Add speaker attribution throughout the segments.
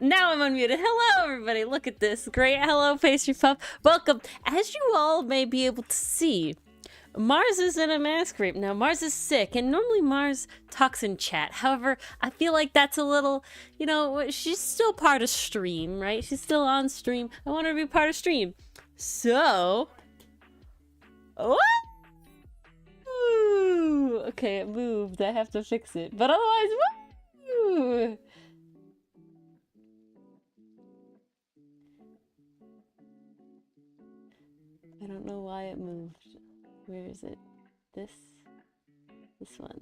Speaker 1: Now I'm unmuted. Hello, everybody. Look at this. Great. Hello, Pastry Puff. Welcome. As you all may be able to see, Mars is in a mask rape. Now, Mars is sick, and normally Mars talks in chat. However, I feel like that's a little, you know, she's still part of stream, right? She's still on stream. I want her to be part of stream. So... What? Ooh. Okay, it moved. I have to fix it. But otherwise, woo! I don't know why it moved. Where is it? This one.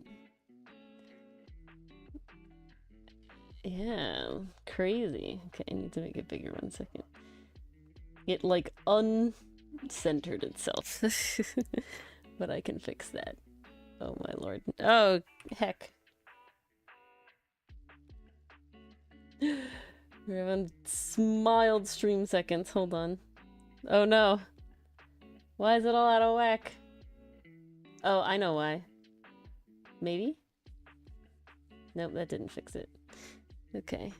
Speaker 1: Yeah, crazy. Okay, I need to make it bigger 1 second. It like uncentered itself. But I can fix that. Oh my lord. Oh, heck. We're having mild stream seconds. Hold on. Oh no. Why is it all out of whack? Oh, I know why. Maybe? Nope, that didn't fix it. Okay.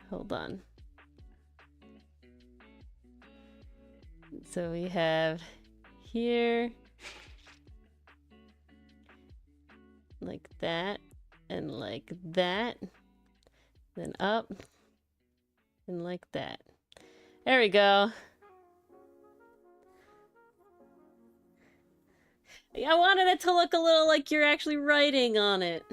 Speaker 1: Hold on. So we have here, like that, and like that, then up, and like that. There we go. I wanted it to look a little like you're actually writing on it.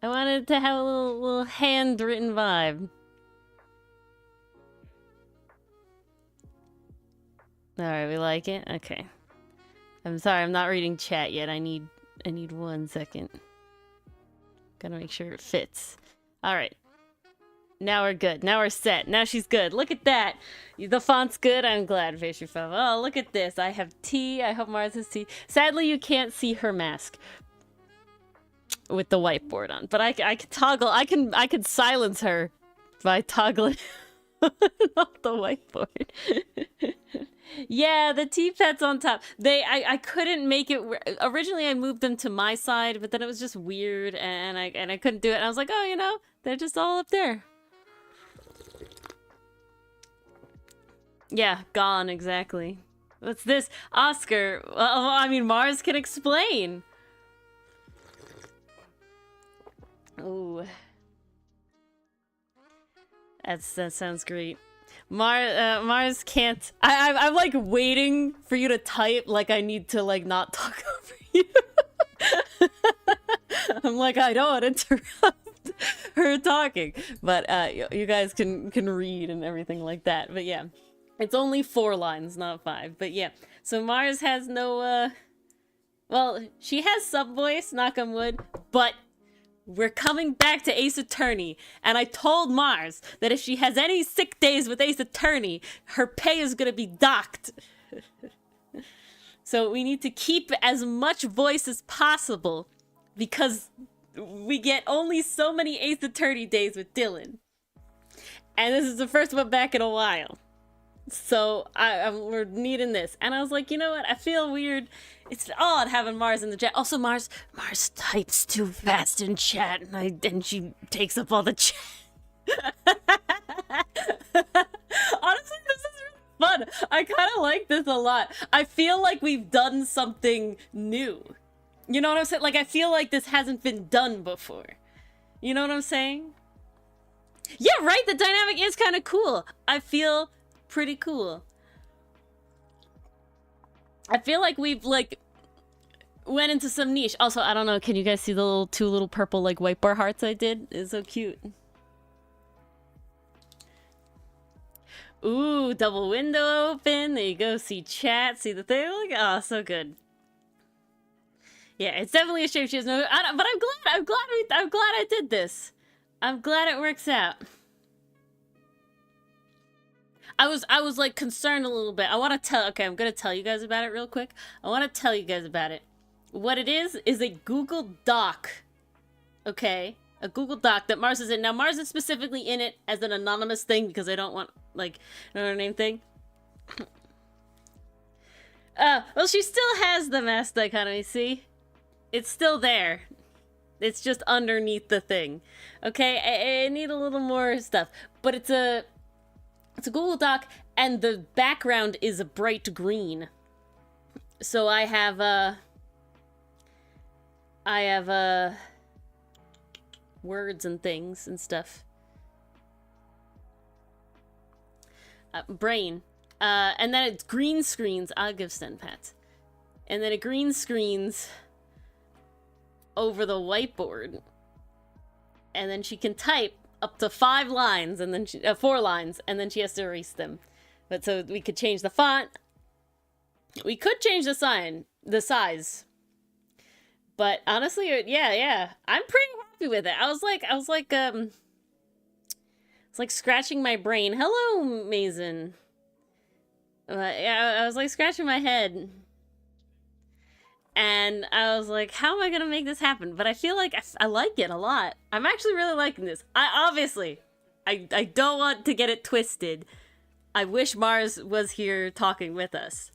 Speaker 1: I wanted it to have a little handwritten vibe. Alright, we like it? Okay. I'm sorry, I'm not reading chat yet. I need 1 second. Gotta make sure it fits. Alright. Now we're good. Now we're set. Now she's good. Look at that. The font's good. I'm glad, Pastry Puff. Oh, look at this. I have tea. I hope Mars has tea. Sadly, you can't see her mask with the whiteboard on, but I can toggle. I can silence her by toggling off the whiteboard. Yeah, the tea pets on top. I couldn't make it. Originally, I moved them to my side, but then it was just weird, and I couldn't do it. And I was like, oh, you know, they're just all up there. Yeah, gone, exactly. What's this? Oscar. Well, I mean, Mars can explain. Ooh. That sounds great. Mars can't... I'm like waiting for you to type like I need to like not talk over you. I'm like, I don't interrupt her talking. But you guys can read and everything like that. But yeah. It's only 4 lines, not 5. But yeah. So Mars has no, well, she has some voice, knock on wood, but we're coming back to Ace Attorney. And I told Mars that if she has any sick days with Ace Attorney, her pay is gonna be docked. So we need to keep as much voice as possible because we get only so many Ace Attorney days with Dylan. And this is the first one back in a while. So we're needing this. And I was like, you know what? I feel weird. It's odd having Mars in the chat. Also, Mars types too fast in chat, and she takes up all the chat. Honestly, this is really fun. I kind of like this a lot. I feel like we've done something new. You know what I'm saying? Like, I feel like this hasn't been done before. You know what I'm saying? Yeah, right? The dynamic is kind of cool. I feel pretty cool. I feel like we've like went into some niche. Also, I don't know, can you guys see the two little purple like white bar hearts I did? It's so cute. Ooh, double window open. There you go. See chat, see the thing. Look, oh, so good. Yeah, it's definitely a shape she has no. But I'm glad I did this. I'm glad it works out. I was like concerned a little bit. I want to tell. Okay, I'm gonna tell you guys about it real quick. I want to tell you guys about it. What it is a Google Doc. Okay? A Google Doc that Mars is in. Now, Mars is specifically in it as an anonymous thing because I don't want, like, another name thing. Well, she still has the mass dichotomy, see? It's still there. It's just underneath the thing. Okay? I need a little more stuff. But it's a Google Doc, and the background is a bright green. So I have words and things and stuff. Brain. And then it green screens. I'll give Stenpat. And then it green screens over the whiteboard. And then she can type up to 5 lines, and then 4 lines, and then she has to erase them. But so we could change the font. We could change the size. But honestly, yeah, I'm pretty happy with it. I was like scratching my brain. Hello, Mason. Yeah, I was like scratching my head. And I was like, how am I gonna make this happen? But I feel like I like it a lot. I'm actually really liking this. I don't want to get it twisted. I wish Mars was here talking with us.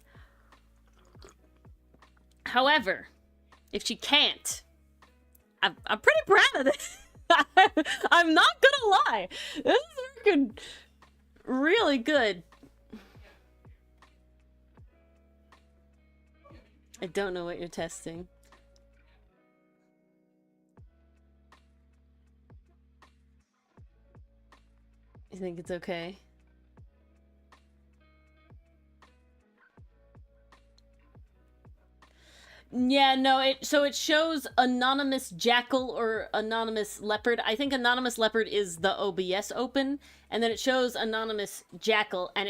Speaker 1: However, if she can't, I'm pretty proud of this. I'm not gonna lie. This is working really good. I don't know what you're testing. You think it's okay? Yeah, no, so it shows anonymous jackal or anonymous leopard. I think anonymous leopard is the OBS open, and then it shows anonymous jackal, and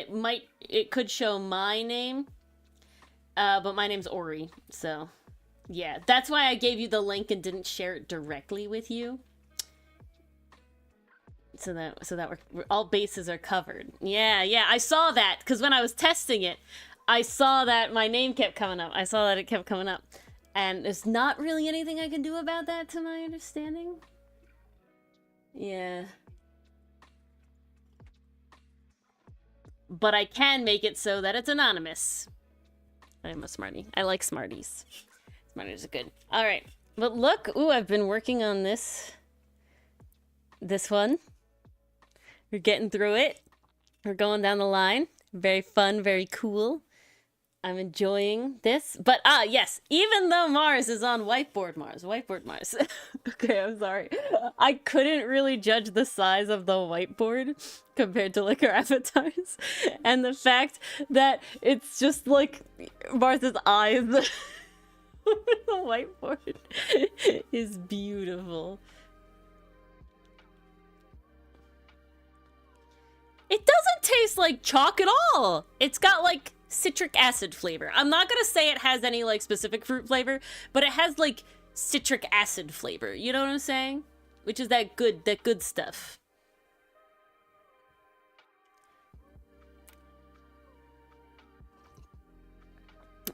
Speaker 1: it could show my name. But my name's Ori, so yeah, that's why I gave you the link and didn't share it directly with you. So that we're all bases are covered. Yeah, I saw that because when I was testing it, I saw that my name kept coming up. I saw that it kept coming up, and there's not really anything I can do about that, to my understanding. Yeah. But I can make it so that it's anonymous. I'm a smarty. I like Smarties. Smarties are good. All right. But look, ooh, I've been working on this one. We're getting through it. We're going down the line. Very fun, very cool. I'm enjoying this. But, yes, even though Mars is on Whiteboard Mars. Okay, I'm sorry. I couldn't really judge the size of the whiteboard compared to, like, her avatars. And the fact that it's just, like, Martha's eyes over the whiteboard is beautiful. It doesn't taste like chalk at all. It's got, like, citric acid flavor. I'm not gonna say it has any, like, specific fruit flavor, but it has, like, citric acid flavor. You know what I'm saying? Which is that good stuff.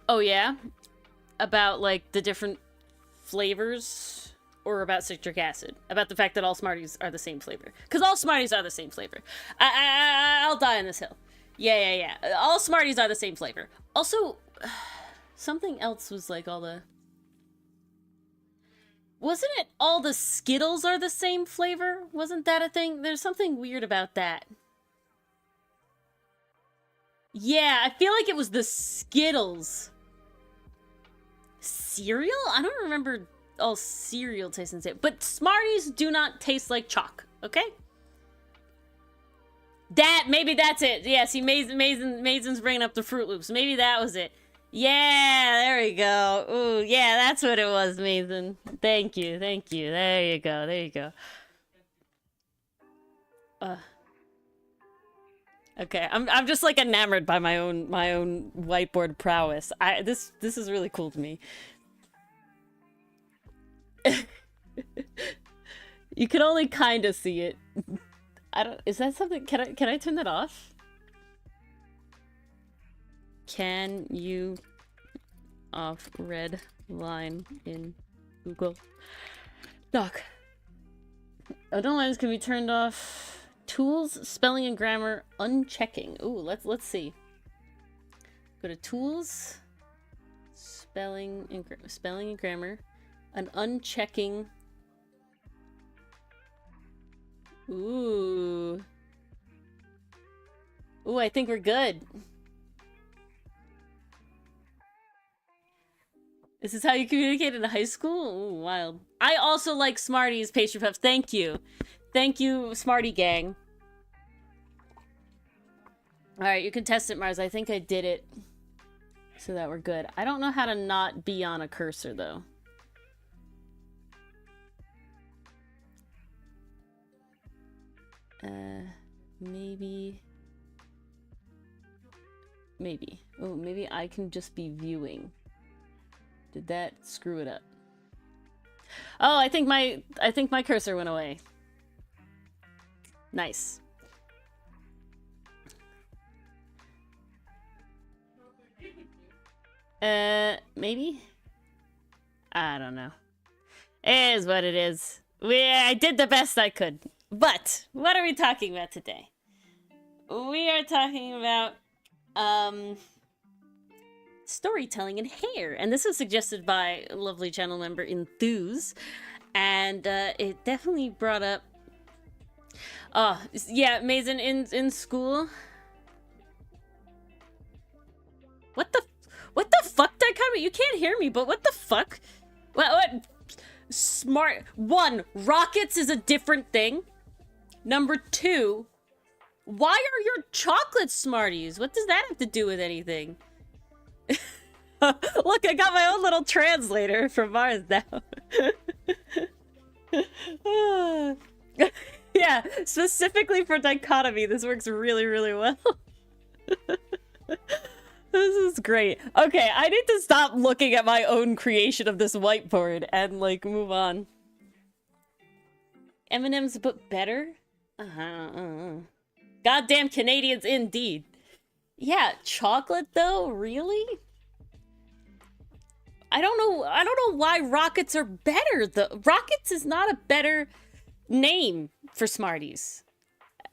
Speaker 1: Oh, yeah? About, like, the different flavors? Or about citric acid? About the fact that all Smarties are the same flavor? Because all Smarties are the same flavor. I'll die on this hill. Yeah. All Smarties are the same flavor. Also, something else was like all the... Wasn't it all the Skittles are the same flavor? Wasn't that a thing? There's something weird about that. Yeah, I feel like it was the Skittles. Cereal? I don't remember all cereal tasting the same. But Smarties do not taste like chalk, okay? Maybe that's it. Yeah, see, Mason's bringing up the Fruit Loops. Maybe that was it. Yeah, there we go. Ooh, yeah, that's what it was, Mason. Thank you. There you go. Okay, I'm just like enamored by my own whiteboard prowess. This is really cool to me. You can only kind of see it. Is that something? Can I turn that off? Can you off red line in Google Doc. Underlines can be turned off. Tools, spelling and grammar, unchecking. Ooh, let's see. Go to tools, spelling and grammar, an unchecking. Ooh. Ooh, I think we're good. This is how you communicate in high school? Ooh, wild. I also like Smarties, Pastry Puff. Thank you. Thank you, Smarty Gang. Alright, you can test it, Mars. I think I did it so that we're good. I don't know how to not be on a cursor, though. Maybe... Maybe. Oh, maybe I can just be viewing. Did that screw it up? Oh, I think my cursor went away. Nice. Maybe? I don't know. It is what it is. I did the best I could. But, what are we talking about today? We are talking about, storytelling and hair. And this was suggested by a lovely channel member, Enthuse. And, it definitely brought up... Oh, yeah, Mason, in school... What the fuck, Dichotomy? You can't hear me, but what the fuck? What? Smart. 1, rockets is a different thing. Number 2, why are your chocolate Smarties? What does that have to do with anything? Look, I got my own little translator from Mars now. Yeah, specifically for Dichotomy, this works really, really well. This is great. Okay, I need to stop looking at my own creation of this whiteboard and, like, move on. M&M's but better? Goddamn Canadians indeed. Yeah, chocolate though? Really? I don't know why Rockets are better though. Rockets is not a better name for Smarties.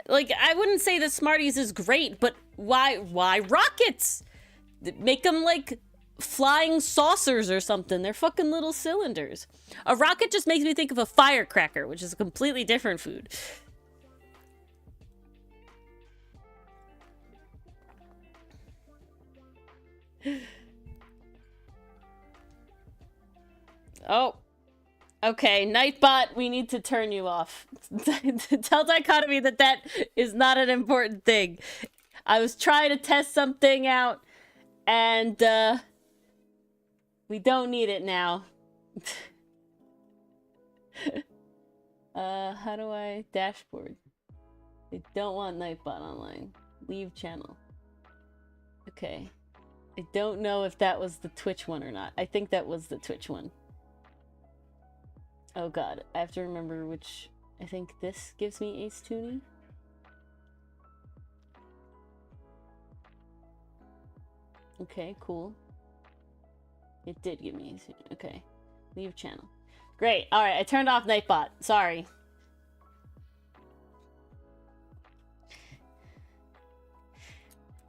Speaker 1: Like, I wouldn't say that Smarties is great, but why Rockets? Make them like flying saucers or something. They're fucking little cylinders. A rocket just makes me think of a firecracker, which is a completely different food. Oh. Okay, Nightbot, we need to turn you off. Tell Dichotomy that that is not an important thing. I was trying to test something out, and, we don't need it now. How do I... Dashboard. I don't want Nightbot online. Leave channel. Okay. I don't know if that was the Twitch one or not. I think that was the Twitch one. Oh god, I have to remember which... I think this gives me Ace Toonie. Okay, cool. It did give me Ace Toonie. Okay. Leave channel. Great, alright, I turned off Nightbot. Sorry.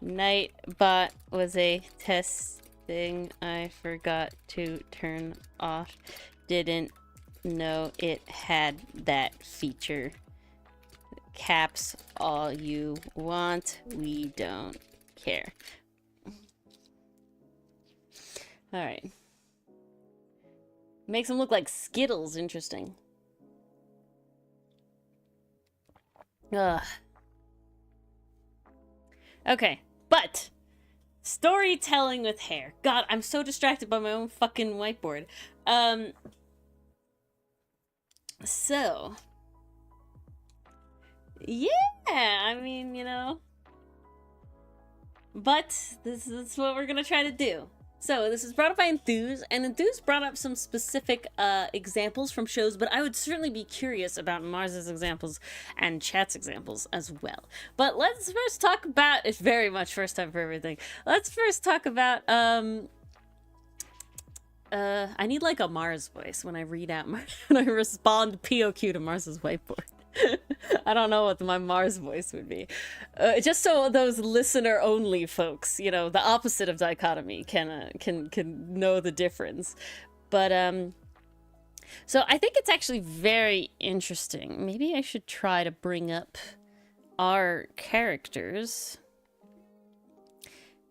Speaker 1: Nightbot was a test thing I forgot to turn off. Didn't know it had that feature. Caps all you want. We don't care. Alright. Makes them look like Skittles. Interesting. Ugh. Okay. But storytelling with hair. God, I'm so distracted by my own fucking whiteboard. So yeah, I mean, you know. But this is what we're gonna try to do. So this is brought up by Enthuse, and Enthuse brought up some specific examples from shows, but I would certainly be curious about Mars's examples and chat's examples as well. But let's first talk about, it's very much first time for everything. Let's first talk about I need like a Mars voice when I read out when I respond POQ to Mars's whiteboard. I don't know what my Mars voice would be. Just so those listener-only folks, you know, the opposite of dichotomy, can know the difference. But so I think it's actually very interesting. Maybe I should try to bring up our characters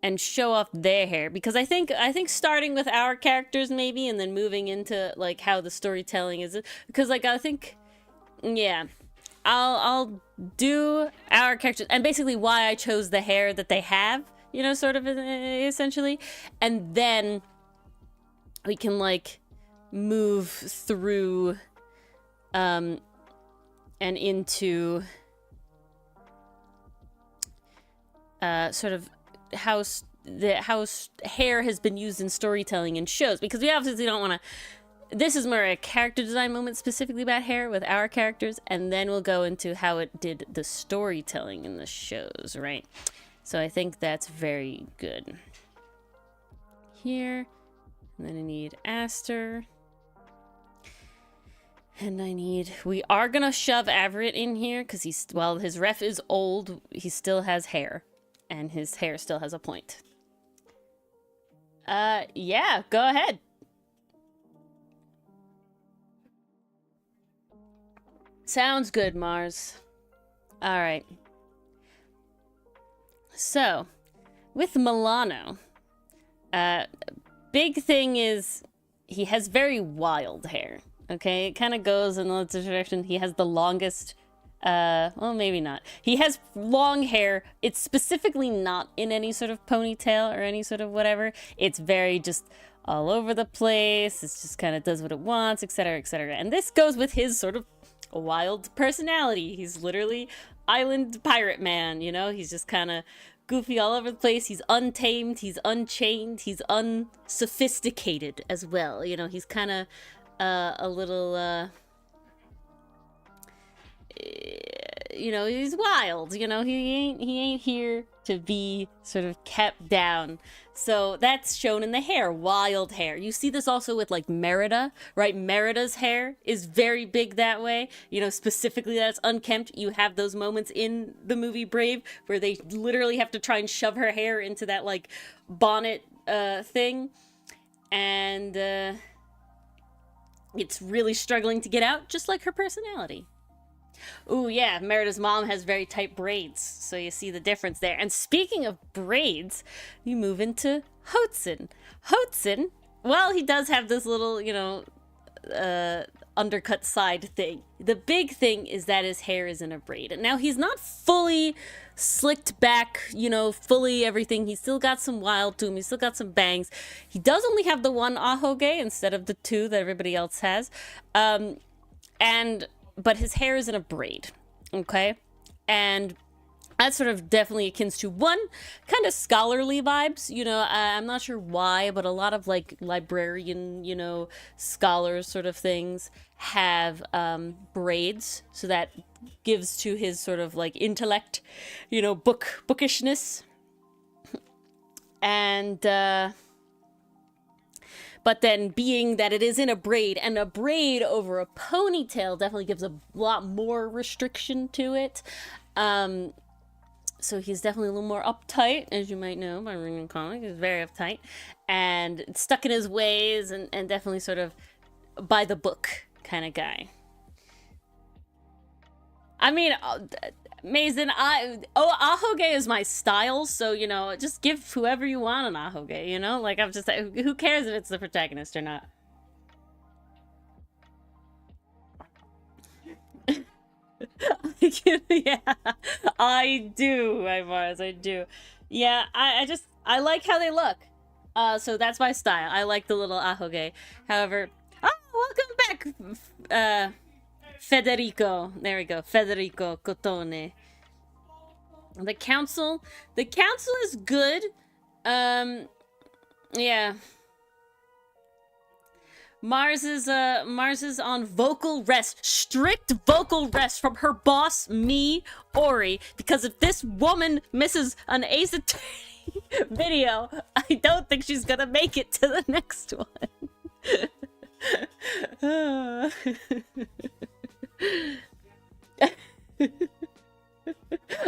Speaker 1: and show off their hair, because I think starting with our characters maybe, and then moving into like how the storytelling is, because like I think, yeah. I'll do our characters and basically why I chose the hair that they have, you know, sort of essentially, and then we can like move through and into sort of how hair has been used in storytelling and shows, because we obviously don't want to. This is more a character design moment specifically about hair with our characters, and then we'll go into how it did the storytelling in the shows, right? So I think that's very good. Here, and then I need Aster. And we are gonna shove Everett in here, because while his ref is old, he still has hair. And his hair still has a point. Yeah, go ahead. Sounds good, Mars. Alright. So, with Milano, big thing is he has very wild hair, okay? It kind of goes in the direction. He has the longest, well, maybe not. He has long hair. It's specifically not in any sort of ponytail or any sort of whatever. It's very just all over the place. It just kind of does what it wants, etc., etc. And this goes with his sort of a wild personality. He's literally island pirate man, you know? He's just kind of goofy all over the place. He's untamed, he's unchained, he's unsophisticated as well. You know, he's kind of a little, you know, he's wild, you know? He ain't here to be sort of kept down. So that's shown in the hair, wild hair. You see this also with like Merida, right? Merida's hair is very big that way. You know, specifically that's unkempt. You have those moments in the movie Brave where they literally have to try and shove her hair into that like bonnet thing. And it's really struggling to get out, just like her personality. Ooh, yeah, Merida's mom has very tight braids, so you see the difference there. And speaking of braids, you move into Hotson. Hotson, well, he does have this little, you know, undercut side thing. The big thing is that his hair is in a braid. And now he's not fully slicked back, you know, fully everything. He's still got some wild to him. He's still got some bangs. He does only have the one ahoge instead of the two that everybody else has. But his hair is in a braid, okay? And that's sort of definitely akin to one, kind of scholarly vibes, you know? I'm not sure why, but a lot of, like, librarian, you know, scholars sort of things have braids, so that gives to his sort of, like, intellect, you know, bookishness. And, but then being that it is in a braid, and a braid over a ponytail definitely gives a lot more restriction to it. So he's definitely a little more uptight, as you might know by reading the comic. He's very uptight and stuck in his ways, and definitely sort of by the book kind of guy. I mean, Mason, ahoge is my style, so, you know, just give whoever you want an ahoge, you know? Like, I'm just, who cares if it's the protagonist or not? Yeah, I do, my Mars, I do. Yeah, I like how they look. So that's my style. I like the little ahoge. However, welcome back, Federico. There we go. Federico Cotone. The council is good. Yeah. Mars is on vocal rest, strict vocal rest from her boss, me, Ori, because if this woman misses an Ace Attorney video, I don't think she's gonna make it to the next one.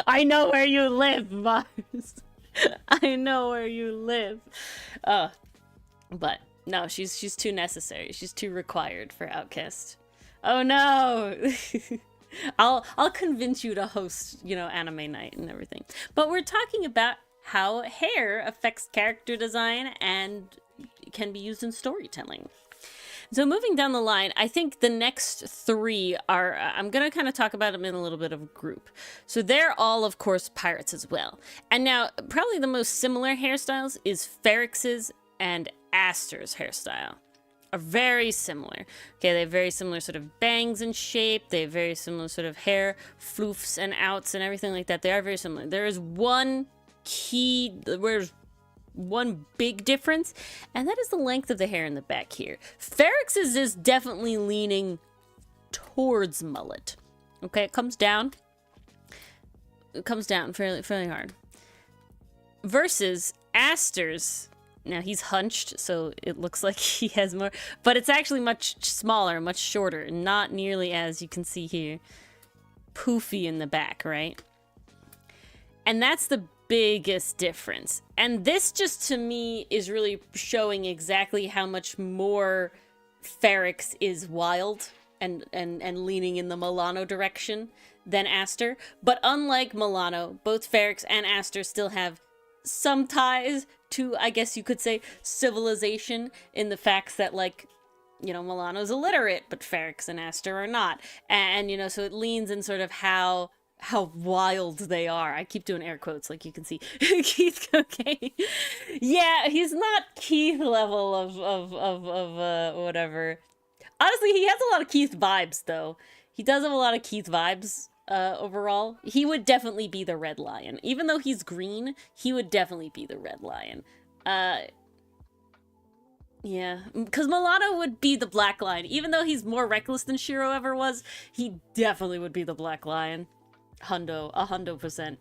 Speaker 1: I know where you live, Mars. I know where you live. But no, she's too necessary. She's too required for Outcast. Oh no. I'll convince you to host, anime night and everything. But we're talking about how hair affects character design and can be used in storytelling. So moving down the line, I think the next three are, I'm going to kind of talk about them in a little bit of a group. So they're all, of course, pirates as well. And now, probably the most similar hairstyles is Ferrex's and Aster's hairstyle. Are very similar. Okay, they have very similar sort of bangs and shape. They have very similar sort of hair, floofs and outs and everything like that. They are very similar. There is one big difference, and that is the length of the hair in the back here. Ferrex's is definitely leaning towards mullet. Okay, it comes down. It comes down fairly hard. Versus Aster's. Now he's hunched, so it looks like he has more, but it's actually much smaller, much shorter, not nearly as you can see here, poofy in the back, right? And that's the biggest difference. And this just to me is really showing exactly how much more Ferrex is wild and leaning in the Milano direction than Aster. But unlike Milano, both Ferrex and Aster still have some ties to, I guess you could say, civilization, in the facts that, like, Milano's illiterate, but Ferrex and Aster are not. And, so it leans in sort of how wild they are. I keep doing air quotes, like you can see. Keith, okay. Yeah, he's not Keith level of whatever. Honestly, he has a lot of Keith vibes, though. He does have a lot of Keith vibes. Overall, he would definitely be the Red Lion. Even though he's green, he would definitely be the Red Lion. Yeah, because Milano would be the Black Lion. Even though he's more reckless than Shiro ever was, he definitely would be the Black Lion. 100%.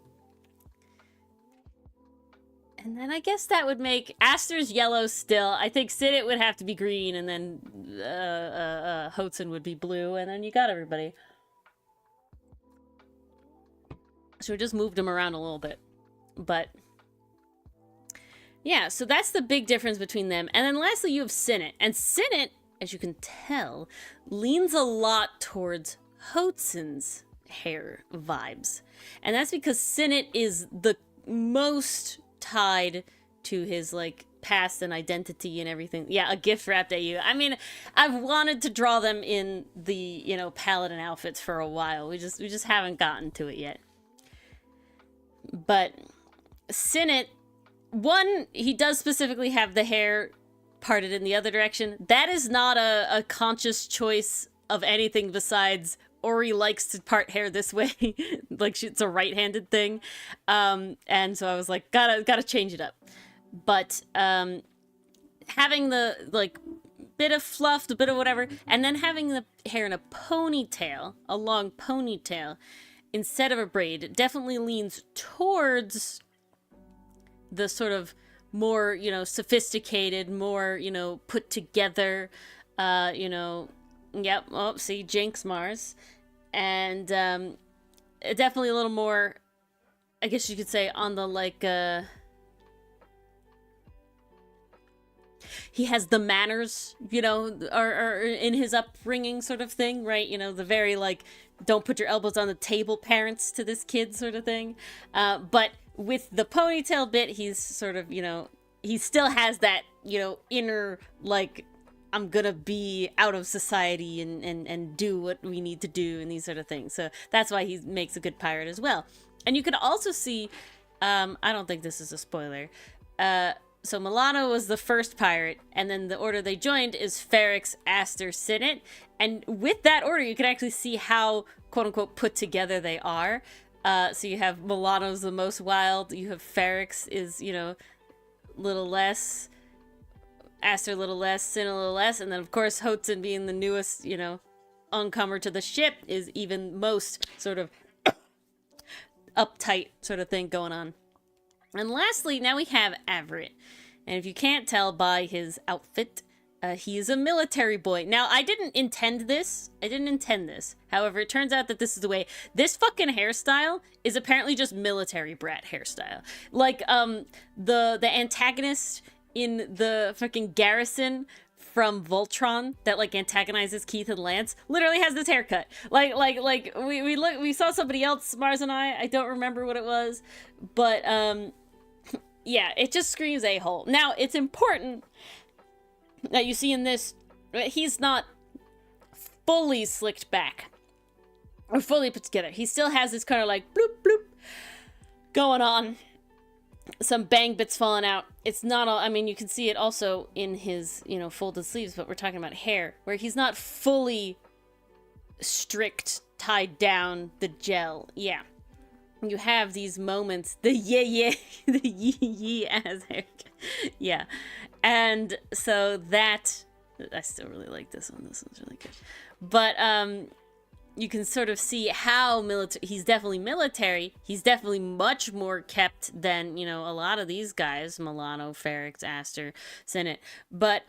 Speaker 1: And then I guess that would make Aster's yellow still. I think Sidit would have to be green, and then Hotsun would be blue, and then you got everybody. So we just moved them around a little bit. But yeah, so that's the big difference between them. And then lastly, you have Sinit. And Sinit, as you can tell, leans a lot towards Hotsun's hair vibes. And that's because Sinit is the most tied to his, like, past and identity and everything. Yeah, a gift wrapped at you. I mean, I've wanted to draw them in the, paladin outfits for a while. We just haven't gotten to it yet. But Sinit, one, he does specifically have the hair parted in the other direction. That is not a conscious choice of anything besides Ori likes to part hair this way. Like, it's a right-handed thing. And so I was like, gotta change it up. But having the, like, bit of fluff, a bit of whatever, and then having the hair in a ponytail, a long ponytail, instead of a braid, it definitely leans towards the sort of more, sophisticated, more, put together, yep, oh, see, Jinx Mars. And definitely a little more, I guess you could say, on the, like, he has the manners, are in his upbringing sort of thing, right? The very, like, don't put your elbows on the table parents to this kid sort of thing. But with the ponytail bit, he's sort of, he still has that, inner, like, I'm gonna be out of society and do what we need to do and these sort of things. So that's why he makes a good pirate as well. And you can also see, I don't think this is a spoiler, so Milano was the first pirate, and then the order they joined is Ferrex, Aster, Sinit. And with that order, you can actually see how, quote-unquote, put together they are. So you have Milano's the most wild, you have Ferrex is, little less, Aster a little less, Sin a little less, and then, of course, Hotsun being the newest, uncomer to the ship is even most sort of uptight sort of thing going on. And lastly, now we have Everett. And if you can't tell by his outfit, He is a military boy. Now, I didn't intend this. However, it turns out that this is the way. This fucking hairstyle is apparently just military brat hairstyle. Like, the antagonist in the fucking garrison from Voltron that like antagonizes Keith and Lance literally has this haircut. Like we saw somebody else, Mars and I don't remember what it was, but yeah, it just screams a-hole. Now, it's important that you see in this, he's not fully slicked back or fully put together. He still has this kind of like bloop bloop going on. Some bang bits falling out. It's not all, I mean, you can see it also in his, you know, folded sleeves, but we're talking about hair, where he's not fully strict, tied down, the gel. Yeah. You have these moments, the the yee ass haircut. Yeah. And so that, I still really like this one. This one's really good. But, you can sort of see how he's definitely military. He's definitely much more kept than, you know, a lot of these guys, Milano, Ferrix, Aster, Senate. But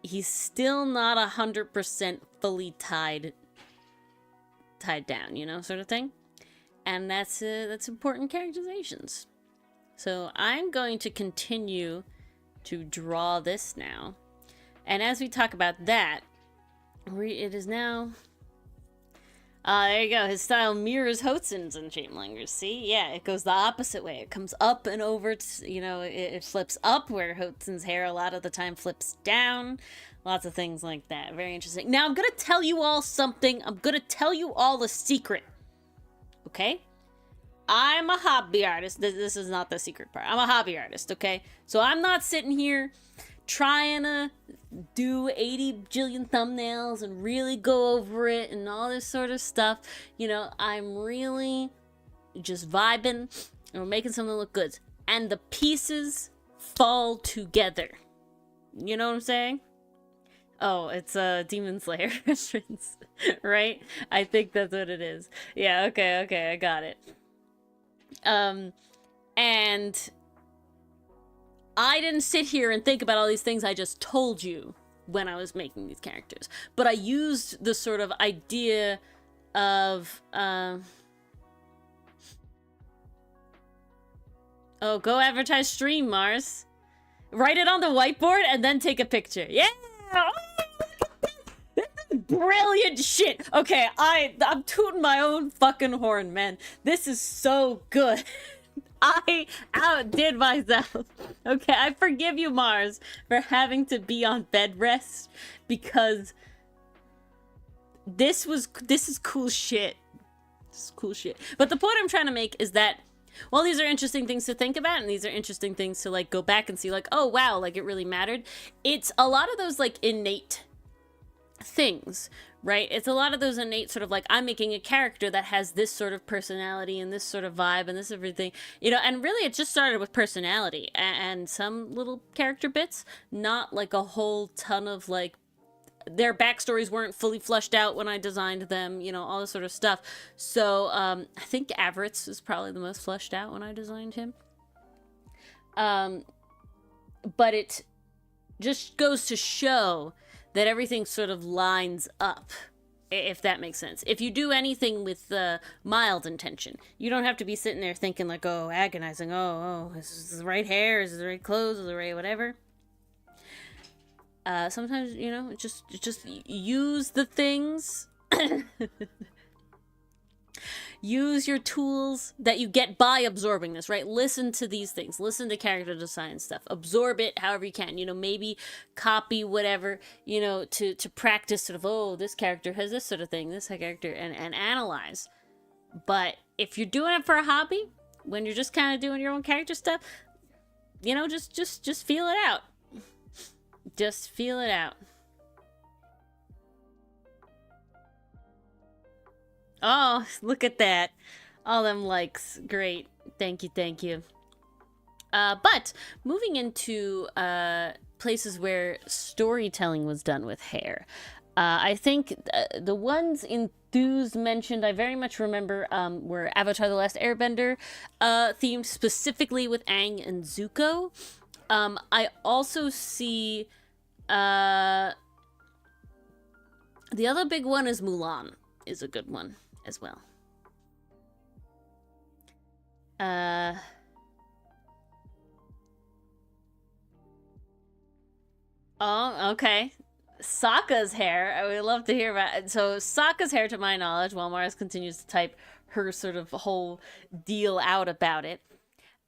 Speaker 1: he's still not 100% fully tied down, you know, sort of thing. And that's important characterizations. So I'm going to continue to draw this now. And as we talk about that, it is now... there you go. His style mirrors Hotzen's in Chainblanger's. See? Yeah, it goes the opposite way. It comes up and over, you know, it flips up where Hotzen's hair a lot of the time flips down. Lots of things like that. Very interesting. Now, I'm going to tell you all something. I'm going to tell you all a secret. Okay? I'm a hobby artist. This is not the secret part. I'm a hobby artist, okay? So I'm not sitting here trying to do 80 jillion thumbnails and really go over it and all this sort of stuff. You know, I'm really just vibing and we're making something look good. And the pieces fall together. You know what I'm saying? Oh, it's a Demon Slayer reference, right? I think that's what it is. Yeah, okay, I got it. And I didn't sit here and think about all these things I just told you when I was making these characters. But I used the sort of idea of, oh, go advertise stream, Mars. Write it on the whiteboard and then take a picture. Yeah! Oh, this is brilliant shit. Okay, I'm tooting my own fucking horn, man. This is so good. I outdid myself. Okay, I forgive you, Mars, for having to be on bed rest because this is cool shit. This is cool shit. But the point I'm trying to make is that while these are interesting things to think about and these are interesting things to like go back and see like, oh wow, like it really mattered. It's a lot of those like innate things, right? It's a lot of those innate sort of like, I'm making a character that has this sort of personality and this sort of vibe and this everything, you know, and really it just started with personality and some little character bits, not like a whole ton of like, their backstories weren't fully fleshed out when I designed them, you know, all this sort of stuff. So, I think Averitz is probably the most fleshed out when I designed him. But it just goes to show that everything sort of lines up, if that makes sense. If you do anything with mild intention, you don't have to be sitting there thinking like, oh, agonizing, oh, is this the right hair, is this the right clothes, is this the right whatever. Sometimes, you know, just use the things. Use your tools that you get by absorbing this, right? Listen to these things. Listen to character design stuff. Absorb it however you can. You know, maybe copy whatever, you know, to practice sort of, oh, this character has this sort of thing, this character, and analyze. But if you're doing it for a hobby, when you're just kind of doing your own character stuff, you know, just feel it out. Just feel it out. Oh, look at that. All them likes. Great. Thank you. But moving into places where storytelling was done with hair. I think the ones Enthused mentioned, I very much remember, were Avatar: The Last Airbender themed specifically with Aang and Zuko. I also see The other big one is Mulan, is a good one as well. Oh, okay. Sokka's hair. I would love to hear about it. So Sokka's hair, to my knowledge, while Mars continues to type her sort of whole deal out about it.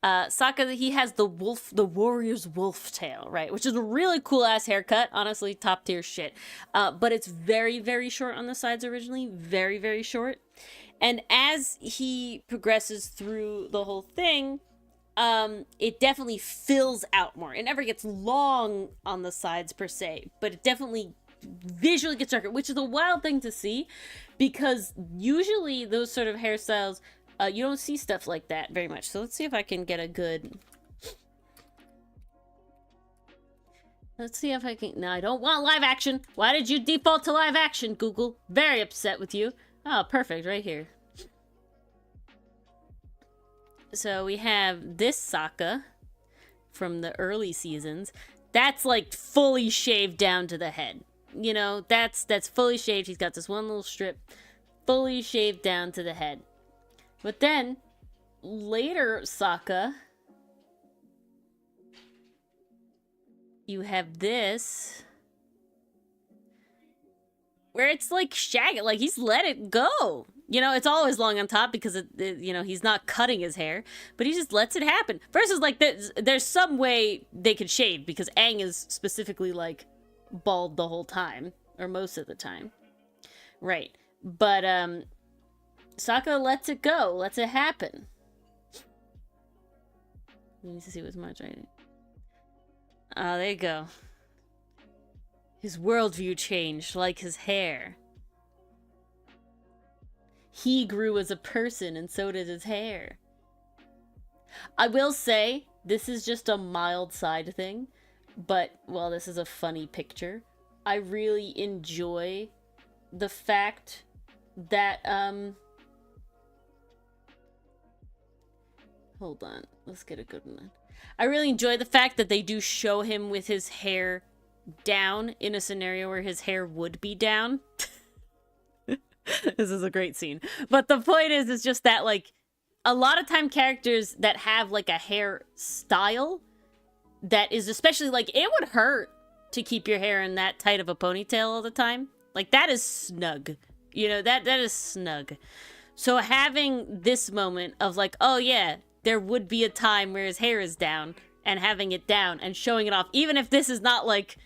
Speaker 1: Sokka, he has the warrior's wolf tail, right? Which is a really cool ass haircut. Honestly, top tier shit. But it's very, very short on the sides originally. Very, very short. And as he progresses through the whole thing, it definitely fills out more. It never gets long on the sides per se, but it definitely visually gets darker, which is a wild thing to see, because usually those sort of hairstyles, you don't see stuff like that very much. So let's see if I can get a good... Let's see if I can... No, I don't want live action. Why did you default to live action, Google? Very upset with you. Oh, perfect, right here. So we have this Sokka from the early seasons. That's like fully shaved down to the head. You know, that's fully shaved. He's got this one little strip fully shaved down to the head. But then later Sokka, you have this where it's like shaggy, like he's let it go. You know, it's always long on top because, you know, he's not cutting his hair, but he just lets it happen. Versus, like, there's some way they could shave, because Aang is specifically, like, bald the whole time, or most of the time. Right. But, Sokka lets it go, lets it happen. We need to see what's Marge writing. Oh, there you go. His worldview changed, like his hair. He grew as a person, and so did his hair. I will say, this is just a mild side thing, but, well, this is a funny picture. I really enjoy the fact that, hold on, let's get a good one. I really enjoy the fact that they do show him with his hair down in a scenario where his hair would be down. This is a great scene. But the point is just that, like, a lot of time characters that have, like, a hair style that is especially, like, it would hurt to keep your hair in that tight of a ponytail all the time. Like, that is snug. You know, that is snug. So having this moment of, like, oh, yeah, there would be a time where his hair is down, and having it down and showing it off, even if this is not, like,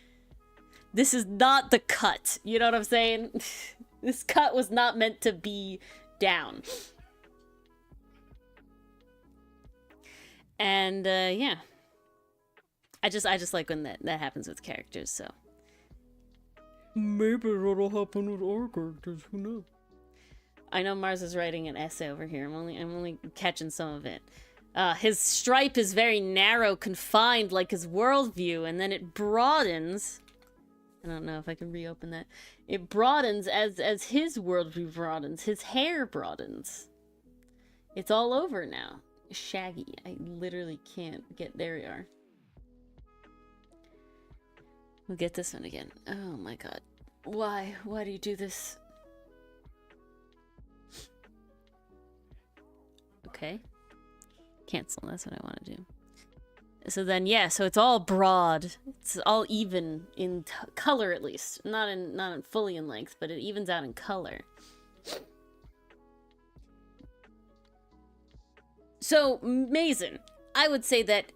Speaker 1: this is not the cut. You know what I'm saying? This cut was not meant to be down. And, yeah. I just like when that happens with characters, so. Maybe that'll happen with our characters, who knows? I know Mars is writing an essay over here. I'm only catching some of it. His stripe is very narrow, confined, like his worldview, and then it broadens. I don't know if I can reopen that. It broadens as his worldview broadens. His hair broadens. It's all over now. Shaggy. I literally can't get... There we are. We'll get this one again. Oh my god. Why? Why do you do this? Okay. Cancel. That's what I want to do. So then, yeah, so it's all broad. It's all even in color, at least. Not in fully in length, but it evens out in color. So, Mason, I would say that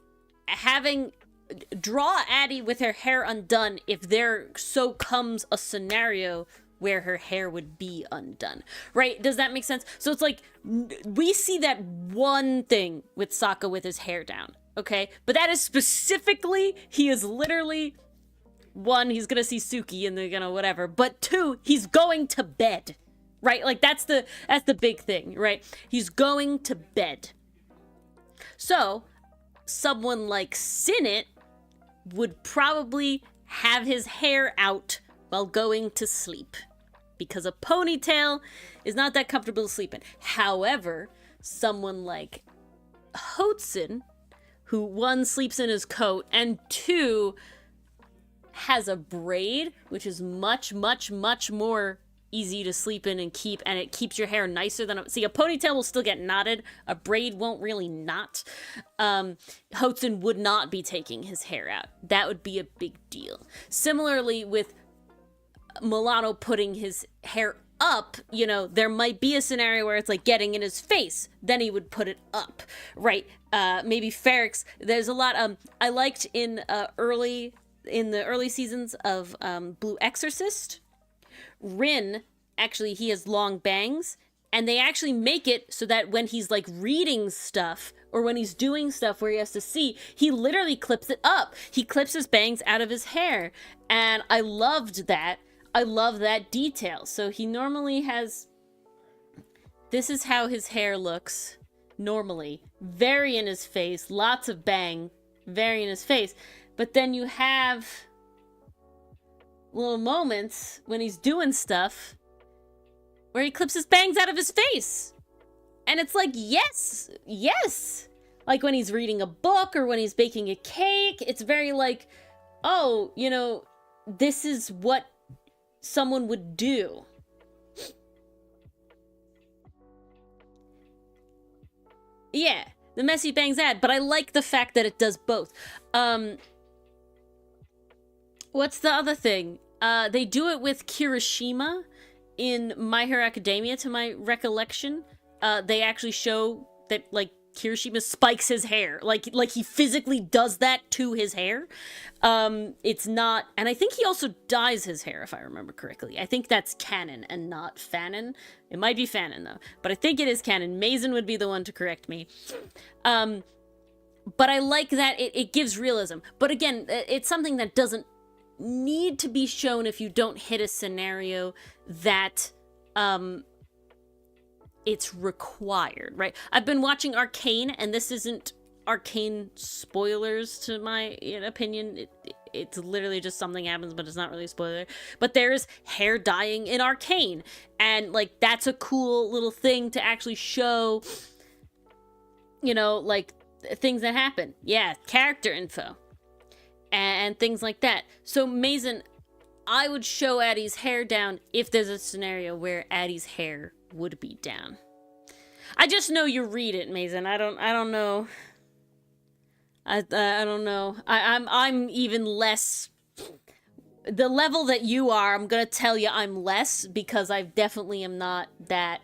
Speaker 1: draw Addie with her hair undone if there so comes a scenario where her hair would be undone, right? Does that make sense? So it's like, we see that one thing with Sokka with his hair down, okay? But that is specifically, he is literally, one, he's gonna see Suki and they're gonna whatever, but two, he's going to bed, right? Like, that's the big thing, right? He's going to bed. So, someone like Sinnit would probably have his hair out while going to sleep, because a ponytail is not that comfortable to sleep in. However, someone like Hotsun, who one, sleeps in his coat, and two, has a braid, which is much, much, much more easy to sleep in and keep, and it keeps your hair nicer than see, a ponytail will still get knotted, a braid won't really knot. Hotsun would not be taking his hair out. That would be a big deal. Similarly with Milano putting his hair up, you know, there might be a scenario where it's like getting in his face, then he would put it up, right? Maybe Ferrex, there's a lot. I liked in the early seasons of Blue Exorcist, Rin, actually, he has long bangs, and they actually make it so that when he's like reading stuff or when he's doing stuff where he has to see, he literally clips it up. He clips his bangs out of his hair, and I loved that. I love that detail. So he normally has, this is how his hair looks normally. Very in his face, lots of bang, very in his face. But then you have little moments when he's doing stuff where he clips his bangs out of his face. And it's like, yes, yes. Like when he's reading a book or when he's baking a cake, it's very like, oh, you know, this is what someone would do. Yeah, the messy bangs ad, but I like the fact that it does both. What's the other thing? They do it with Kirishima in My Hero Academia, to my recollection. They actually show that, like, Kirishima spikes his hair. Like he physically does that to his hair. It's not... And I think he also dyes his hair, if I remember correctly. I think that's canon and not fanon. It might be fanon, though. But I think it is canon. Mason would be the one to correct me. But I like that it gives realism. But again, it's something that doesn't need to be shown if you don't hit a scenario that... it's required, right? I've been watching Arcane, and this isn't Arcane spoilers to my opinion. It's literally just something happens, but it's not really a spoiler. But there's hair dyeing in Arcane, and like that's a cool little thing to actually show, you know, like things that happen. Yeah, character info and things like that. So Mason, I would show Addie's hair down if there's a scenario where Addie's hair would be down. I just know you read it, Mason. I don't know. I don't know. I'm even less. The level that you are, I'm gonna tell you I'm less, because I definitely am not that.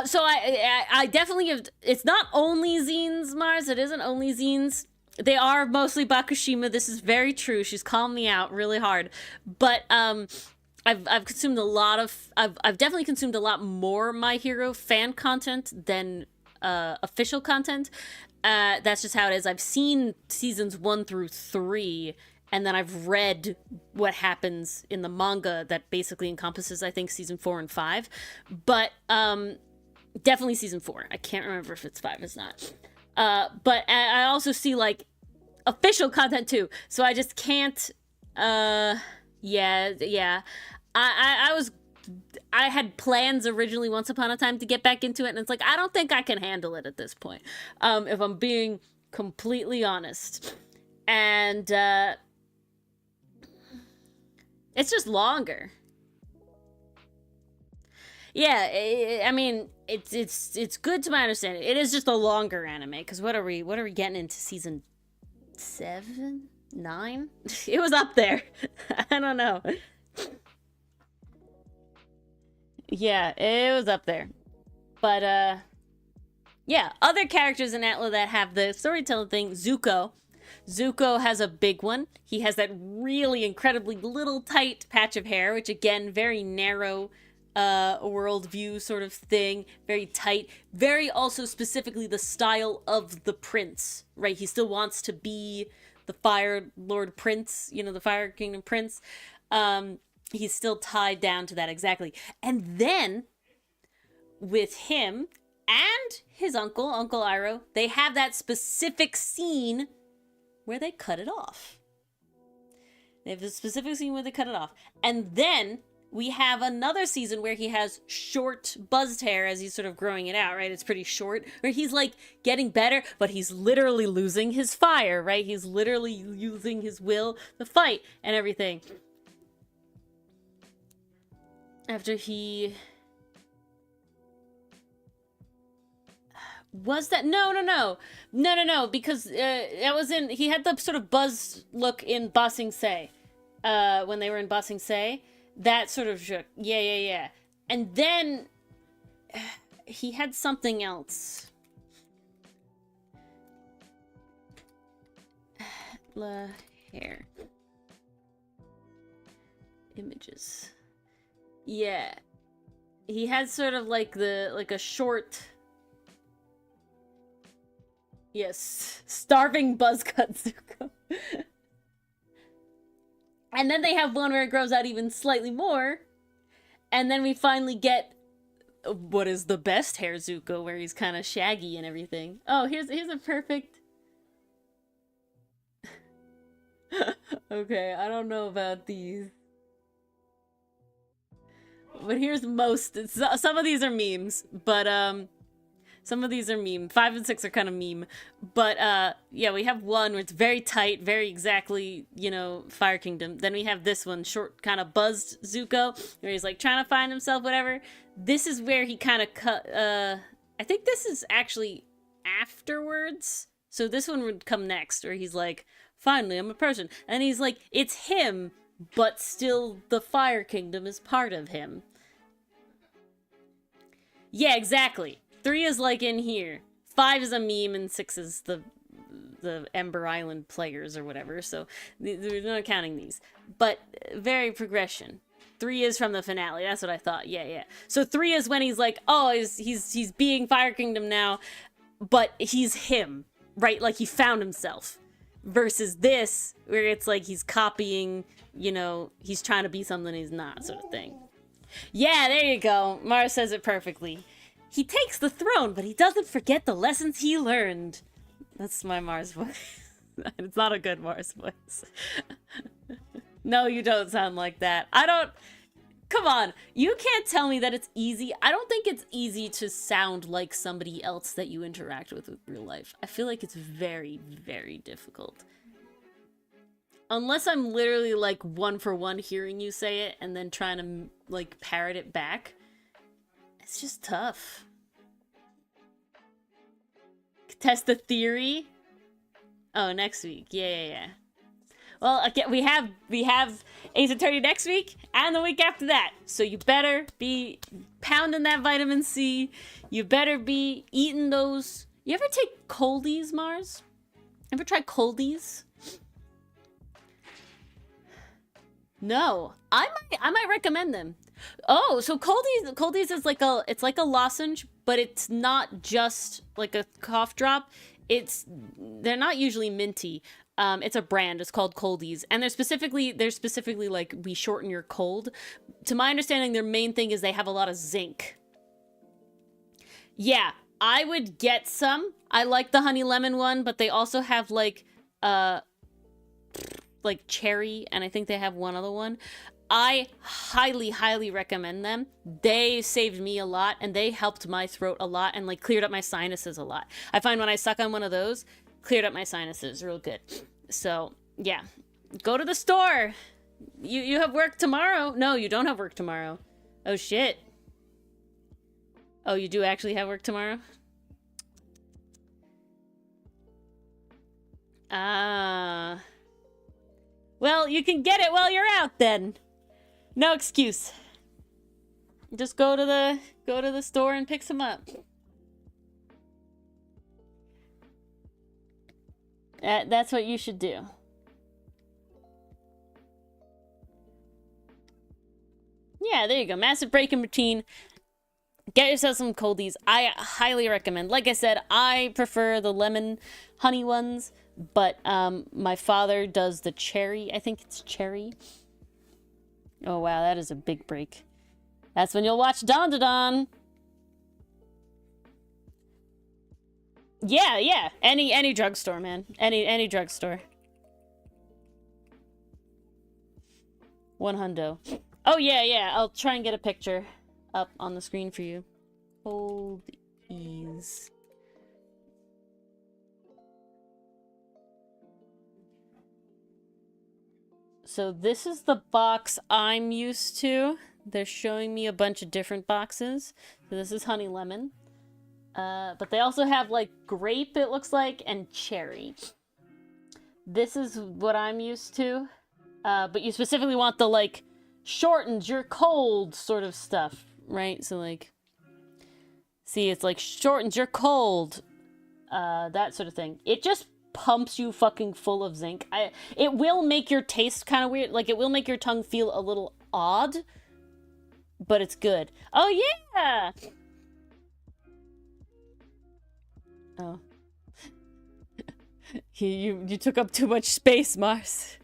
Speaker 1: So I definitely have. It's not only zines, Mars. It isn't only zines. They are mostly Bakushima. This is very true. She's calling me out really hard. But I've consumed a lot of... I've definitely consumed a lot more My Hero fan content than official content. That's just how it is. I've seen seasons 1 through 3, and then I've read what happens in the manga that basically encompasses, I think, season 4 and 5. But definitely season 4. I can't remember if it's 5. It's not. But I also see, like, official content, too. So I just can't, yeah. I had plans originally once upon a time to get back into it, and it's like, I don't think I can handle it at this point, if I'm being completely honest. And, it's just longer. Yeah, I mean, it's good to my understanding. It is just a longer anime, because what are we getting into, season 7? 9? It was up there. I don't know. Yeah, it was up there. But, yeah, other characters in Atla that have the storytelling thing, Zuko. Zuko has a big one. He has that really incredibly little tight patch of hair, which again, very narrow worldview sort of thing, very tight, very also specifically the style of the prince, right? He still wants to be the Fire Lord Prince, you know, the Fire Kingdom Prince. He's still tied down to that exactly. And then with him and his uncle Iroh, they have that specific scene where they cut it off. They have a specific scene where they cut it off. And then we have another season where he has short buzzed hair as he's sort of growing it out, right? It's pretty short, where he's like getting better, but he's literally losing his fire, right? He's literally using his will to fight and everything. After he... Was that? No, because that was in... He had the sort of buzz look in Ba Sing Se. When they were in Ba Sing Se. That sort of shook. Yeah. And then he had something else. La hair. Images. Yeah. He had sort of like a short... Yes. Starving buzzcut Zuko. And then they have one where it grows out even slightly more. And then we finally get what is the best hair Zuko, where he's kind of shaggy and everything. Oh, here's a perfect... Okay, I don't know about these. But here's most... Some of these are memes, but some of these are meme. 5 and 6 are kind of meme. But, yeah, we have one where it's very tight, very exactly, you know, Fire Kingdom. Then we have this one, short, kind of buzzed Zuko, where he's, like, trying to find himself, whatever. This is where he kind of cut, I think this is actually afterwards. So this one would come next, where he's like, finally, I'm a person. And he's like, it's him, but still the Fire Kingdom is part of him. Yeah, exactly. 3 is like in here. 5 is a meme, and 6 is the Ember Island players or whatever. So we're not counting these. But very progression. 3 is from the finale. That's what I thought. Yeah. So 3 is when he's like, oh, he's being Fire Kingdom now, but he's him, right? Like he found himself. Versus this, where it's like he's copying, you know, he's trying to be something he's not, sort of thing. Yeah, there you go. Mara says it perfectly. He takes the throne, but he doesn't forget the lessons he learned. That's my Mars voice. It's not a good Mars voice. No, you don't sound like that. I don't... Come on. You can't tell me that it's easy. I don't think it's easy to sound like somebody else that you interact with in real life. I feel like it's very, very difficult. Unless I'm literally, like, one for one hearing you say it and then trying to, like, parrot it back. It's just tough. Test the theory? Oh, next week. Yeah. Well, again, we have Ace Attorney next week and the week after that. So you better be pounding that vitamin C. You better be eating those. You ever take Coldies, Mars? Ever try Coldies? No. I might recommend them. Oh, so Coldies is like a lozenge, but it's not just like a cough drop. They're not usually minty. It's a brand. It's called Coldies, and they're specifically like, we shorten your cold. To my understanding, their main thing is they have a lot of zinc. Yeah, I would get some. I like the honey lemon one, but they also have like cherry, and I think they have one other one. I highly, highly recommend them. They saved me a lot, and they helped my throat a lot, and like cleared up my sinuses a lot. I find when I suck on one of those, cleared up my sinuses real good. So yeah, go to the store. You have work tomorrow? No, you don't have work tomorrow. Oh shit. Oh, you do actually have work tomorrow? Well, you can get it while you're out then. No excuse. Just go to the store and pick some up. That's what you should do. Yeah, there you go. Massive break in between. Get yourself some Coldies. I highly recommend. Like I said, I prefer the lemon honey ones, but my father does the cherry. I think it's cherry. Oh wow, that is a big break. That's when you'll watch Don Da Don. Yeah. Any drugstore, man. Any drugstore. $100. Oh, yeah, I'll try and get a picture up on the screen for you. Hold ease. So this is the box I'm used to. They're showing me a bunch of different boxes. So this is honey lemon. But they also have like grape, it looks like, and cherry. This is what I'm used to. But you specifically want the like shortens your cold sort of stuff, right? So like, see, it's like shortens your cold, that sort of thing. It just pumps you fucking full of zinc. It will make your taste kind of weird. Like, it will make your tongue feel a little odd, but it's good. Oh, yeah! Oh. you took up too much space, Mars.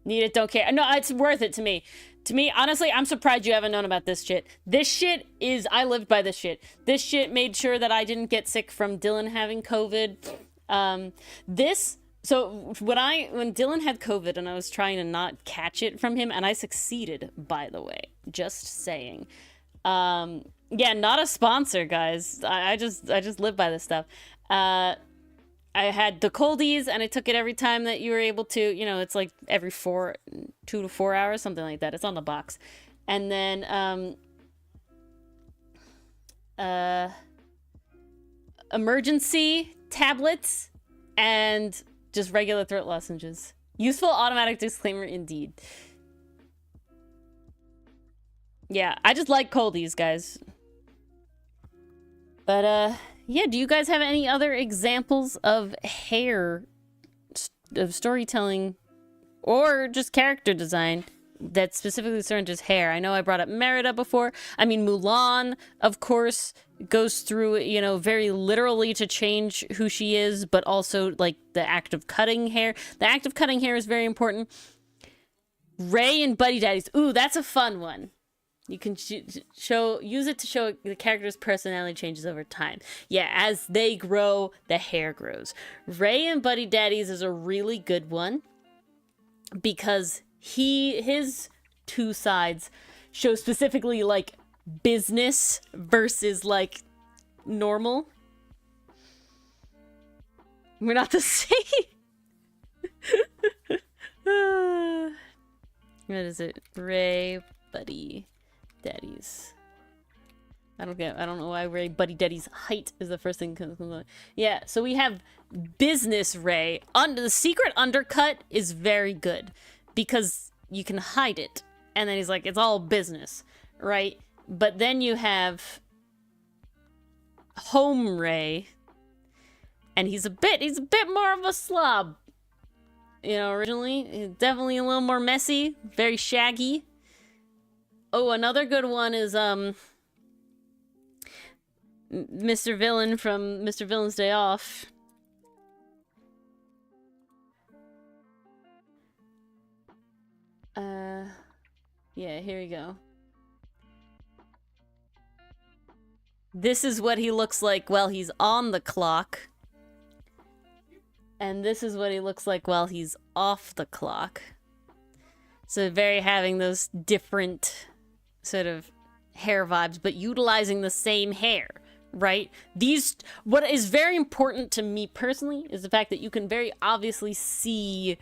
Speaker 1: Need it, don't care. No, it's worth it to me. To me, honestly, I'm surprised you haven't known about this shit. This shit is... I lived by this shit. This shit made sure that I didn't get sick from Dylan having COVID. So when Dylan had COVID and I was trying to not catch it from him, and I succeeded, by the way. Just saying. Yeah, not a sponsor, guys. I just live by this stuff. I had the coldies, and I took it every time that you were able to. You know, it's like every 2 to 4 hours, something like that. It's on the box. And then, emergency tablets and just regular throat lozenges. Useful automatic disclaimer indeed. Yeah, I just like coldies, guys. But, yeah, do you guys have any other examples of hair, of storytelling, or just character design that specifically concerned just hair? I know I brought up Merida before. I mean, Mulan, of course, goes through, you know, very literally to change who she is, but also, like, the act of cutting hair. The act of cutting hair is very important. Rey and Buddy Daddies. Ooh, that's a fun one. You can use it to show the character's personality changes over time. Yeah, as they grow, the hair grows. Rey and Buddy Daddies is a really good one because his two sides show specifically like business versus like normal. We're not the same. What is it? Rey, Buddy Daddies. I don't know why Rey Buddy Daddy's height is the first thing. Yeah, so we have business Rey. The secret undercut is very good because you can hide it. And then he's like, it's all business, right? But then you have home Rey, and he's a bit more of a slob. You know, originally, he's definitely a little more messy, very shaggy. Oh, another good one is, Mr. Villain from Mr. Villain's Day Off. Yeah, here we go. This is what he looks like while he's on the clock. And this is what he looks like while he's off the clock. So very having those different sort of hair vibes, but utilizing the same hair, right? What is very important to me personally is the fact that you can very obviously see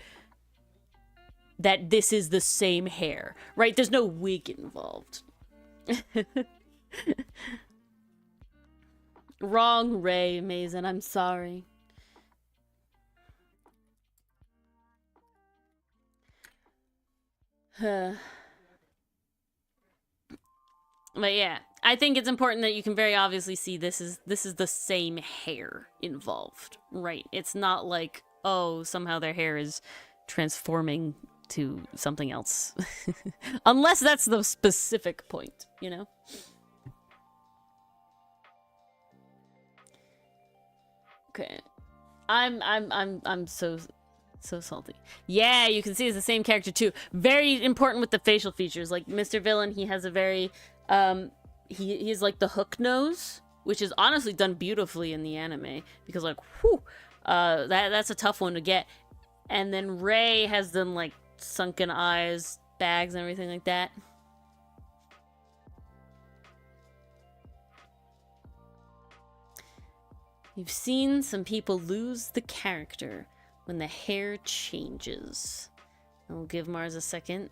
Speaker 1: that this is the same hair, right? There's no wig involved. Wrong Rey, Mason, I'm sorry. But yeah, I think it's important that you can very obviously see this is the same hair involved, right? It's not like, oh, somehow their hair is transforming to something else. Unless that's the specific point, you know? Okay. I'm so salty. Yeah, you can see it's the same character too. Very important with the facial features. Like Mr. Villain, he has a very he has like the hook nose, which is honestly done beautifully in the anime because like whew, that's a tough one to get. And then Rey has them like sunken eyes, bags, and everything like that. You've seen some people lose the character when the hair changes. And we'll give Mars a second.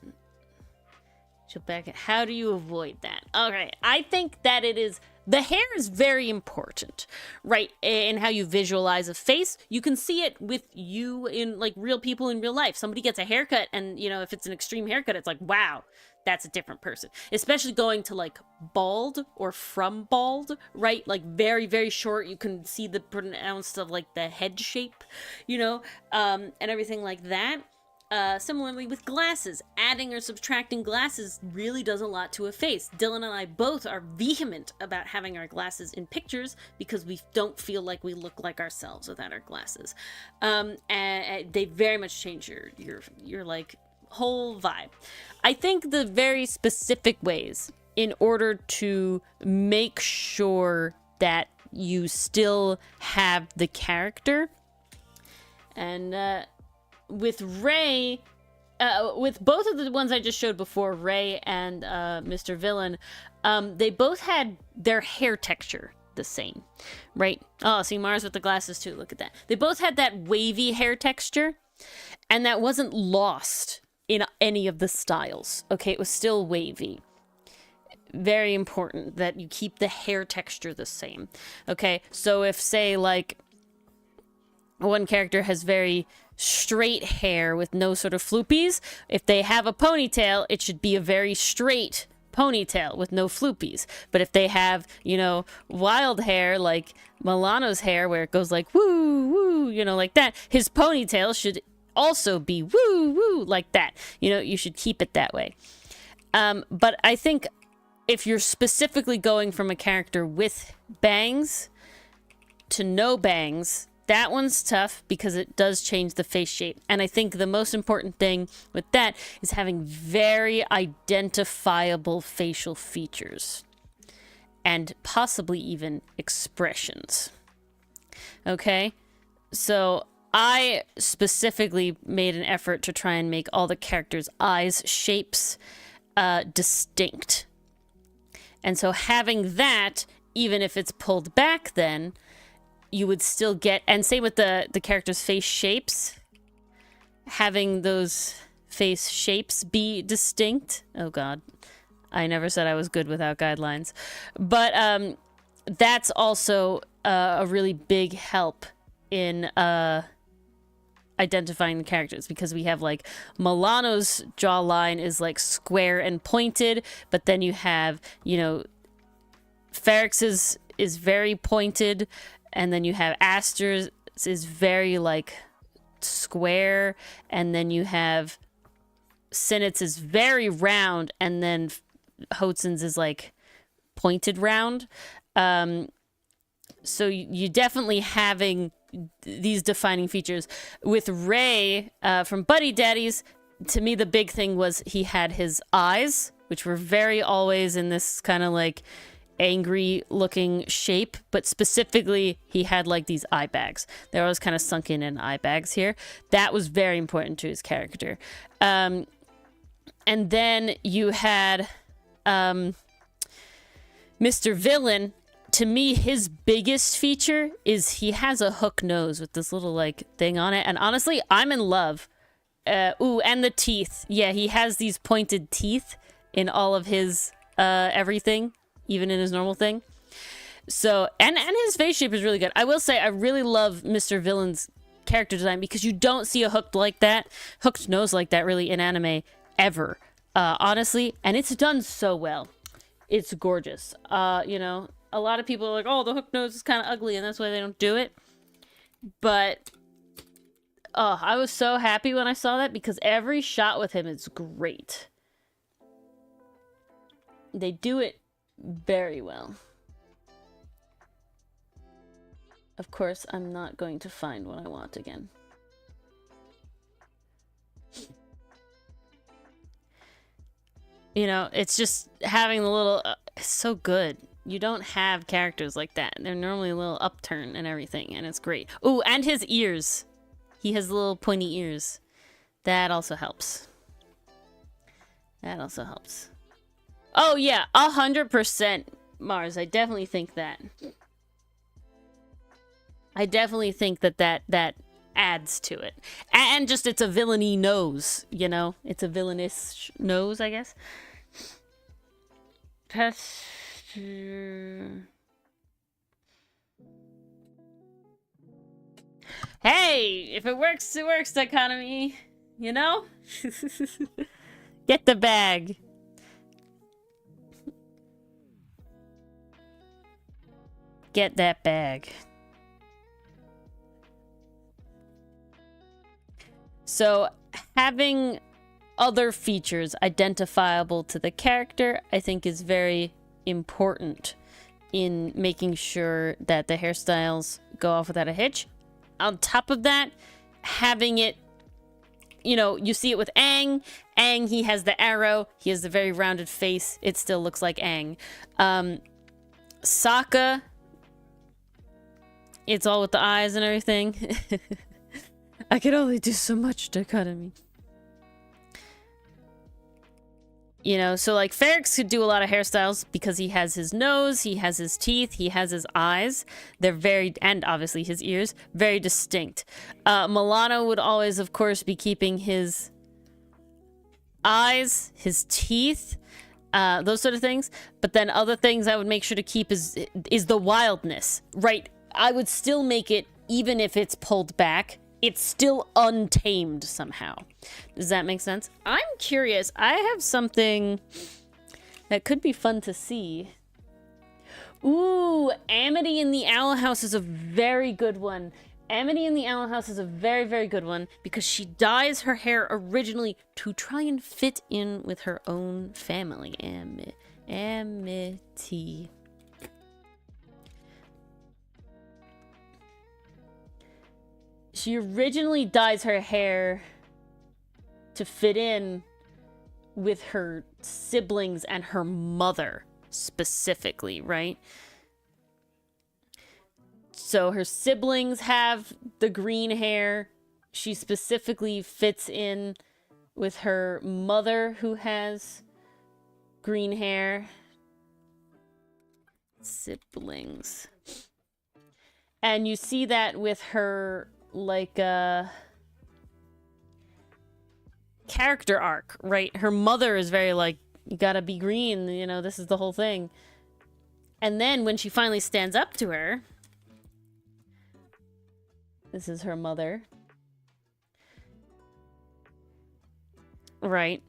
Speaker 1: She'll back it. How do you avoid that? Okay, I think that it is... The hair is very important, right? In how you visualize a face. You can see it with you in, like, real people in real life. Somebody gets a haircut and, you know, if it's an extreme haircut, it's like, wow, that's a different person. Especially going to, like, bald or from bald, right? Like, very, very short. You can see the pronounced of, like, the head shape, you know, and everything like that. Similarly with glasses, adding or subtracting glasses really does a lot to a face. Dylan and I both are vehement about having our glasses in pictures because we don't feel like we look like ourselves without our glasses. And they very much change your like whole vibe. I think the very specific ways in order to make sure that you still have the character and with Ray, with both of the ones I just showed before, Ray and Mr. Villain, they both had their hair texture the same, right? Oh, see, Mars with the glasses too, look at that. They both had that wavy hair texture, and that wasn't lost in any of the styles, okay? It was still wavy. Very important that you keep the hair texture the same, okay? So if, say, like, one character has very straight hair with no sort of floopies, if they have a ponytail, it should be a very straight ponytail with no floopies. But if they have, you know, wild hair like Milano's hair where it goes like woo woo, you know, like that, his ponytail should also be woo woo like that. You know, you should keep it that way. But I think if you're specifically going from a character with bangs to no bangs, that one's tough because it does change the face shape. And I think the most important thing with that is having very identifiable facial features and possibly even expressions. Okay? So I specifically made an effort to try and make all the characters' eyes shapes distinct. And so having that, even if it's pulled back then, you would still get, and same with the character's face shapes, having those face shapes be distinct. Oh god, I never said I was good without guidelines. But that's also a really big help in identifying the characters, because we have like Milano's jawline is like square and pointed, but then you have, you know, Ferrex's is very pointed, and then you have Aster's is very like square, and then you have Sinnott's is very round, and then Hoatson's is like pointed round. So you definitely having these defining features. With Ray from Buddy Daddies, to me the big thing was he had his eyes, which were very always in this kind of like angry looking shape, but specifically he had like these eye bags. They're always kind of sunken in eye bags here. That was very important to his character. And then you had Mr. Villain. To me, his biggest feature is he has a hook nose with this little like thing on it, and honestly I'm in love. Ooh, and the teeth. Yeah, he has these pointed teeth in all of his everything, even in his normal thing. So, and his face shape is really good. I will say I really love Mr. Villain's character design, because you don't see a hooked nose like that really in anime ever, honestly, and it's done so well. It's gorgeous. You know, a lot of people are like, oh, the hooked nose is kind of ugly and that's why they don't do it. But I was so happy when I saw that, because every shot with him is great. They do it very well. Of course, I'm not going to find what I want again. You know, it's just having the little... it's so good. You don't have characters like that. They're normally a little upturn and everything, and it's great. Ooh, and his ears. He has little pointy ears. That also helps. That also helps. Oh yeah, 100% Mars. I definitely think that. I definitely think that adds to it. And just it's a villainy nose, you know? It's a villainous nose, I guess. Hey, if it works, Dichotomy. You know? Get the bag. Get that bag. So, having other features identifiable to the character, I think is very important in making sure that the hairstyles go off without a hitch. On top of that, having it, you know, you see it with Aang. Aang, he has the arrow. He has the very rounded face. It still looks like Aang. Sokka, it's all with the eyes and everything. I can only do so much, Dichotomy. You know, so like Ferrix could do a lot of hairstyles because he has his nose, he has his teeth, he has his eyes. They're very, and obviously his ears, very distinct. Milano would always, of course, be keeping his eyes, his teeth, those sort of things. But then other things I would make sure to keep is the wildness, right? I would still make it, even if it's pulled back, it's still untamed somehow. Does that make sense? I'm curious. I have something that could be fun to see. Ooh, Amity in the Owl House is a very good one. Amity in the Owl House is a very, very good one because she dyes her hair originally to try and fit in with her own family. Amity. She originally dyes her hair to fit in with her siblings and her mother specifically, right? So her siblings have the green hair. She specifically fits in with her mother who has green hair. Siblings. And you see that with her like character arc, right? Her mother is very like, you gotta be green, you know, this is the whole thing. And then when she finally stands up to her, this is her mother, right?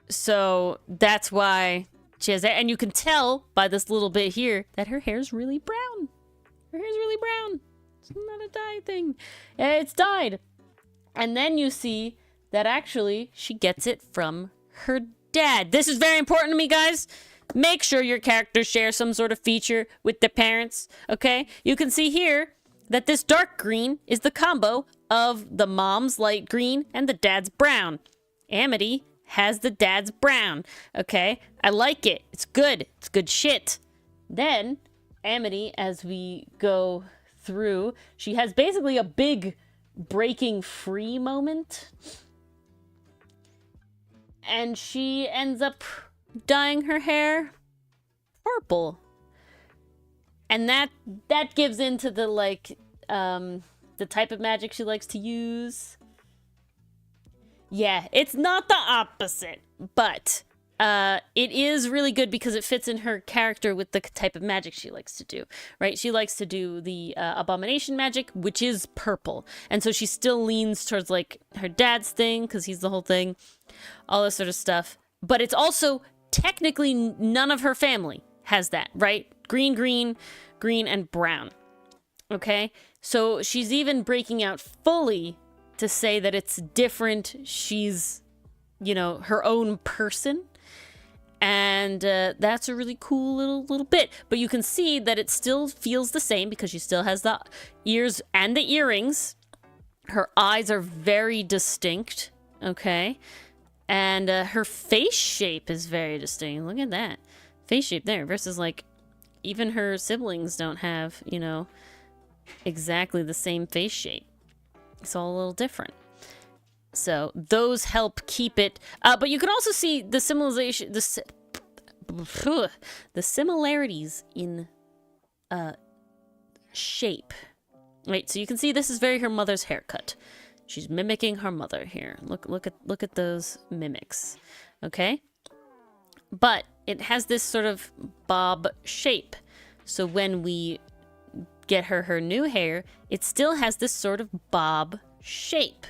Speaker 1: So that's why she has that, and you can tell by this little bit here that her hair's really brown. Her hair's really brown. It's not a dye thing. It's dyed. And then you see that actually she gets it from her dad. This is very important to me, guys. Make sure your characters share some sort of feature with their parents, okay? You can see here that this dark green is the combo of the mom's light green and the dad's brown. Amity has the dad's brown, okay? I like it. It's good. It's good shit. Then, Amity, as we go through, she has basically a big breaking free moment. And she ends up dyeing her hair purple. And that gives into the like the type of magic she likes to use. Yeah, it's not the opposite, but it is really good because it fits in her character with the type of magic she likes to do, right? She likes to do the abomination magic, which is purple. And so she still leans towards like her dad's thing because he's the whole thing, all this sort of stuff. But it's also technically none of her family has that, right? Green, green, green, and brown. Okay? So she's even breaking out fully to say that it's different. She's, you know, her own person. And that's a really cool little bit. But you can see that it still feels the same because she still has the ears and the earrings. Her eyes are very distinct, okay? And her face shape is very distinct. Look at that. Face shape there versus, like, even her siblings don't have, you know, exactly the same face shape. It's all a little different. So those help keep it. But you can also see the the similarities in shape. Right, so you can see this is very her mother's haircut. She's mimicking her mother here. Look at those mimics. Okay? But it has this sort of bob shape. So when we get her new hair, it still has this sort of bob shape.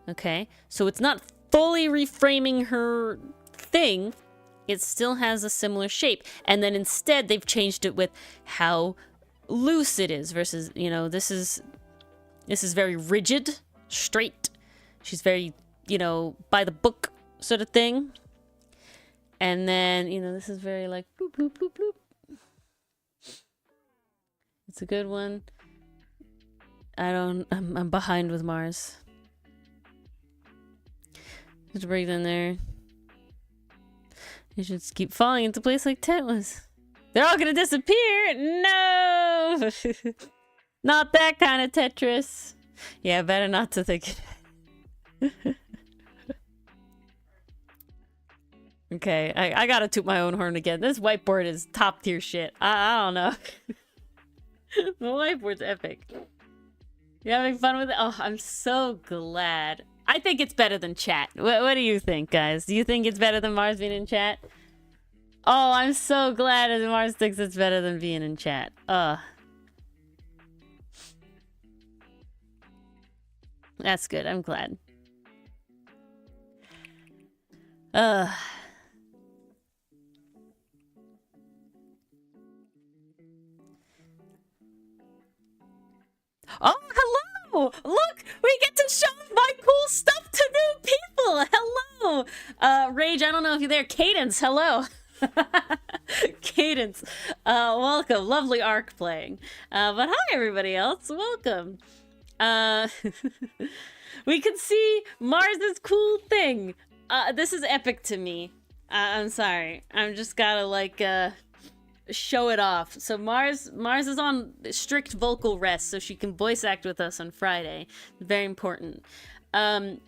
Speaker 1: Okay? So it's not fully reframing her thing. It still has a similar shape. And then instead they've changed it with how loose it is versus, you know, this is very rigid, straight. She's very, you know, by the book sort of thing. And then, you know, this is very like bloop, bloop, bloop, bloop. It's a good one. I'm behind with Mars. Just breathe in there. You should keep falling into place like Tet was. They're all gonna disappear! No! Not that kind of Tetris. Yeah, better not to think it. Okay, I gotta toot my own horn again. This whiteboard is top tier shit. I don't know. The whiteboard's epic. You having fun with it? Oh, I'm so glad. I think it's better than chat. What do you think, guys? Do you think it's better than Mars being in chat? Oh, I'm so glad that Mars thinks it's better than being in chat. That's good. I'm glad. Oh, hello! Look! We get to show my cool stuff to new people! Hello! Rage, I don't know if you're there. Cadence, hello! Cadence, welcome. Lovely Arc playing. But hi everybody else, welcome. We can see Mars's cool thing. This is epic to me. I'm sorry. I'm just gotta like show it off. So Mars is on strict vocal rest, so she can voice act with us on Friday. Very important. And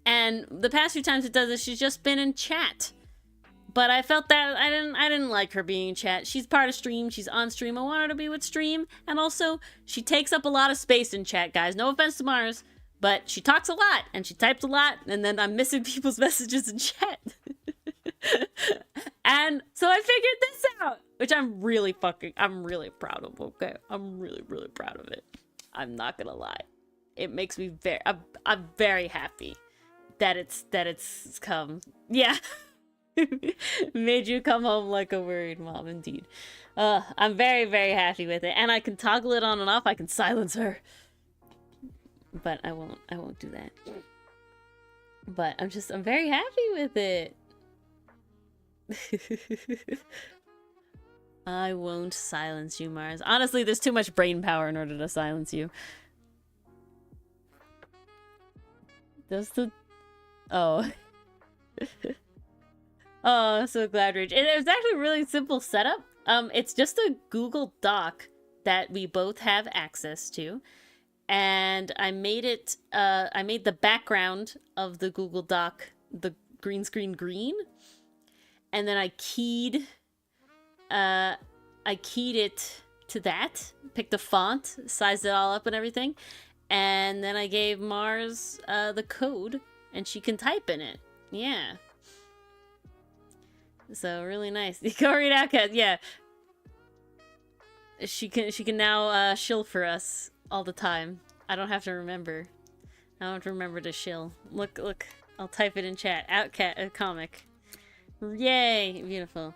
Speaker 1: the past few times it does this, she's just been in chat. But I felt that I didn't like her being in chat. She's part of stream. She's on stream. I want her to be with stream. And also, she takes up a lot of space in chat, guys. No offense to Mars, but she talks a lot and she types a lot. And then I'm missing people's messages in chat. And so I figured this out, which I'm really proud of. Okay, I'm really proud of it. I'm not gonna lie. It makes me I'm very happy that it's come. Yeah. Made you come home like a worried mom, indeed. I'm very happy with it, and I can toggle it on and off. I can silence her, but I won't do that. But I'm very happy with it. I won't silence you, Mars. Honestly, there's too much brain power in order to silence you. Does the... Oh. Oh, I'm so glad, Rage. It was actually a really simple setup. It's just a Google Doc that we both have access to. And I made it, I made the background of the Google Doc, the green screen green. And then I keyed it to that, picked a font, sized it all up and everything. And then I gave Mars, the code, and she can type in it. Yeah. So really nice. Go read Outcast. Yeah. She can now shill for us all the time. I don't have to remember. I don't have to remember to shill. Look. I'll type it in chat. Outcast comic. Yay! Beautiful.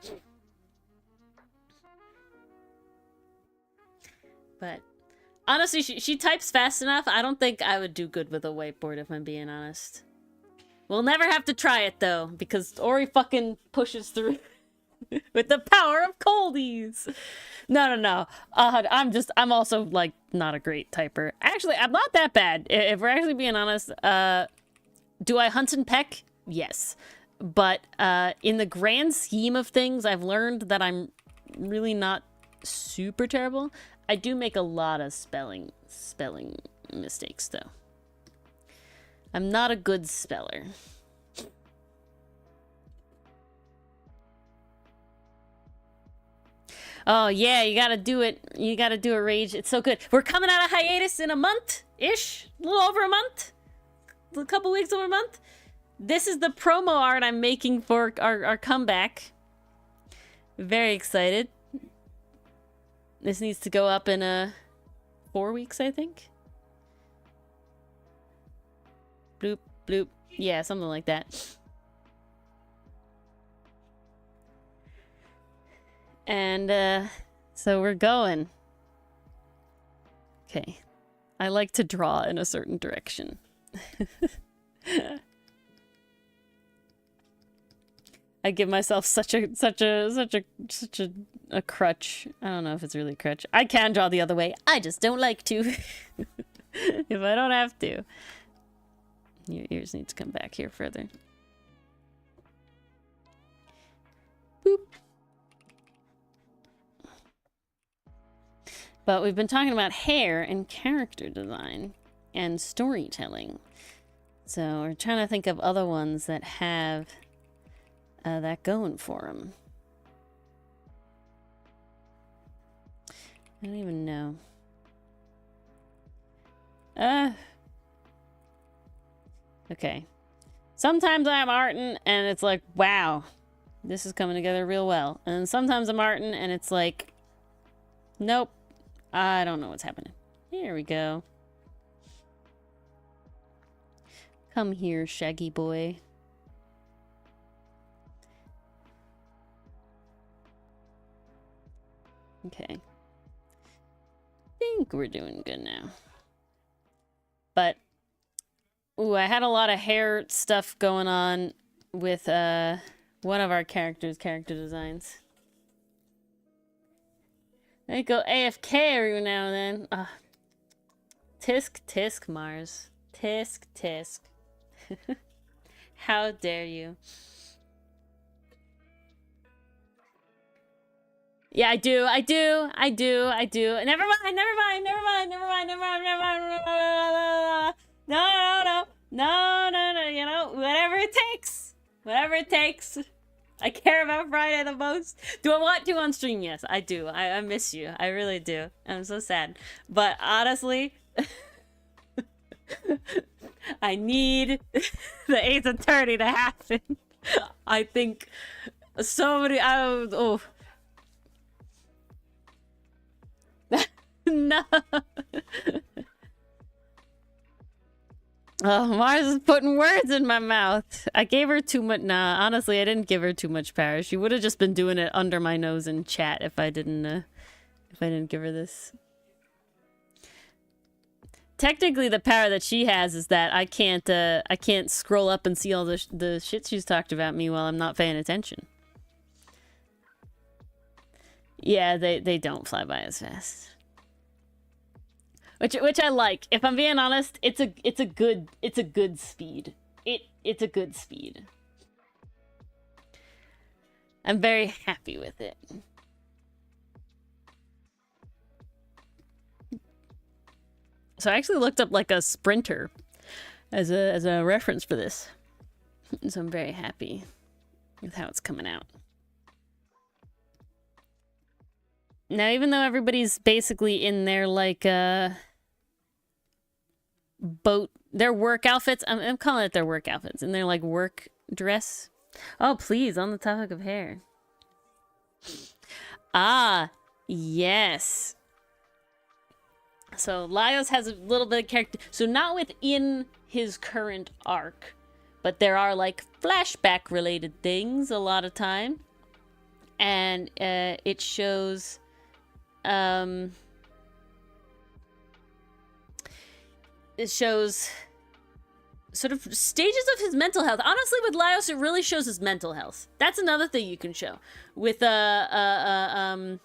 Speaker 1: But honestly, she types fast enough. I don't think I would do good with a whiteboard if I'm being honest. We'll never have to try it, though, because Ori fucking pushes through with the power of coldies. No. I'm also, like, not a great typer. Actually, I'm not that bad. If we're actually being honest, do I hunt and peck? Yes. But in the grand scheme of things, I've learned that I'm really not super terrible. I do make a lot of spelling mistakes, though. I'm not a good speller. Oh yeah, you gotta do it. You gotta do it, Rage. It's so good. We're coming out of hiatus in a month-ish. A little over a month. A couple weeks over a month. This is the promo art I'm making for our comeback. Very excited. This needs to go up in 4 weeks, I think. Bloop, bloop. Yeah, something like that. And, so we're going. Okay. I like to draw in a certain direction. I give myself such a crutch. I don't know if it's really a crutch. I can draw the other way. I just don't like to. If I don't have to. Your ears need to come back here further. Boop. But we've been talking about hair and character design and storytelling. So we're trying to think of other ones that have that going for them. I don't even know. Okay. Sometimes I'm arting and it's like, wow, this is coming together real well. And sometimes I'm arting and it's like, nope, I don't know what's happening. Here we go. Come here, Shaggy boy. Okay. Think we're doing good now. But ooh, I had a lot of hair stuff going on with one of our character designs. I go AFK every now and then. Tisk tisk, Mars. Tisk tisk. How dare you? Yeah, I do. Never mind. No. You know, whatever it takes. I care about Friday the most. Do I want to on stream? Yes, I do. I miss you. I really do. I'm so sad. But honestly, I need the 8th attorney to happen. I think so many. Oh. No. Oh, Mars is putting words in my mouth. I gave her too much. Nah, honestly, I didn't give her too much power. She would have just been doing it under my nose in chat if I didn't give her this. Technically, the power that she has is that I can't scroll up and see all the shit she's talked about me while I'm not paying attention. Yeah, they don't fly by as fast. Which I like. If I'm being honest, it's a good speed. It's a good speed. I'm very happy with it. So I actually looked up like a sprinter as a reference for this. So I'm very happy with how it's coming out. Now, even though everybody's basically in their like their work outfits, I'm calling it their work outfits, and their like work dress. Oh, please, on the topic of hair. Ah, yes. So Laios has a little bit of character. So not within his current arc, but there are like flashback related things a lot of time. And it shows sort of stages of his mental health. Honestly, with Laios, it really shows his mental health. That's another thing you can show. With am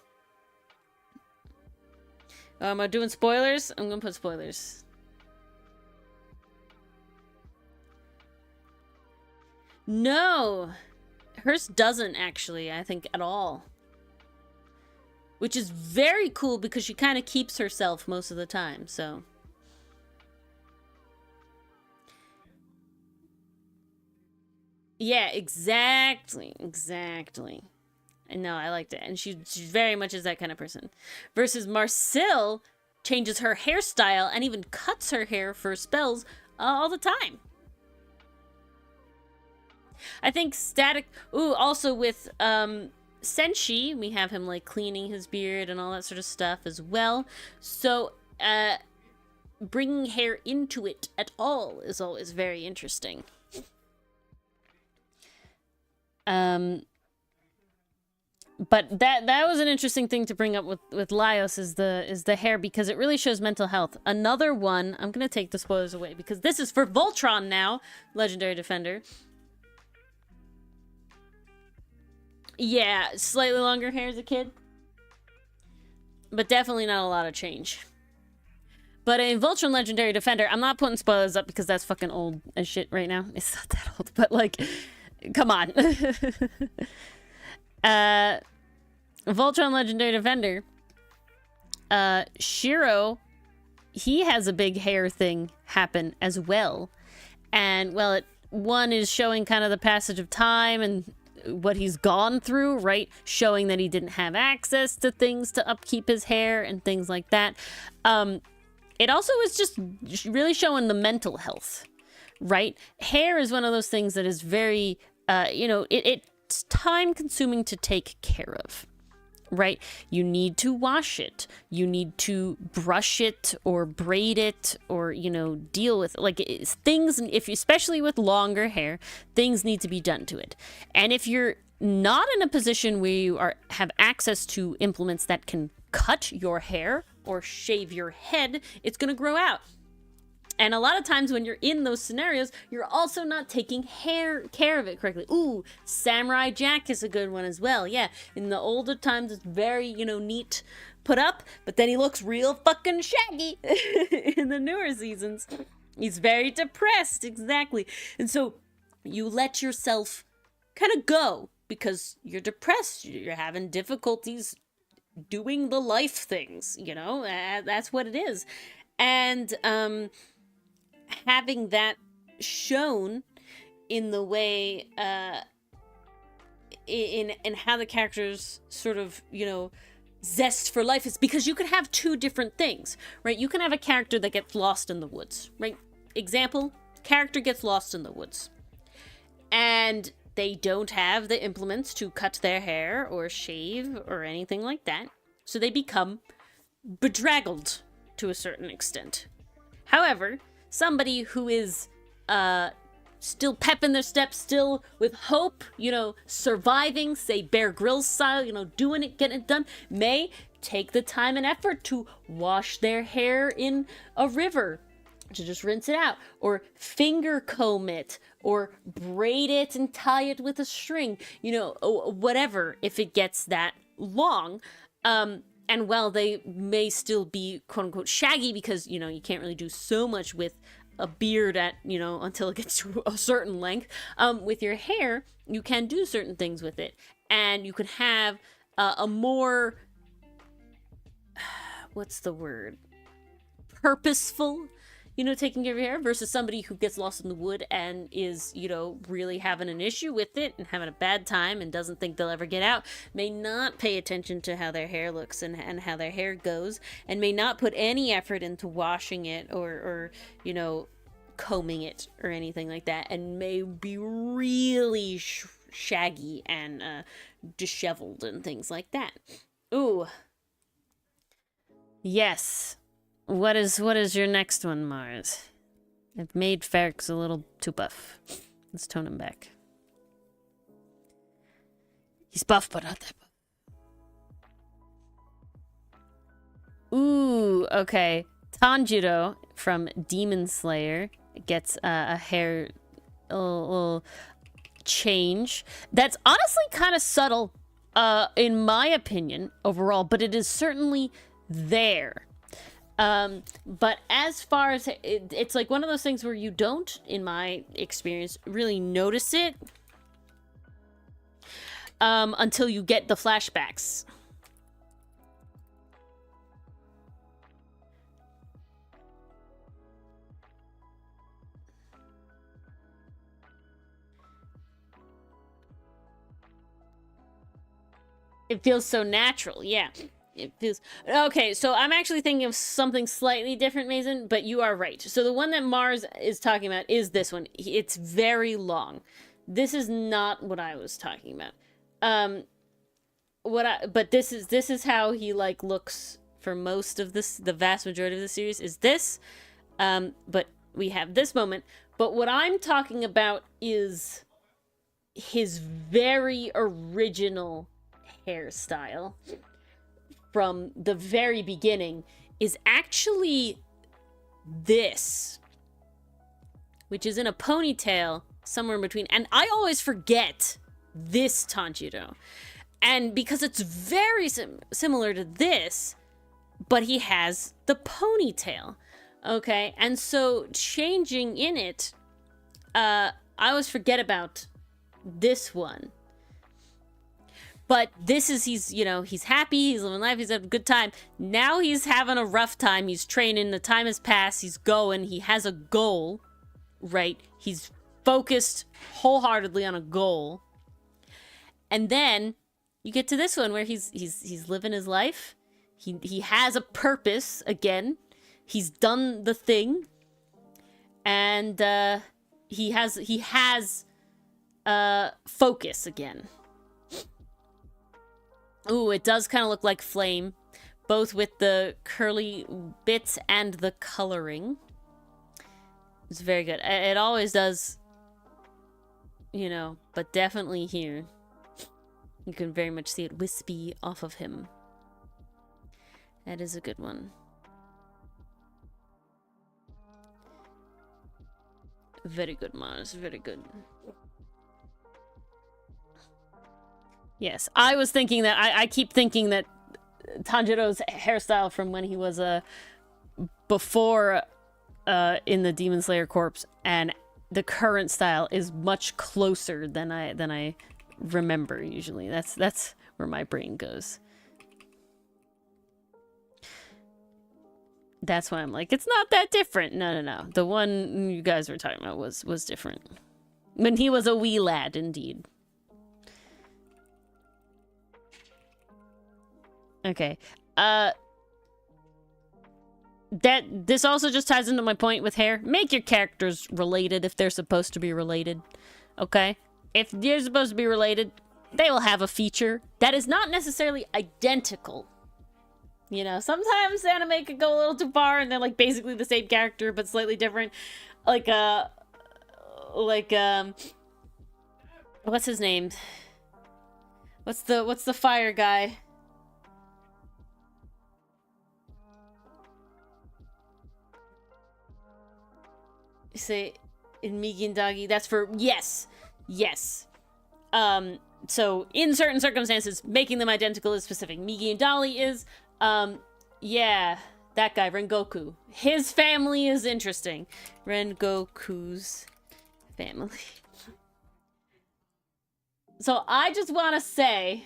Speaker 1: I doing spoilers? I'm gonna put spoilers. No, hers doesn't actually, I think, at all. Which is very cool because she kind of keeps herself most of the time, so. Yeah, exactly. Exactly. And no, I liked it. And she very much is that kind of person. Versus Marcille changes her hairstyle and even cuts her hair for spells all the time. I think Static... Ooh, also with Senshi, we have him like cleaning his beard and all that sort of stuff as well. So, bringing hair into it at all is always very interesting. But that was an interesting thing to bring up with Laios is the hair, because it really shows mental health. Another one, I'm gonna take the spoilers away because this is for Voltron now, Legendary Defender. Yeah, slightly longer hair as a kid, but definitely not a lot of change. But in Voltron Legendary Defender, I'm not putting spoilers up because that's fucking old as shit right now. It's not that old, but like, come on. Voltron Legendary Defender, Shiro, he has a big hair thing happen as well. And, well, one is showing kind of the passage of time and what he's gone through, right? Showing that he didn't have access to things to upkeep his hair and things like that. It also is just really showing the mental health, right? Hair is one of those things that is very, it's time-consuming to take care of, right? You need to wash it. You need to brush it or braid it or, deal with it. Like, things, especially with longer hair, things need to be done to it. And if you're not in a position where you have access to implements that can cut your hair or shave your head, it's going to grow out. And a lot of times when you're in those scenarios, you're also not taking care of it correctly. Ooh, Samurai Jack is a good one as well. Yeah, in the older times, it's very, neat put up, but then he looks real fucking shaggy in the newer seasons. He's very depressed, exactly. And so you let yourself kind of go because you're depressed. You're having difficulties doing the life things, that's what it is. And, having that shown in the way in how the characters sort of zest for life is, because you could have two different things, right? You can have a character that gets lost in the woods, right? Example, character gets lost in the woods and they don't have the implements to cut their hair or shave or anything like that, so they become bedraggled to a certain extent. However, somebody who is still pep in their step, still with hope, surviving, say Bear Grylls style, doing it, getting it done, may take the time and effort to wash their hair in a river, to just rinse it out, or finger comb it, or braid it and tie it with a string, whatever, if it gets that long. And while they may still be quote unquote shaggy because, you can't really do so much with a beard at, until it gets to a certain length, with your hair, you can do certain things with it. And you could have a more, what's the word? Purposeful, taking care of your hair versus somebody who gets lost in the wood and is, really having an issue with it and having a bad time and doesn't think they'll ever get out, may not pay attention to how their hair looks and how their hair goes, and may not put any effort into washing it or combing it or anything like that, and may be really shaggy and disheveled and things like that. Ooh. Yes. What is your next one, Mars? I've made Ferrex a little too buff. Let's tone him back. He's buff, but not that buff. Ooh, okay. Tanjiro from Demon Slayer gets a hair little change. That's honestly kind of subtle, in my opinion, overall, but it is certainly there. But as far as it's like one of those things where you don't, in my experience, really notice it until you get the flashbacks. It feels so natural, yeah. It feels... Okay, so I'm actually thinking of something slightly different, Mason, but you are right. So the one that Mars is talking about is this one. It's very long. This is not what I was talking about. But this is how he, like, looks for most of this, the vast majority of the series is this. But we have this moment. But what I'm talking about is his very original hairstyle from the very beginning is actually this, which is in a ponytail somewhere in between. And I always forget this Tanjiro. And because it's very similar to this, but he has the ponytail. Okay, and so changing in it, I always forget about this one. But this is, he's happy, he's living life, he's having a good time. Now he's having a rough time, he's training, the time has passed, he's going, he has a goal, right? He's focused wholeheartedly on a goal. And then you get to this one where he's living his life. He has a purpose again. He's done the thing. And he has focus again. Ooh, it does kind of look like Flame, both with the curly bits and the coloring. It's very good. It always does, but definitely here. You can very much see it wispy off of him. That is a good one. Very good, Mars. Very good. Yes, I was thinking that, I keep thinking that Tanjiro's hairstyle from when he was before in the Demon Slayer Corps and the current style is much closer than I remember usually. That's where my brain goes. That's why I'm like, it's not that different. No. The one you guys were talking about was different. When he was a wee lad, indeed. Okay. This also just ties into my point with hair. Make your characters related if they're supposed to be related. Okay? If they're supposed to be related, they will have a feature that is not necessarily identical. Sometimes anime could go a little too far and they're like basically the same character but slightly different. Like what's his name? What's the fire guy? You say in Migi and Dagi, that's for yes. So in certain circumstances, making them identical is specific. Migi and Dali is yeah, that guy, Rengoku. His family is interesting. Rengoku's family. So I just want to say...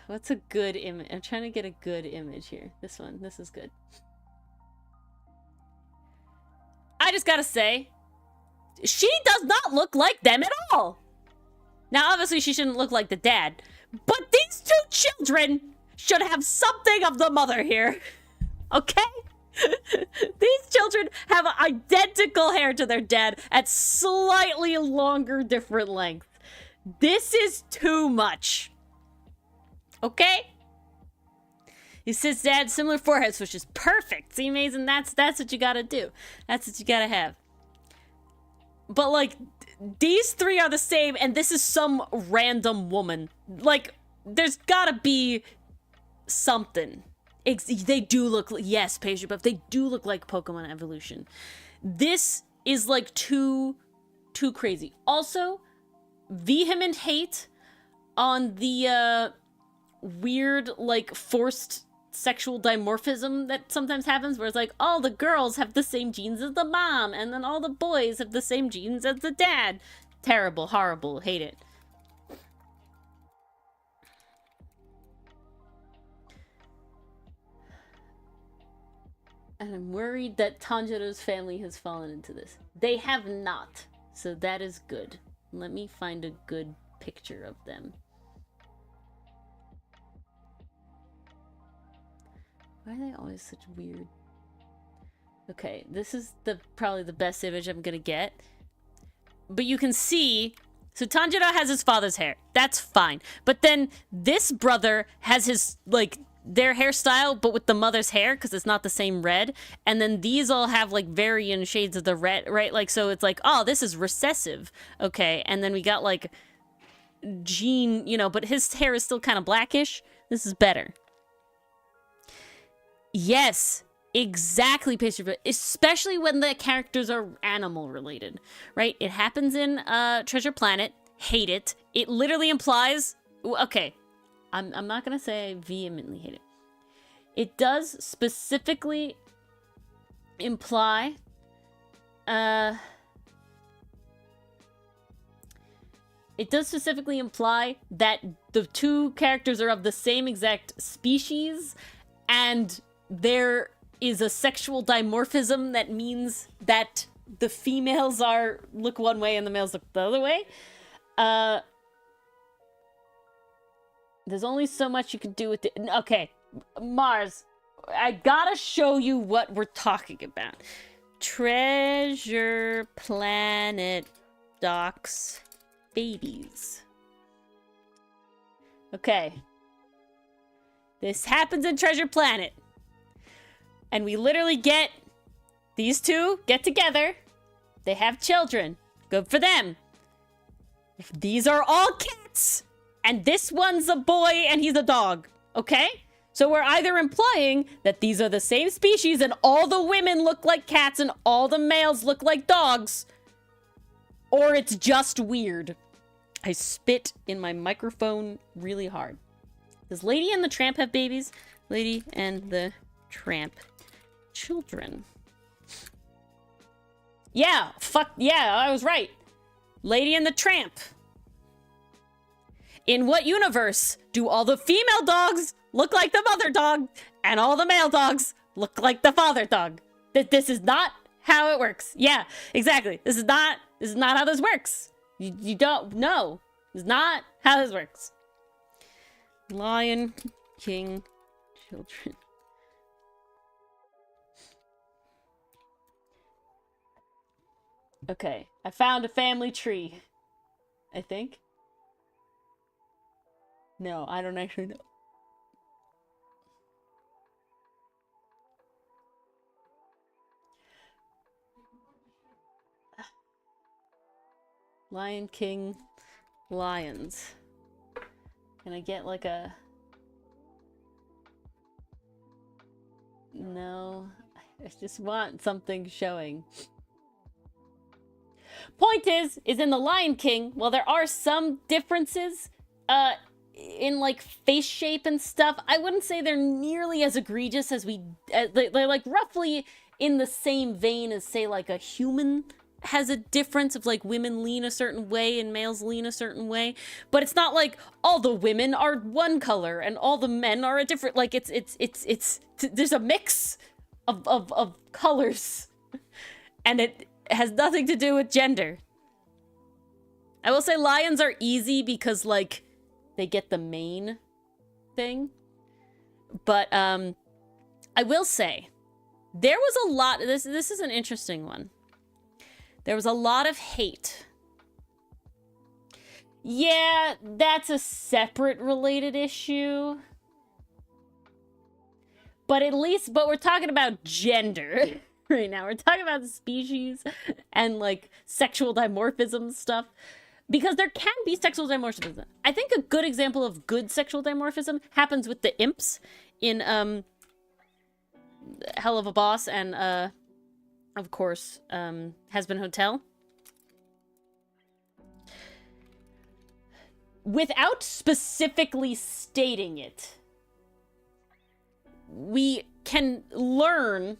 Speaker 1: what's a good image? I'm trying to get a good image here. This one. This is good. I just gotta say, she does not look like them at all. Now, obviously, she shouldn't look like the dad, but these two children should have something of the mother here. Okay? These children have identical hair to their dad at slightly longer, different length. This is too much. Okay? He says dad, similar foreheads, which is perfect. See, Mason, that's what you gotta do. That's what you gotta have. But, like, these three are the same, and this is some random woman. Like, there's gotta be something. They do look, yes, Paige, but they do look like Pokemon Evolution. This is, like, too crazy. Also, vehement hate on the, weird, like, forced sexual dimorphism that sometimes happens, where it's like, all the girls have the same genes as the mom, and then all the boys have the same genes as the dad. Terrible, horrible, hate it. And I'm worried that Tanjiro's family has fallen into this. They have not. So that is good. Let me find a good picture of them. Why are they always such weird? Okay, this is probably the best image I'm gonna get. But you can see, so Tanjiro has his father's hair. That's fine. But then this brother has his, like, their hairstyle, but with the mother's hair, because it's not the same red. And then these all have, like, varying shades of the red, right? Like, so it's like, oh, this is recessive. Okay, and then we got, like, Jean, you know, but his hair is still kind of blackish. This is better. Yes, exactly, Pastry, especially when the characters are animal related, right? It happens in Treasure Planet. Hate it. It literally implies, okay, I'm not gonna say I vehemently hate it. It does specifically imply that the two characters are of the same exact species, and there is a sexual dimorphism that means that the females look one way and the males look the other way. There's only so much you can do with it. Okay, Mars, I gotta show you what we're talking about. Treasure Planet docs babies. Okay. This happens in Treasure Planet. And we literally get these two get together. They have children. Good for them. These are all cats. And this one's a boy and he's a dog. Okay? So we're either implying that these are the same species and all the women look like cats and all the males look like dogs. Or it's just weird. I spit in my microphone really hard. Does Lady and the Tramp have babies? Lady and the Tramp. Children. Yeah, fuck, yeah, I was right. Lady and the Tramp. In what universe do all the female dogs look like the mother dog and all the male dogs look like the father dog? This is not how it works. Yeah, exactly. This is not how this works. You don't know. This is not how this works. Lion King children. Okay, I found a family tree. I think. No, I don't actually know. Lion King lions. Can I get like a... No, I just want something showing. Point is in the Lion King, while there are some differences in like face shape and stuff, I wouldn't say they're nearly as egregious as they're like roughly in the same vein as, say, like a human has a difference of like women lean a certain way and males lean a certain way, but it's not like all the women are one color and all the men are a different, like it's there's a mix of colors and it has nothing to do with gender. I will say lions are easy because like they get the main thing, but I will say there was a lot, this is an interesting one. There was a lot of hate. Yeah, that's a separate related issue. But but we're talking about gender right now. We're talking about species and like sexual dimorphism stuff. Because there can be sexual dimorphism. I think a good example of good sexual dimorphism happens with the imps in Hell of a Boss and of course, Hazbin Hotel. Without specifically stating it, we can learn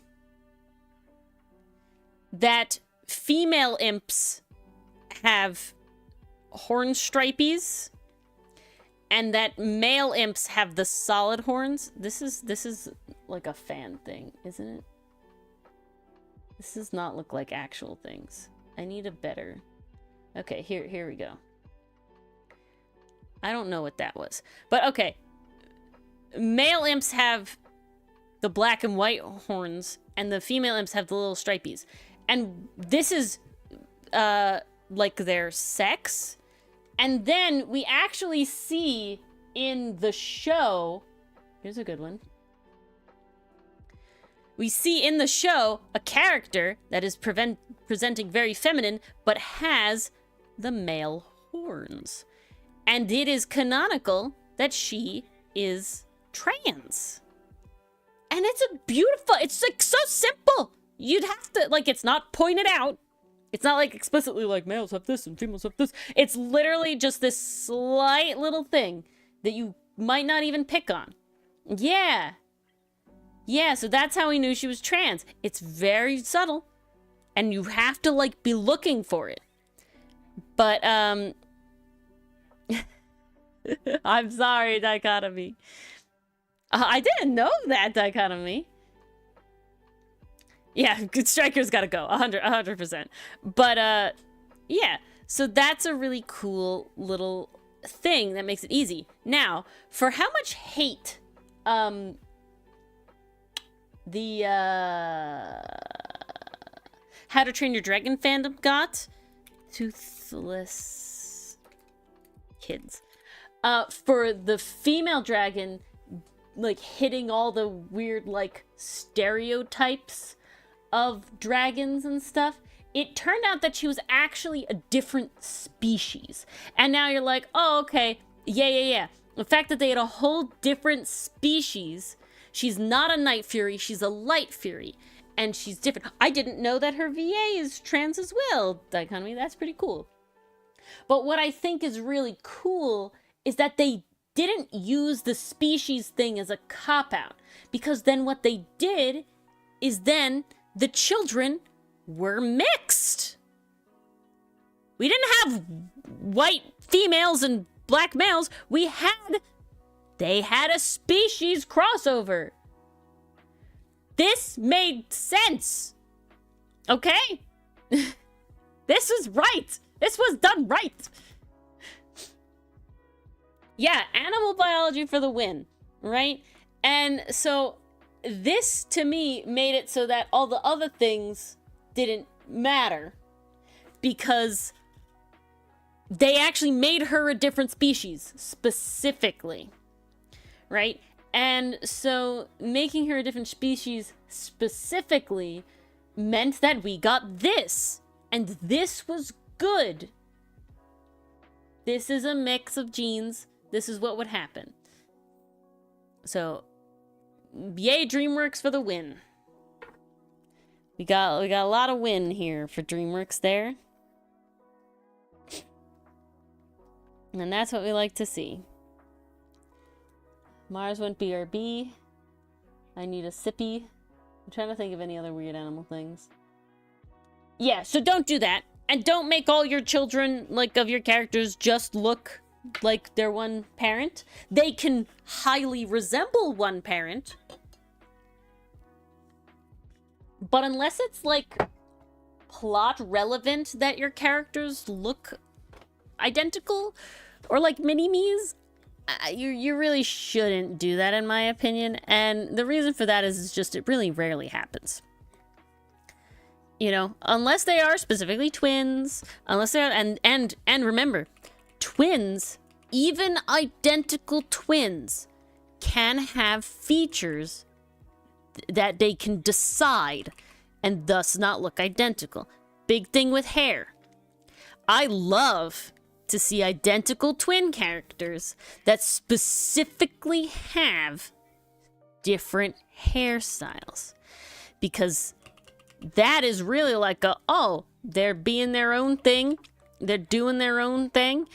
Speaker 1: that female imps have horn stripies and that male imps have the solid horns. This is like a fan thing, isn't it? This does not look like actual things. I need a better... Okay, here we go. I don't know what that was. But okay. Male imps have the black and white horns, and the female imps have the little stripies. And this is, like, their sex. And then we actually see in the show... Here's a good one. We see in the show a character that is presenting very feminine, but has the male horns. And it is canonical that she is trans. And it's a beautiful, it's like so simple. You'd have to, like, it's not pointed out. It's not like explicitly like males have this and females have this. It's literally just this slight little thing that you might not even pick on. Yeah. Yeah, so that's how we knew she was trans. It's very subtle. And you have to, like, be looking for it. But, I'm sorry, dichotomy. I didn't know that, dichotomy. Yeah, Striker's gotta go. 100%. But, yeah. So that's a really cool little thing that makes it easy. Now, for how much hate, the How to Train Your Dragon fandom got, Toothless Kids, for the female dragon, like, hitting all the weird, like, stereotypes of dragons and stuff. It turned out that she was actually a different species. And now you're like, oh, okay, yeah. The fact that they had a whole different species. She's not a Night Fury, she's a Light Fury. And she's different. I didn't know that her VA is trans as well, dichotomy. That's pretty cool. But what I think is really cool is that they didn't use the species thing as a cop-out. Because then what they did is then the children were mixed. We didn't have white females and black males. They had a species crossover. This made sense. Okay? This was right. This was done right. Yeah, animal biology for the win, right? And so this, to me, made it so that all the other things didn't matter because they actually made her a different species, specifically, right? And so making her a different species specifically meant that we got this, and this was good. This is a mix of genes. This is what would happen. So, yay DreamWorks for the win. We got a lot of win here for DreamWorks there. And that's what we like to see. Mars went BRB. I need a sippy. I'm trying to think of any other weird animal things. Yeah, so don't do that. And don't make all your children, like, of your characters just look like they're one parent. They can highly resemble one parent. But unless it's, like, plot relevant that your characters look identical or like mini-me's, you really shouldn't do that, in my opinion. And the reason for that is just it really rarely happens. You know, unless they are specifically twins, unless they're, and remember, twins, even identical twins, can have features that they can decide and thus not look identical. Big thing with hair. I love to see identical twin characters that specifically have different hairstyles, because that is really like oh, they're being their own thing, they're doing their own thing,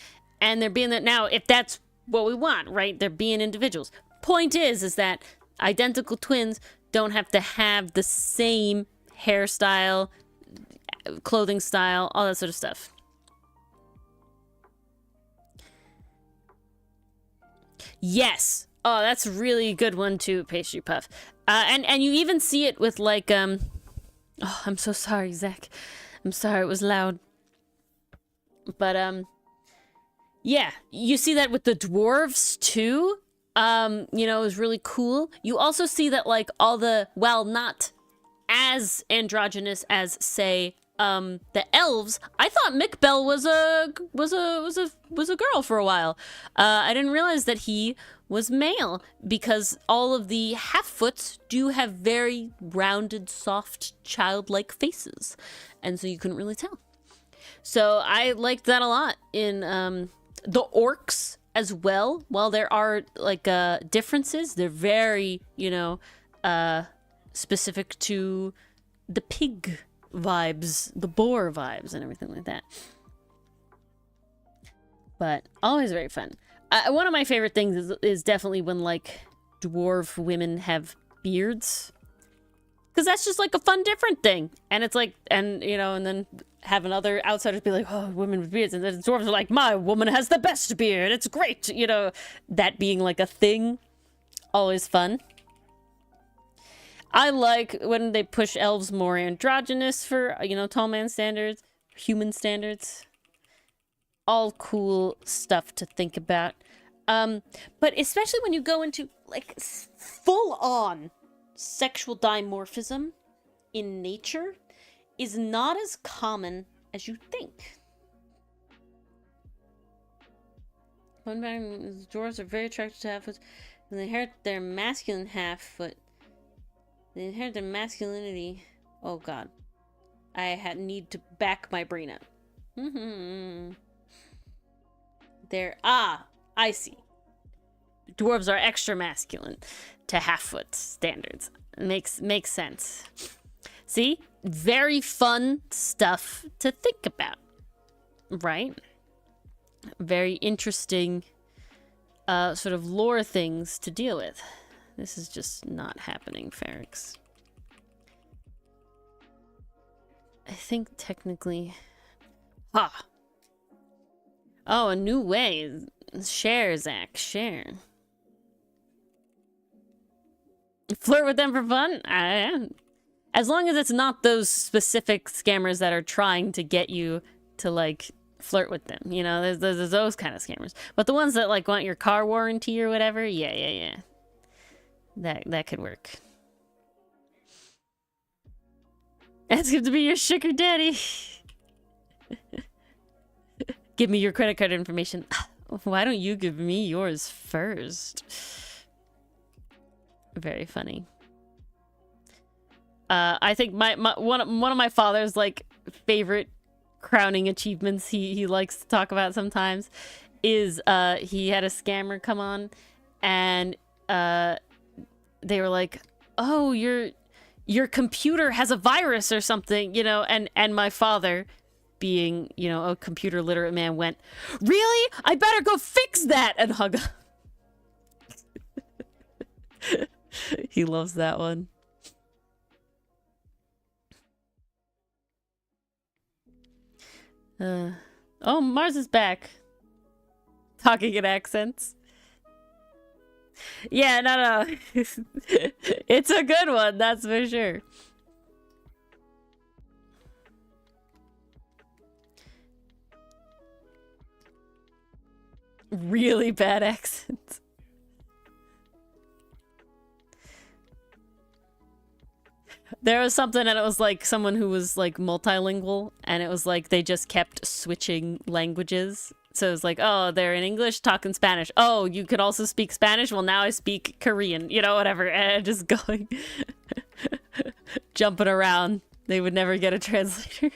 Speaker 1: and they're being that. Now, if that's what we want, right, they're being individuals. Point is that identical twins don't have to have the same hairstyle, clothing style, all that sort of stuff. Yes. Oh, that's a really good one too, Pastry Puff. And you even see it with, like, Oh, I'm so sorry, Zach. I'm sorry it was loud. But, yeah, you see that with the dwarves, too? You know, it was really cool. You also see that, like, all the, well, not as androgynous as, say, the elves. I thought Mikbel was a girl for a while. I didn't realize that he was male, because all of the half-foots do have very rounded, soft, childlike faces. And so you couldn't really tell. So I liked that a lot in the orcs as well. While there are like differences, they're very, you know, specific to the pig vibes, the boar vibes, and everything like that. But always very fun. One of my favorite things is definitely when like dwarf women have beards. Because that's just like a fun, different thing. And it's like, and you know, and then having other outsiders be like, oh, women with beards. And then the dwarves are like, my woman has the best beard. It's great. You know, that being like a thing. Always fun. I like when they push elves more androgynous for, you know, tall man standards, human standards. All cool stuff to think about. But especially when you go into like full on sexual dimorphism in nature is not as common as you think. One back, dwarves are very attracted to half-foots, and they inherit their masculine half-foot. They inherit their masculinity. Oh god. I need to back my brain up. I see. Dwarves are extra masculine to half-foot standards. Makes sense. See? Very fun stuff to think about. Right? Very interesting sort of lore things to deal with. This is just not happening, Ferrix. I think technically... Ha! Oh, a new way. Share, Zach. Share. Flirt with them for fun? As long as it's not those specific scammers that are trying to get you to, like, flirt with them. You know, there's those kind of scammers. But the ones that, like, want your car warranty or whatever, yeah. That could work. Ask him to be your sugar daddy. Give me your credit card information. Why don't you give me yours first? Very funny. I think one of my father's like favorite crowning achievements he likes to talk about sometimes is he had a scammer come on and they were like, oh, your computer has a virus or something, you know, and my father, being, you know, a computer literate man, went, really? I better go fix that, and hung up. He loves that one. Oh, Mars is back. Talking in accents. Yeah, no. It's a good one, that's for sure. Really bad accents. There was something and it was like someone who was like multilingual and it was like they just kept switching languages. So it's like, oh, they're in English talking Spanish. Oh, you could also speak Spanish? Well, now I speak Korean, you know, whatever. And just going, jumping around. They would never get a translator.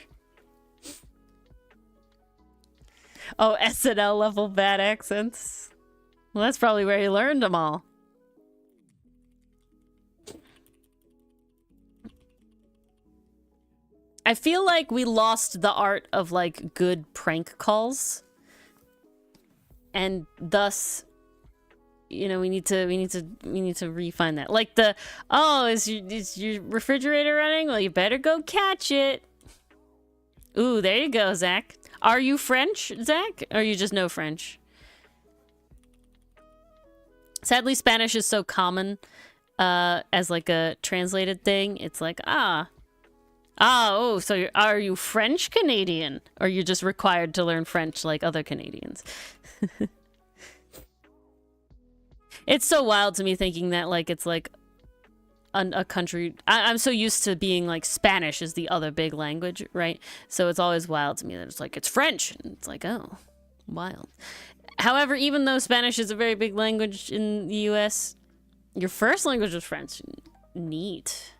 Speaker 1: Oh, SNL level bad accents. Well, that's probably where he learned them all. I feel like we lost the art of like good prank calls. And thus, you know, we need to refine that. Like the, oh, is your refrigerator running? Well, you better go catch it. Ooh, there you go, Zach. Are you French, Zach? Or you just know French? Sadly, Spanish is so common as like a translated thing. It's like, Oh, so are you French Canadian? Or you're just required to learn French like other Canadians? It's so wild to me thinking that, like, it's like a country. I'm so used to being like Spanish is the other big language, right? So it's always wild to me that it's like it's French. And it's like, oh, wild. However, even though Spanish is a very big language in the US, your first language was French. Neat.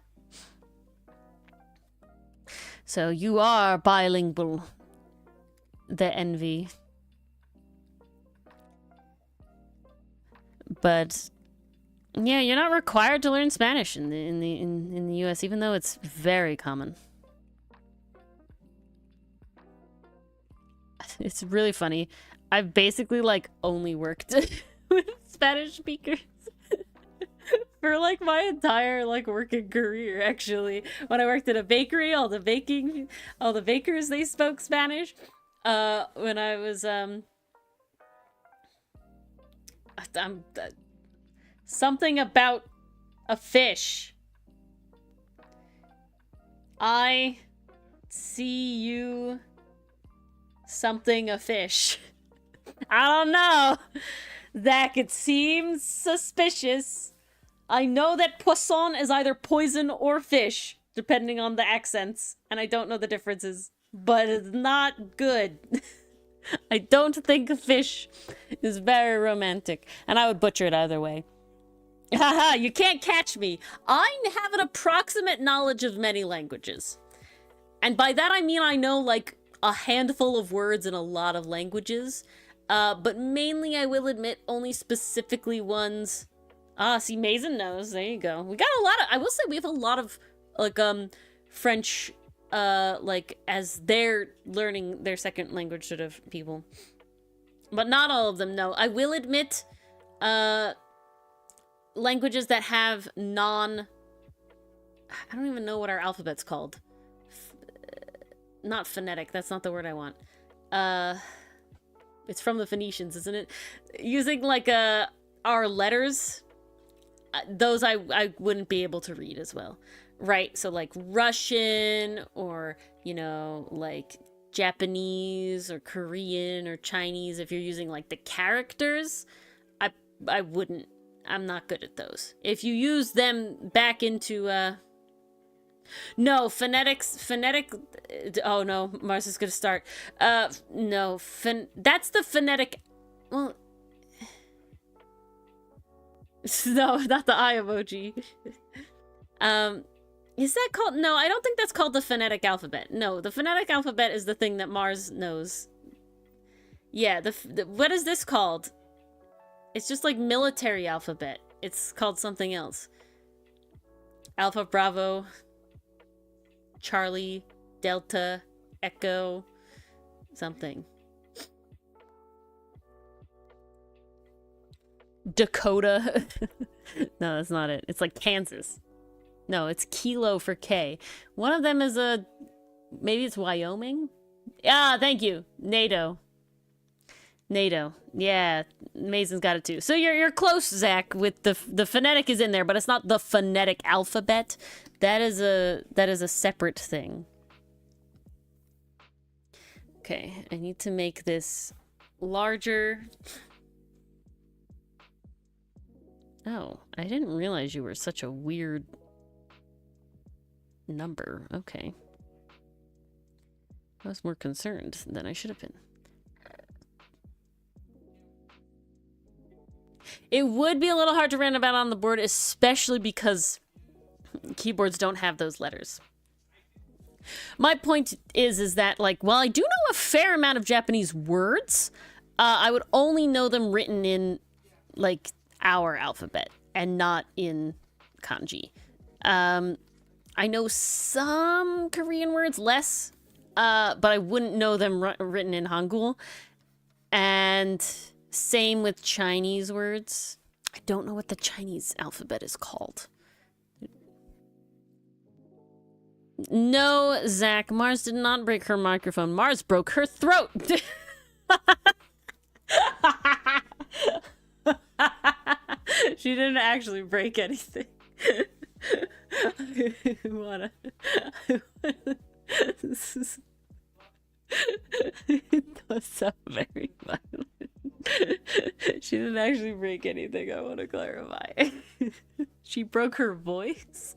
Speaker 1: So you are bilingual. The envy. But yeah, you're not required to learn Spanish in the US, even though it's very common. It's really funny. I've basically like only worked with Spanish speakers for like my entire like working career. Actually, when I worked at a bakery, all the bakers, they spoke Spanish. When I was something about a fish. I see you something a fish. I don't know. Zach, it seems suspicious. I know that poisson is either poison or fish, depending on the accents, and I don't know the differences, but it's not good. I don't think fish is very romantic, and I would butcher it either way. Haha, you can't catch me. I have an approximate knowledge of many languages. And by that I mean I know like a handful of words in a lot of languages. But mainly I will admit only specifically ones. Ah, see, Mason knows. There you go. We got a lot of, I will say we have a lot of like French like as they're learning their second language sort of people. But not all of them, no. I will admit languages that have I don't even know what our alphabet's called. Not phonetic, that's not the word I want. It's from the Phoenicians, isn't it? Using like our letters, those I wouldn't be able to read as well. Right, so like Russian or, you know, like Japanese or Korean or Chinese, if you're using like the characters, I wouldn't. I'm not good at those. If you use them back into no, phonetic, oh no, Mars is gonna start. No, that's the phonetic, well, no, not the eye emoji. Is that called, no, I don't think that's called the phonetic alphabet. No, the phonetic alphabet is the thing that Mars knows. Yeah, what is this called? It's just like military alphabet. It's called something else. Alpha, Bravo, Charlie, Delta, Echo, something. Dakota. No, that's not it. It's like Kansas. No, it's Kilo for K. One of them is maybe it's Wyoming? Ah, thank you. NATO. Yeah, Mason's got it too. So you're close, Zach, with the phonetic is in there, but it's not the phonetic alphabet. That is a separate thing. Okay, I need to make this larger. Oh, I didn't realize you were such a weird number. Okay. I was more concerned than I should have been. It would be a little hard to run about on the board, especially because keyboards don't have those letters. My point is that, like, while I do know a fair amount of Japanese words, I would only know them written in, like, our alphabet and not in kanji. I know some Korean words, less, but I wouldn't know them written in Hangul. And same with Chinese words. I don't know what the Chinese alphabet is called. No, Zach, Mars did not break her microphone. Mars broke her throat. She didn't actually break anything. I wanna so very violent. She didn't actually break anything, I want to clarify. She broke her voice.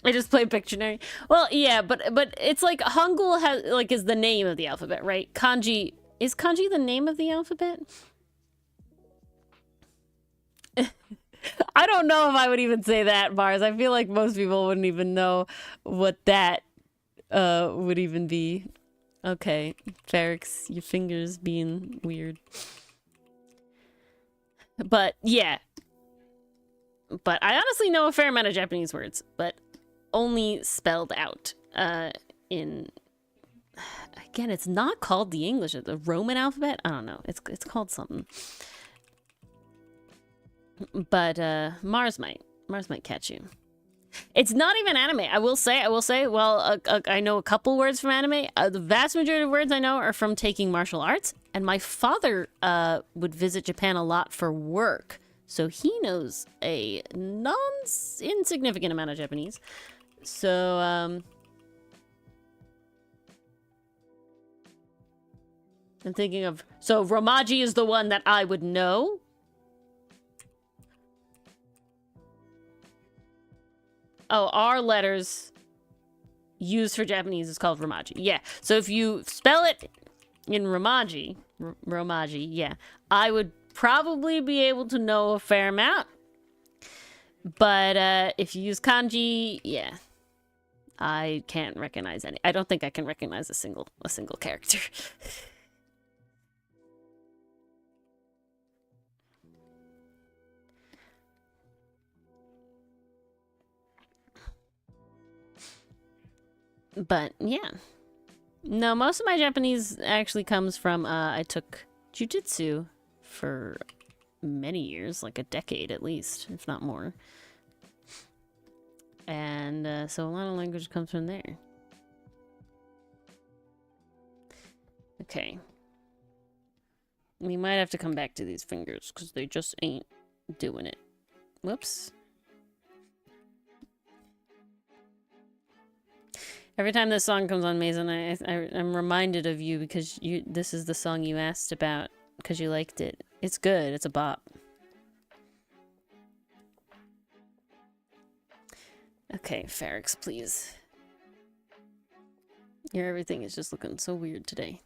Speaker 1: I just played Pictionary. Well, yeah, but it's like Hangul has like is the name of the alphabet, right? Kanji is kanji the name of the alphabet? I don't know if I would even say that, Mars. I feel like most people wouldn't even know what that would even be. Okay, Ferrex, your fingers being weird. But yeah. But I honestly know a fair amount of Japanese words, but only spelled out in again, it's not called the English, the Roman alphabet. I don't know. It's called something. But Mars might catch you. It's not even anime. I will say. Well, I know a couple words from anime. The vast majority of words I know are from taking martial arts. And my father would visit Japan a lot for work, so he knows a insignificant amount of Japanese. So I'm thinking of Romaji is the one that I would know. Oh, R letters used for Japanese is called Romaji. Yeah. So if you spell it in Romaji, yeah, I would probably be able to know a fair amount. But if you use kanji, yeah, I can't recognize any. I don't think I can recognize a single character. But yeah, no, most of my Japanese actually comes from I took jujitsu for many years, like a decade at least, if not more. And so a lot of language comes from there. Okay. We might have to come back to these fingers because they just ain't doing it. Whoops. Every time this song comes on, Mason, I'm reminded of you because this is the song you asked about because you liked it. It's good. It's a bop. Okay, Ferrex, please. Your everything is just looking so weird today.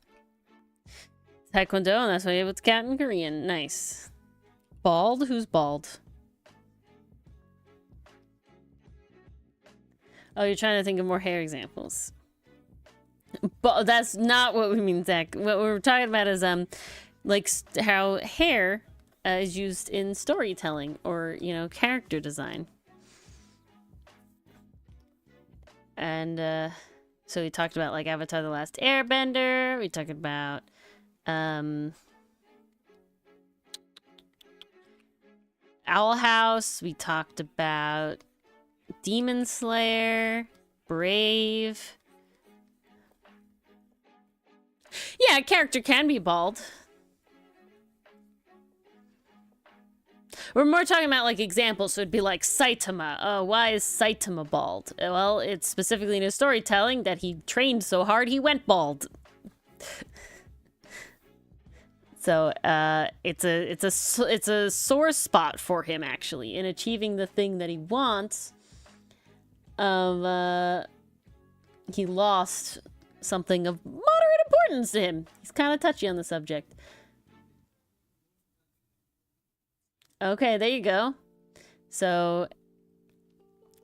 Speaker 1: Taekwondo, and that's why you have with cat in Korean. Nice. Bald? Who's bald? Oh, you're trying to think of more hair examples. But that's not what we mean, Zach. What we're talking about is like how hair is used in storytelling or, you know, character design. And so we talked about like Avatar: The Last Airbender. We talked about Owl House. We talked about Demon Slayer, Brave. Yeah, a character can be bald. We're more talking about like examples, so it'd be like Saitama. Oh, why is Saitama bald? Well, it's specifically in his storytelling that he trained so hard he went bald. So it's a sore spot for him actually in achieving the thing that he wants. He lost something of moderate importance to him. He's kind of touchy on the subject. Okay, there you go. So,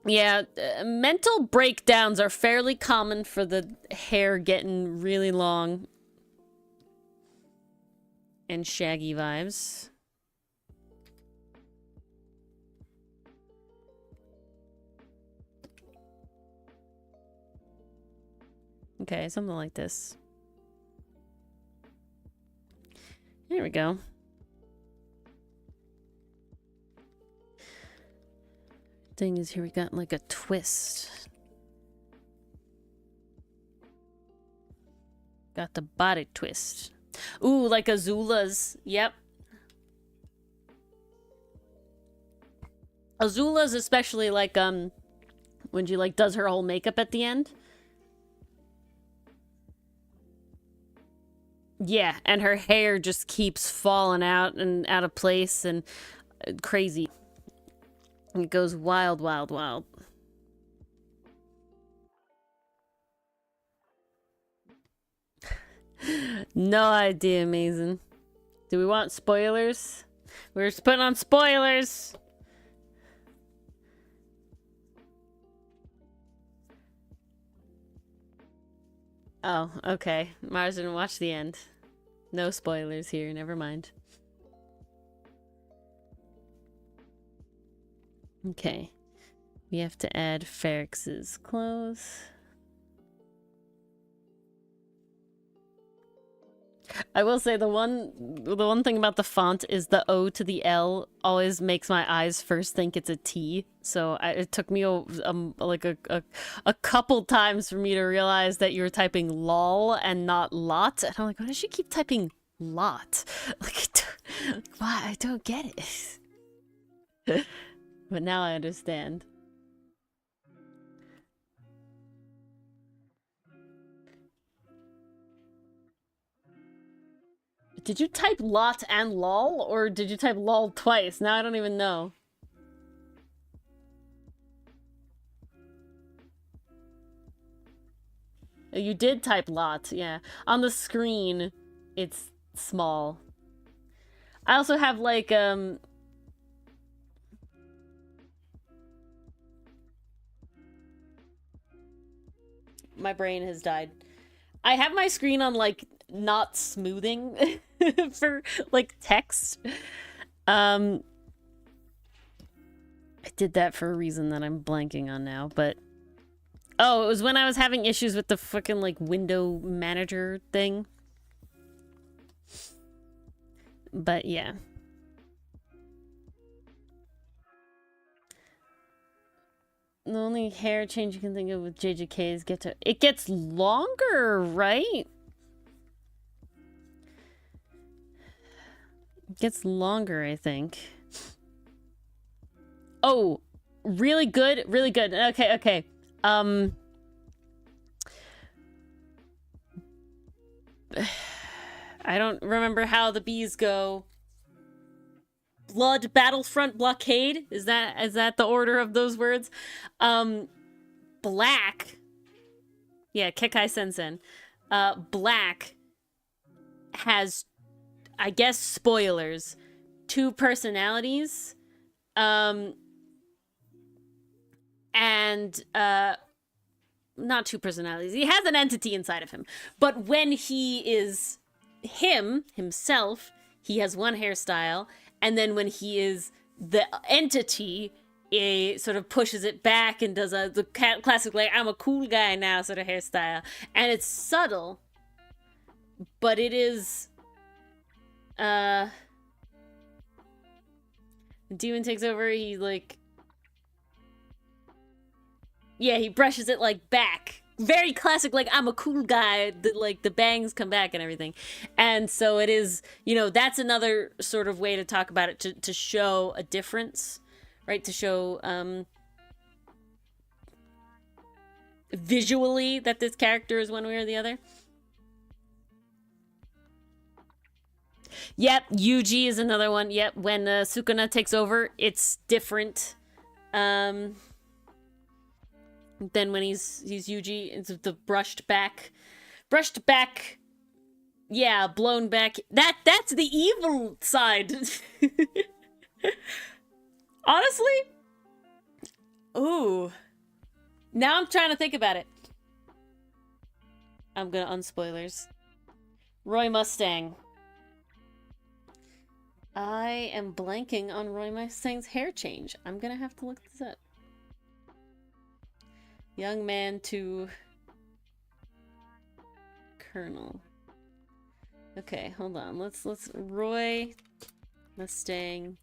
Speaker 1: yeah, mental breakdowns are fairly common for the hair getting really long and shaggy vibes. Okay, something like this. There we go. Thing is, here we got like a twist. Got the body twist. Ooh, like Azula's. Yep. Azula's especially like when she like does her whole makeup at the end. Yeah, and her hair just keeps falling out and out of place and crazy. It goes wild, wild, wild. No idea, Mason. Do we want spoilers? We're putting on spoilers! Oh, okay. Mars didn't watch the end. No spoilers here, never mind. Okay. We have to add Ferrex's clothes. I will say the one thing about the font is the O to the L always makes my eyes first think it's a T. So it took me like a couple times for me to realize that you're typing lol and not lot. And I'm like, why does she keep typing lot? Like, why? I don't get it. But now I understand. Did you type lot and lol, or did you type lol twice? Now I don't even know. You did type lot, yeah. On the screen, it's small. I also have like, my brain has died. I have my screen on like not smoothing for like text. I did that for a reason that I'm blanking on now, but oh, it was when I was having issues with the fucking like window manager thing. But yeah. The only hair change you can think of with JJK is it gets longer, right? It gets longer, I think. Oh, really good, really good. Okay, okay. I don't remember how the bees go. Blood Battlefront Blockade? Is that the order of those words? Black. Yeah, Kekai Sensen. Black has, I guess, spoilers, 2 personalities. And not 2 personalities. He has an entity inside of him. But when he is himself, he has one hairstyle, and then when he is the entity, it sort of pushes it back and does the classic like I'm a cool guy now sort of hairstyle. And it's subtle, but it is Demon takes over, he like, yeah, he brushes it like back. Very classic, like I'm a cool guy, like the bangs come back and everything. And so it is, that's another sort of way to talk about it, to show a difference, right? To show visually that this character is one way or the other. Yep, Yuji is another one. Yep, when Sukuna takes over, it's different. Then when he's Yuji, it's the brushed back, yeah, blown back. That's the evil side. Honestly, ooh, now I'm trying to think about it. I'm gonna unspoilers. Roy Mustang. I am blanking on Roy Mustang's hair change. I'm gonna have to look this up. Young man to Colonel. Okay, hold on. Let's Roy Mustang.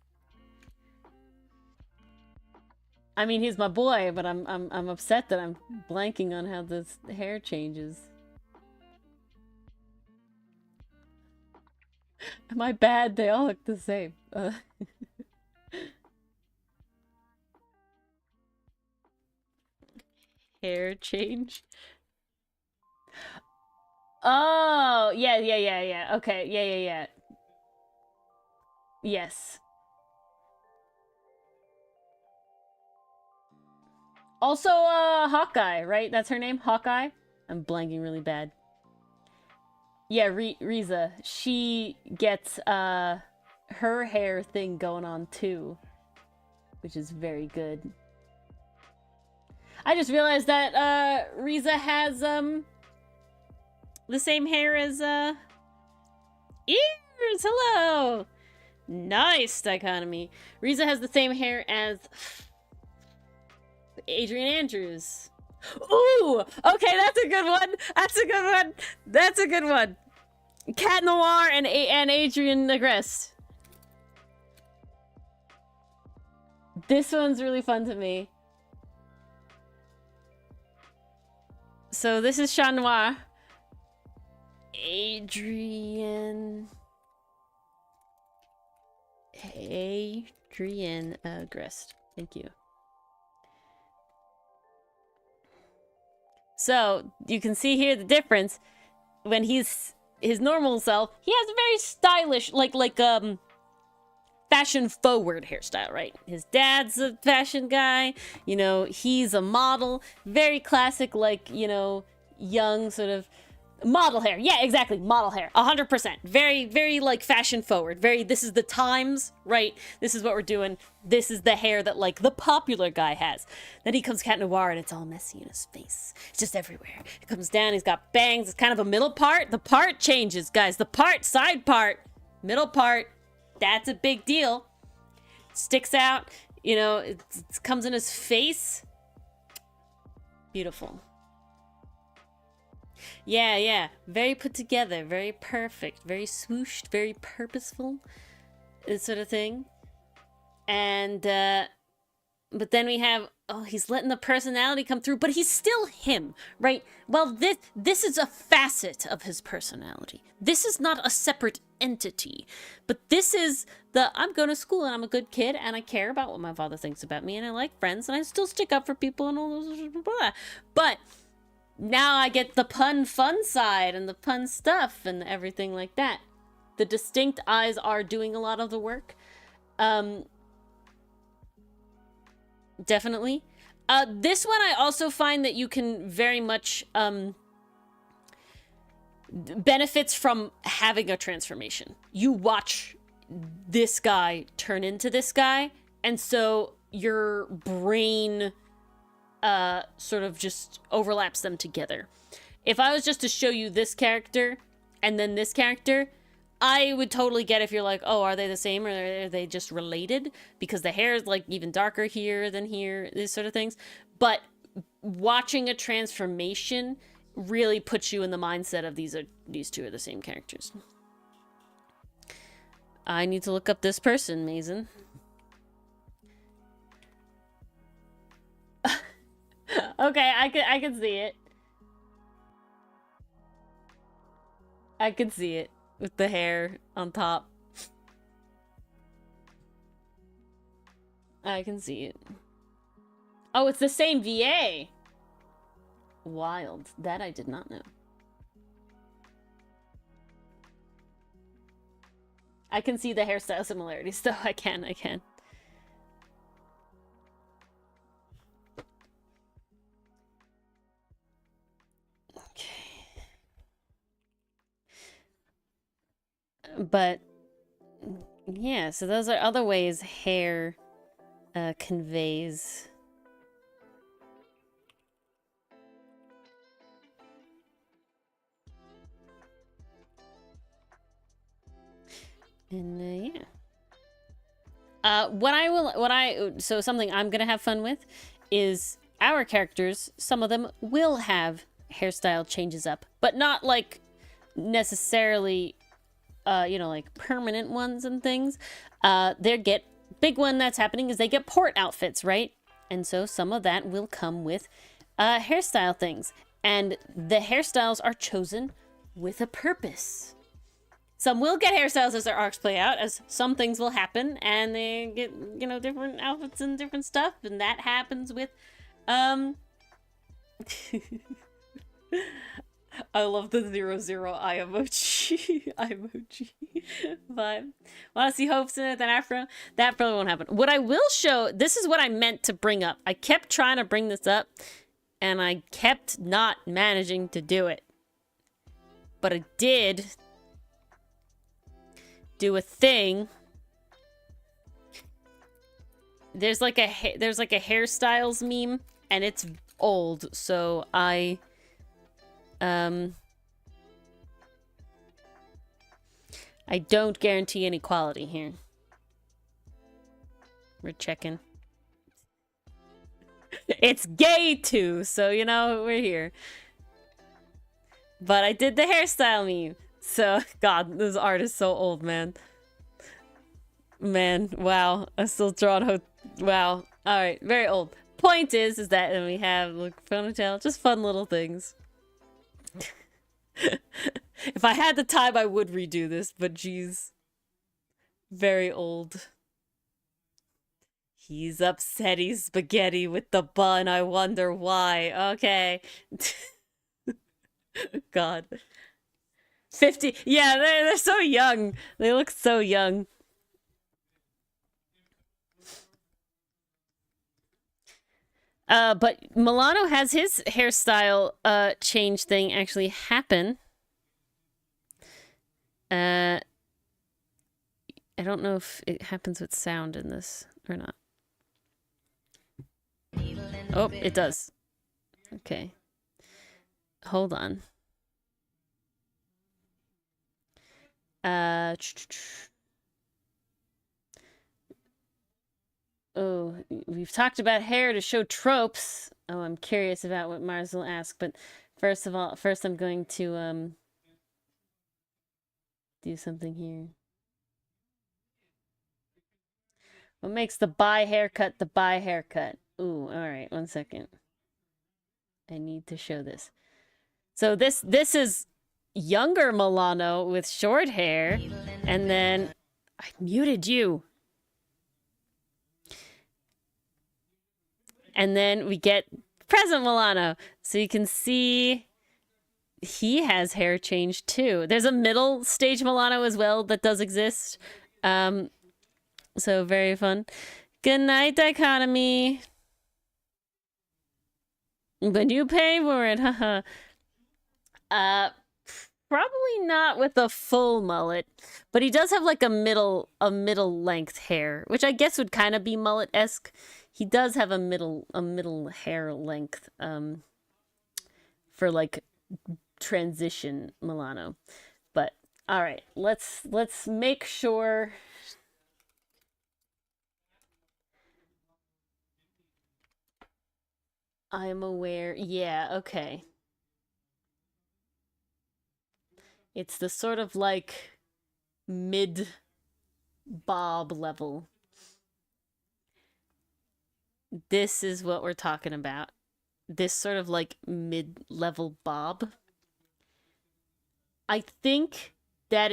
Speaker 1: I mean, he's my boy, but I'm upset that I'm blanking on how this hair changes. Am I bad? They all look the same. Hair change. Oh, yeah. Okay, yeah. Yes. Also, Hawkeye, right? That's her name? Hawkeye? I'm blanking really bad. Yeah, Riza. She gets, her hair thing going on too, which is very good. I just realized that, Riza has, the same hair as, Ears! Hello! Nice dichotomy. Riza has the same hair as Adrian Andrews. Ooh! Okay, that's a good one! That's a good one! Cat Noir and Adrian Agreste. This one's really fun to me. So this is Chat Noir. Adrian Agreste. Thank you. So you can see here the difference. When he's his normal self, he has a very stylish, fashion forward hairstyle, right? His dad's a fashion guy, you know, he's a model, very classic, like, you know, young sort of model hair. Yeah, exactly, model hair, 100%. Very, very, like, fashion forward. Very, this is the times, right? This is what we're doing. This is the hair that, like, the popular guy has. Then he comes Cat Noir, and it's all messy in his face. It's just everywhere. It comes down, he's got bangs. It's kind of a middle part. The part changes, guys. The part, side part, middle part. That's a big deal. Sticks out, you know, it comes in his face. Beautiful. Yeah. Very put together, very perfect, very swooshed, very purposeful, this sort of thing. And, but then we have, oh, he's letting the personality come through, but he's still him, right? Well, this is a facet of his personality. This is not a separate entity, but this is I'm going to school and I'm a good kid and I care about what my father thinks about me and I like friends and I still stick up for people and all those, blah. But now I get the fun side and the fun stuff and everything like that. The distinct eyes are doing a lot of the work. Definitely. This one I also find that you can very much benefits from having a transformation. You watch this guy turn into this guy, and so your brain sort of just overlaps them together. If I was just to show you this character and then this character, I would totally get if you're like, oh, are they the same or are they just related? Because the hair is like even darker here than here, these sort of things. But watching a transformation really puts you in the mindset of these two are the same characters. I need to look up this person, Mason. Okay, I can see it. I can see it with the hair on top. I can see it. Oh, it's the same VA. Wild. That I did not know. I can see the hairstyle similarities, though. I can. Okay. But, yeah, so those are other ways hair conveys. And yeah. So something I'm gonna have fun with is our characters. Some of them will have hairstyle changes up, but not like necessarily, you know, like permanent ones and things. They get big one that's happening is they get port outfits, right? And so some of that will come with hairstyle things, and the hairstyles are chosen with a purpose. Some will get hairstyles as their arcs play out, as some things will happen, and they get, you know, different outfits and different stuff, and that happens with, I love the 00 eye emoji. Eye emoji vibe. Want to see hopes in it, then afro? That probably won't happen. What I will show, this is what I meant to bring up. I kept trying to bring this up, and I kept not managing to do it. But I did do a thing. There's like a hairstyles meme, and it's old, so I don't guarantee any quality here. We're checking. It's gay too, so you know, we're here. But I did the hairstyle meme. So, God, this art is so old, man. Man, wow. I'm still drawing. Wow. Alright, very old. Point is that we have, look, ponytail, just fun little things. If I had the time, I would redo this, but geez. Very old. He's upset he's spaghetti with the bun, I wonder why. Okay. God. 50. Yeah, they're so young. They look so young. But Milano has his hairstyle change thing actually happen. I don't know if it happens with sound in this or not. Oh, it does. Okay. Hold on. Oh, we've talked about hair to show tropes. Oh, I'm curious about what Mars will ask, but first I'm going to do something here. What makes the bi haircut the bi haircut? Ooh, all right, 1 second. I need to show this. So this is younger Milano with short hair, and then I muted you. And then we get present Milano. So you can see he has hair change too. There's a middle stage Milano as well that does exist. So very fun. Good night, Dichotomy. But you pay for it, haha. Probably not with a full mullet, but he does have like a middle length hair, which I guess would kind of be mullet-esque. He does have a middle hair length for like transition Milano. But all right, let's make sure I'm aware. Yeah, okay. It's the sort of like mid bob level. This is what we're talking about. This sort of like mid-level bob. I think that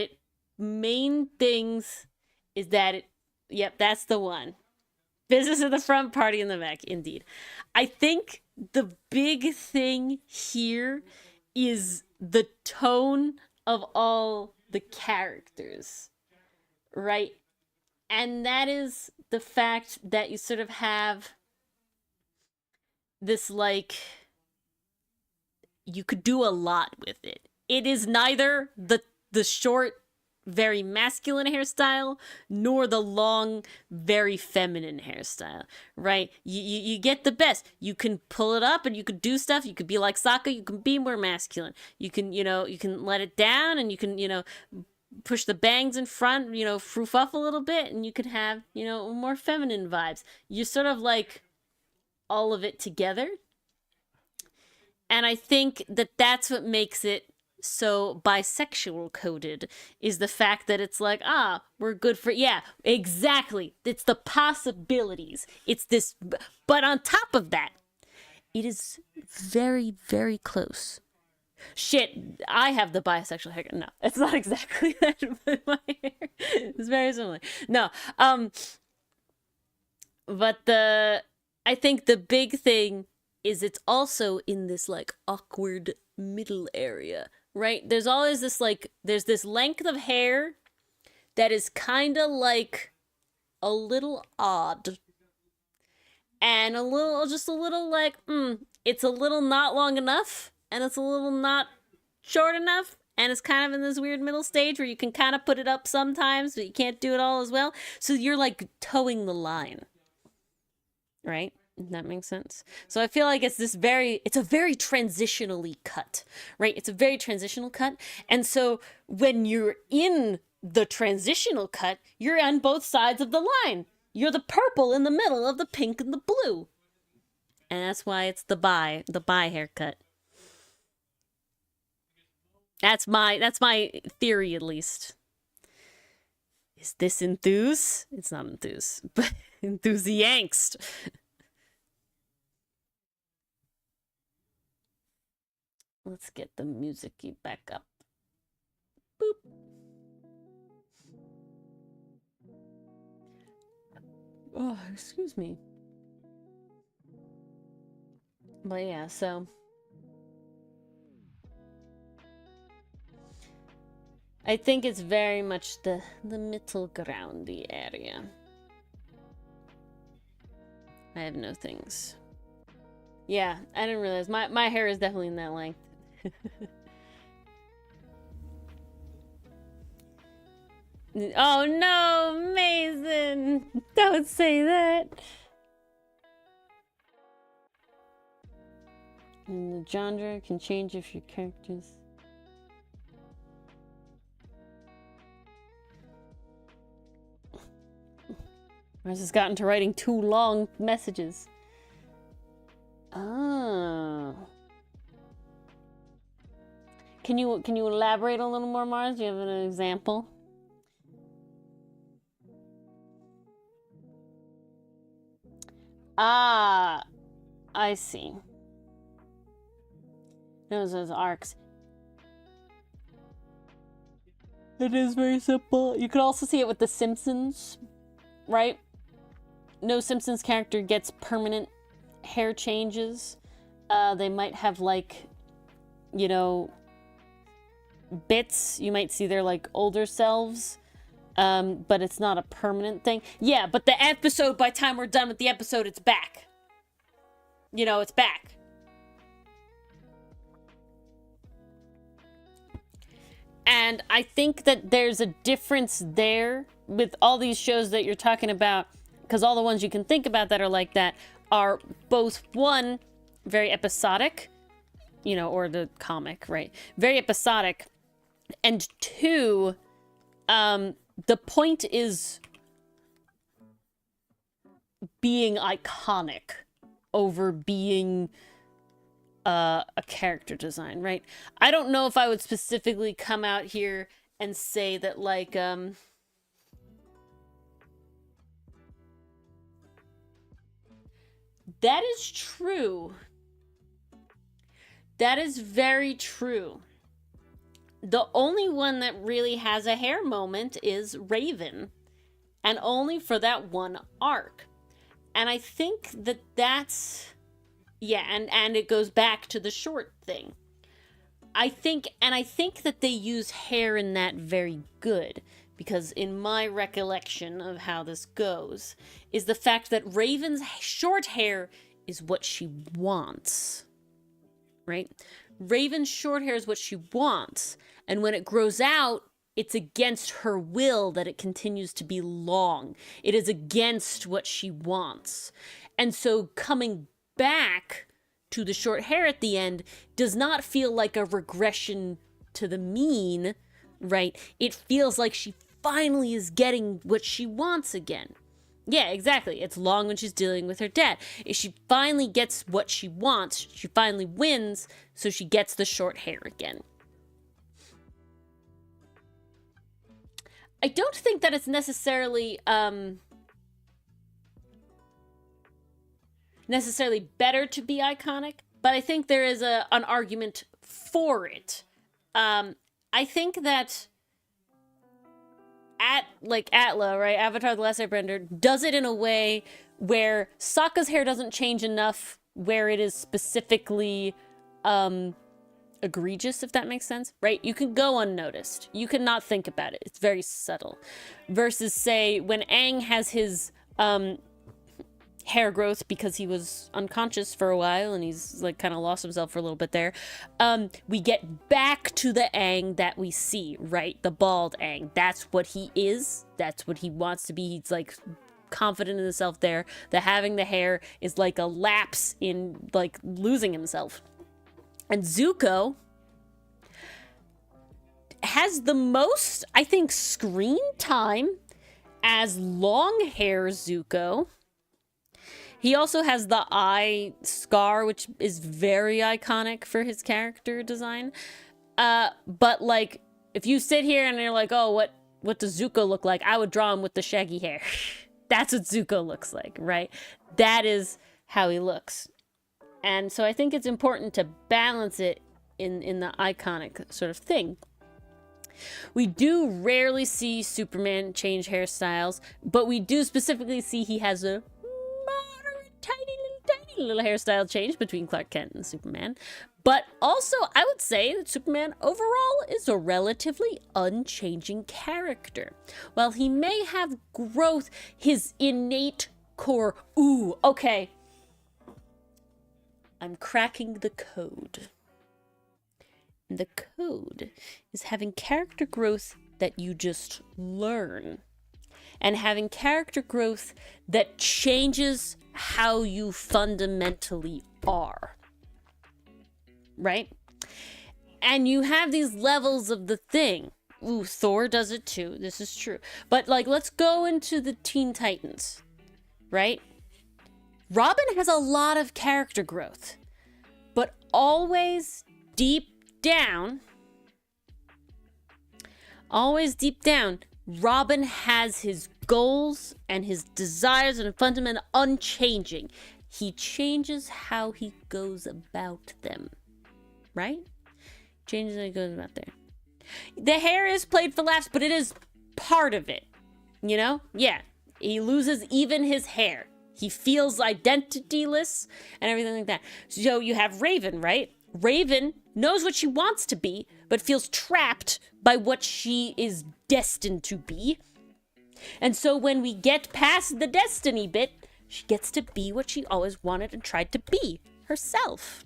Speaker 1: main things is that yep, that's the one. Business in the front, party in the back, indeed. I think the big thing here is the tone of all the characters, right? And that is the fact that you sort of have this, like, you could do a lot with it. It is neither the short, very masculine hairstyle, nor the long, very feminine hairstyle, right? You get the best. You can pull it up and you could do stuff. You could be like Sokka. You can be more masculine. You can, you can let it down and you can, push the bangs in front, froof up a little bit, and you could have, more feminine vibes. You sort of like all of it together. And I think that that's what makes it so bisexual coded, is the fact that it's like, we're good for, yeah, exactly. It's the possibilities. It's this, but on top of that, it is very, very close. Shit, I have the bisexual haircut. No, it's not exactly that, but my hair is very similar. No, but I think the big thing is it's also in this like awkward middle area, right? There's always this like, there's this length of hair that is kind of like a little odd and a little, just a little like, it's a little not long enough and it's a little not short enough. And it's kind of in this weird middle stage where you can kind of put it up sometimes, but you can't do it all as well. So you're like towing the line, right? That makes sense. So I feel like it's a very transitionally cut, right? It's a very transitional cut. And so when you're in the transitional cut, you're on both sides of the line. You're the purple in the middle of the pink and the blue. And that's why it's the bi haircut. That's my theory, at least. Is this enthuse? It's not enthuse, but enthusiangst. Let's get the music back up. Boop. Oh, excuse me. But yeah, so I think it's very much the middle groundy area. I have no things. Yeah, I didn't realize my hair is definitely in that length. Oh no, Mason! Don't say that. And the genre can change if your characters. Mars has gotten to writing 2 long messages. Oh. Can you elaborate a little more, Mars? Do you have an example? Ah, I see. Those arcs. It is very simple. You could also see it with The Simpsons, right? No Simpsons character gets permanent hair changes. They might have like, you know, bits. You might see their like older selves, but it's not a permanent thing. Yeah, but the episode, by the time we're done with the episode, it's back. You know, it's back. And I think that there's a difference there with all these shows that you're talking about, because all the ones you can think about that are like that are both, one, very episodic, you know, or the comic, right? Very episodic. And 2, the point is being iconic over being a character design, right? I don't know if I would specifically come out here and say that, like, that is true. That is very true. The only one that really has a hair moment is Raven, and only for that one arc. And I think that that's, yeah, and it goes back to the short thing. I think that they use hair in that very good, because in my recollection of how this goes is the fact that Raven's short hair is what she wants, right? Raven's short hair is what she wants, and when it grows out, it's against her will that it continues to be long. It is against what she wants. And so coming back to the short hair at the end does not feel like a regression to the mean, right? It feels like she finally is getting what she wants again. Yeah, exactly. It's long when she's dealing with her dad. If she finally gets what she wants, she finally wins, so she gets the short hair again. I don't think that it's necessarily better to be iconic, but I think there is an argument for it. I think that Atla, right, Avatar: The Last Airbender, does it in a way where Sokka's hair doesn't change enough, where it is specifically egregious, if that makes sense, right? You can go unnoticed. You can not think about it. It's very subtle. Versus, say, when Aang has his hair growth because he was unconscious for a while and he's like kind of lost himself for a little bit there. We get back to the Aang that we see, right? The bald Aang. That's what he is. That's what he wants to be. He's like confident in himself there. The having the hair is like a lapse in like losing himself. And Zuko has the most, I think, screen time as long hair Zuko. He also has the eye scar, which is very iconic for his character design. But like, if you sit here and you're like, oh, what does Zuko look like? I would draw him with the shaggy hair. That's what Zuko looks like, right? That is how he looks. And so I think it's important to balance it in the iconic sort of thing. We do rarely see Superman change hairstyles, but we do specifically see he has a tiny little hairstyle change between Clark Kent and Superman. But also, I would say that Superman overall is a relatively unchanging character. While he may have growth, his innate core... Ooh, okay. I'm cracking the code. And the code is having character growth that you just learn. And having character growth that changes how you fundamentally are. Right? And you have these levels of the thing. Ooh, Thor does it too. This is true. But like, let's go into the Teen Titans. Right? Robin has a lot of character growth. But always deep down, Robin has his goals and his desires and fundamental unchanging. He changes how he goes about them. Right? Changes how he goes about there. The hair is played for laughs, but it is part of it. You know? Yeah. He loses even his hair. He feels identityless and everything like that. So you have Raven, right? Raven knows what she wants to be, but feels trapped by what she is destined to be. And so when we get past the destiny bit, she gets to be what she always wanted and tried to be, herself.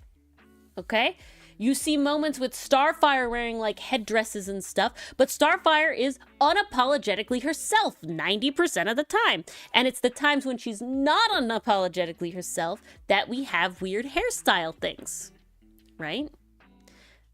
Speaker 1: Okay? You see moments with Starfire wearing like headdresses and stuff, but Starfire is unapologetically herself 90% of the time. And it's the times when she's not unapologetically herself that we have weird hairstyle things. Right?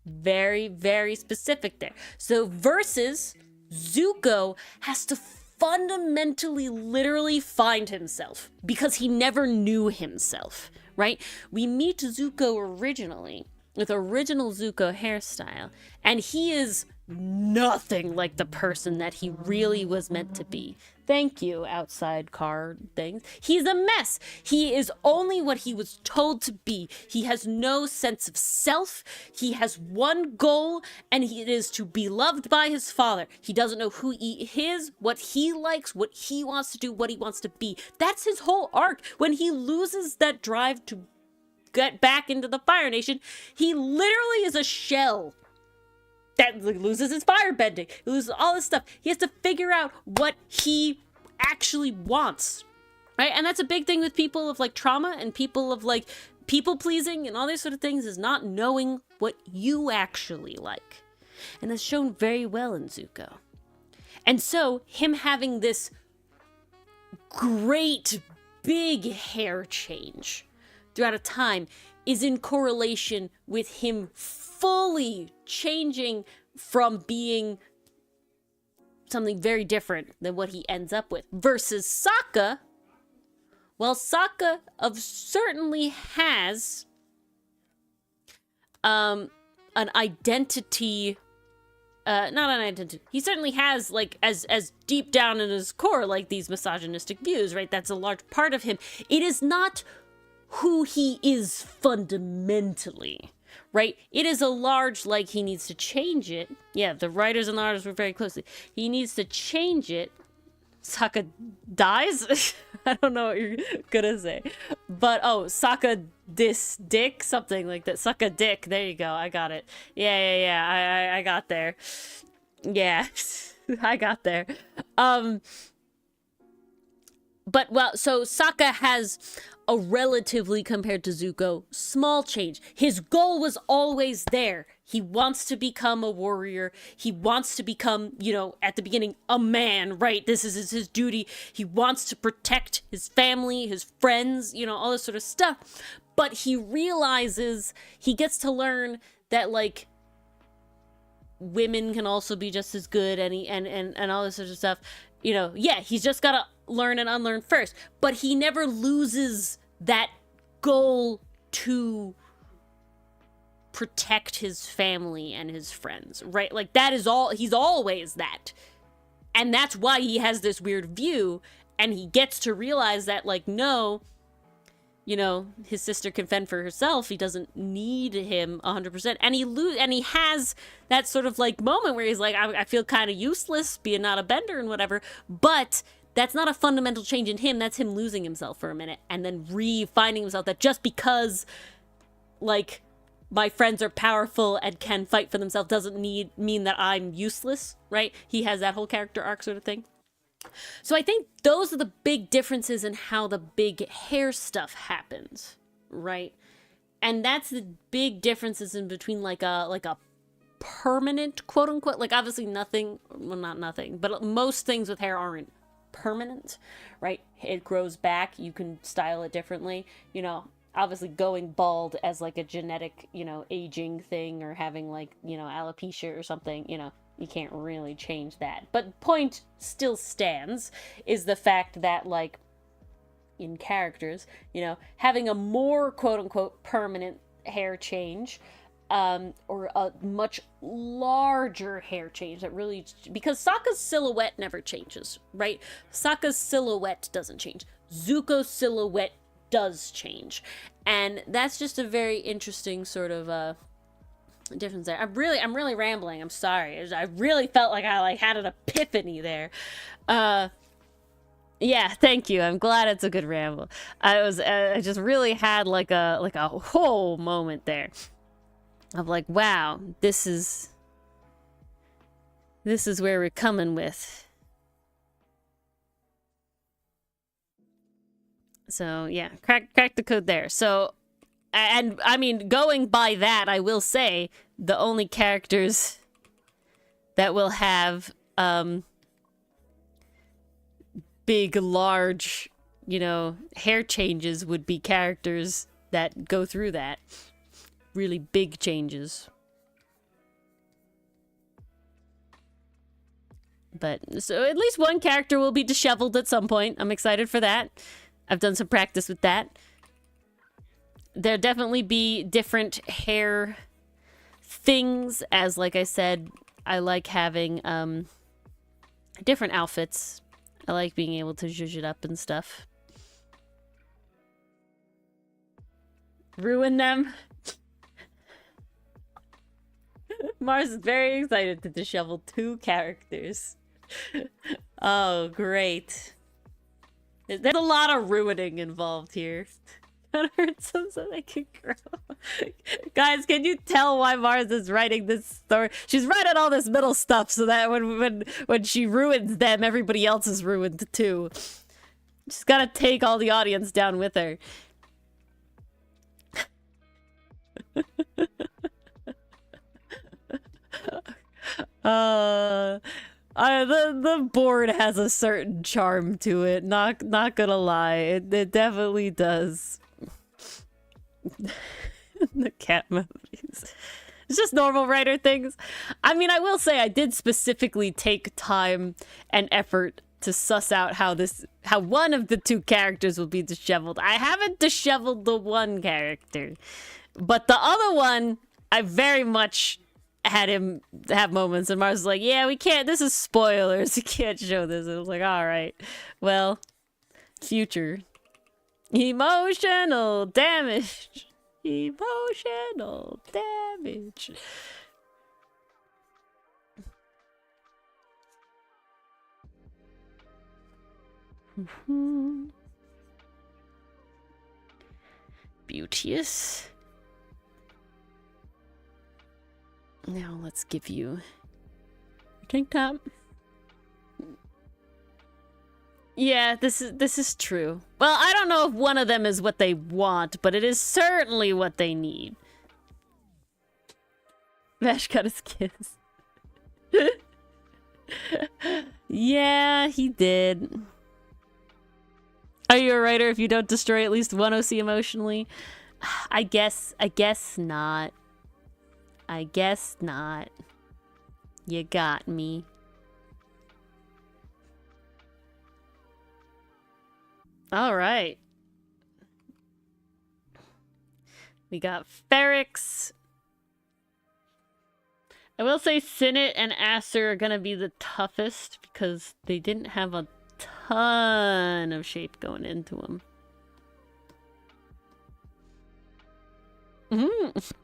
Speaker 1: Very, very specific there. So versus Zuko has to fundamentally, literally find himself because he never knew himself, right? We meet Zuko originally with original Zuko hairstyle, and he is nothing like the person that he really was meant to be. Thank you, outside car things. He's a mess. He is only what he was told to be. He has no sense of self. He has one goal, and it is to be loved by his father. He doesn't know who he is, what he likes, what he wants to do, what he wants to be. That's his whole arc. When he loses that drive to get back into the Fire Nation, he literally is a shell that loses his firebending. He loses all this stuff. He has to figure out what he actually wants, right? And that's a big thing with people of like trauma and people of like people pleasing and all these sort of things, is not knowing what you actually like. And that's shown very well in Zuko. And so him having this great big hair change throughout a time is in correlation with him fully changing from being something very different than what he ends up with. Versus Sokka, well, Sokka certainly has an identity, not an identity. He certainly has, like, as deep down in his core, like, these misogynistic views, right? That's a large part of him. It is not who he is fundamentally, right? It is a large, like, he needs to change it. Yeah, the writers and the artists were very closely. He needs to change it. Sokka dies? I don't know what you're gonna say. But oh, Sokka dis dick, something like that. Suck a dick. There you go. I got it. Yeah. I got there. Yeah, I got there. But well, so Sokka has a relatively, compared to Zuko, small change. His goal was always there. He wants to become a warrior. He wants to become, you know, at the beginning, a man, right? This is his duty. He wants to protect his family, his friends, you know, all this sort of stuff. But he realizes, he gets to learn that, like, women can also be just as good, and all this sort of stuff. You know, yeah, he's just gotta learn and unlearn first. But he never loses that goal to protect his family and his friends, right? Like, that is all, he's always that. And that's why he has this weird view, and he gets to realize that, like, no, you know, his sister can fend for herself. He doesn't need him 100%. And he has that sort of, like, moment where he's like, I feel kind of useless being not a bender and whatever. But that's not a fundamental change in him. That's him losing himself for a minute and then re-finding himself, that just because, like, my friends are powerful and can fight for themselves doesn't mean that I'm useless, right? He has that whole character arc sort of thing. So I think those are the big differences in how the big hair stuff happens, right? And that's the big differences in between like a permanent, quote unquote, like obviously nothing, well, not nothing, but most things with hair aren't permanent, right? It grows back, you can style it differently, you know. Obviously going bald as like a genetic, you know, aging thing, or having like, you know, alopecia or something, you know, you can't really change that. But point still stands is the fact that, like, in characters, you know, having a more quote-unquote permanent hair change, or a much larger hair change that really, because Sokka's silhouette never changes, right? Sokka's silhouette doesn't change. Zuko's silhouette does change, and that's just a very interesting sort of difference there. I'm really rambling. I'm sorry. I really felt like I had an epiphany there. Yeah, thank you. I'm glad it's a good ramble. I just really had like a whole moment there of like, wow, this is where we're coming with. So yeah, crack the code there. So, and I mean, going by that, I will say the only characters that will have big, large, you know, hair changes would be characters that go through that. Really big changes. But so at least one character will be disheveled at some point. I'm excited for that. I've done some practice with that. There'll definitely be different hair things, as like I said, I like having different outfits. I like being able to zhuzh it up and stuff. Ruin them. Mars is very excited to dishevel 2 characters. Oh, great. There's a lot of ruining involved here. Gotta hurt some so they can grow. Guys, can you tell why Mars is writing this story? She's writing all this middle stuff so that when she ruins them, everybody else is ruined too. She's gotta take all the audience down with her. The board has a certain charm to it. Not gonna lie, it definitely does. The cat movies. It's just normal writer things. I mean, I will say I did specifically take time and effort to suss out how one of the 2 characters will be disheveled. I haven't disheveled the one character, but the other one, I very much had him have moments, and Mars was like, yeah, we can't, this is spoilers, you can't show this. And I was like, all right, well, future. Emotional damage. Emotional damage. beauteous. Now let's give you a tank top. Yeah, this is true. Well, I don't know if one of them is what they want, but it is certainly what they need. Vash got his kiss. Yeah, he did. Are you a writer if you don't destroy at least one OC emotionally? I guess not. I guess not. You got me. All right. We got Ferrix. I will say Sinnet and Aster are gonna be the toughest because they didn't have a ton of shape going into them.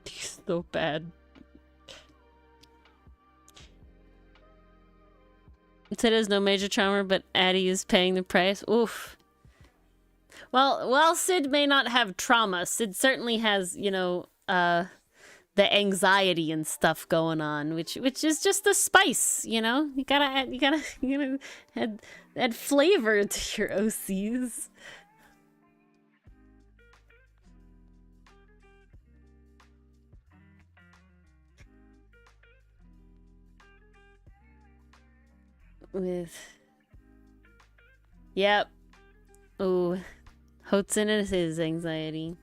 Speaker 1: He's so bad. Sid has no major trauma, but Addie is paying the price. Oof. Well, while Sid may not have trauma, Sid certainly has, you know, the anxiety and stuff going on, which is just the spice, you know. You gotta add flavor to your OCs. Yep. Ooh, Hotsun is his anxiety.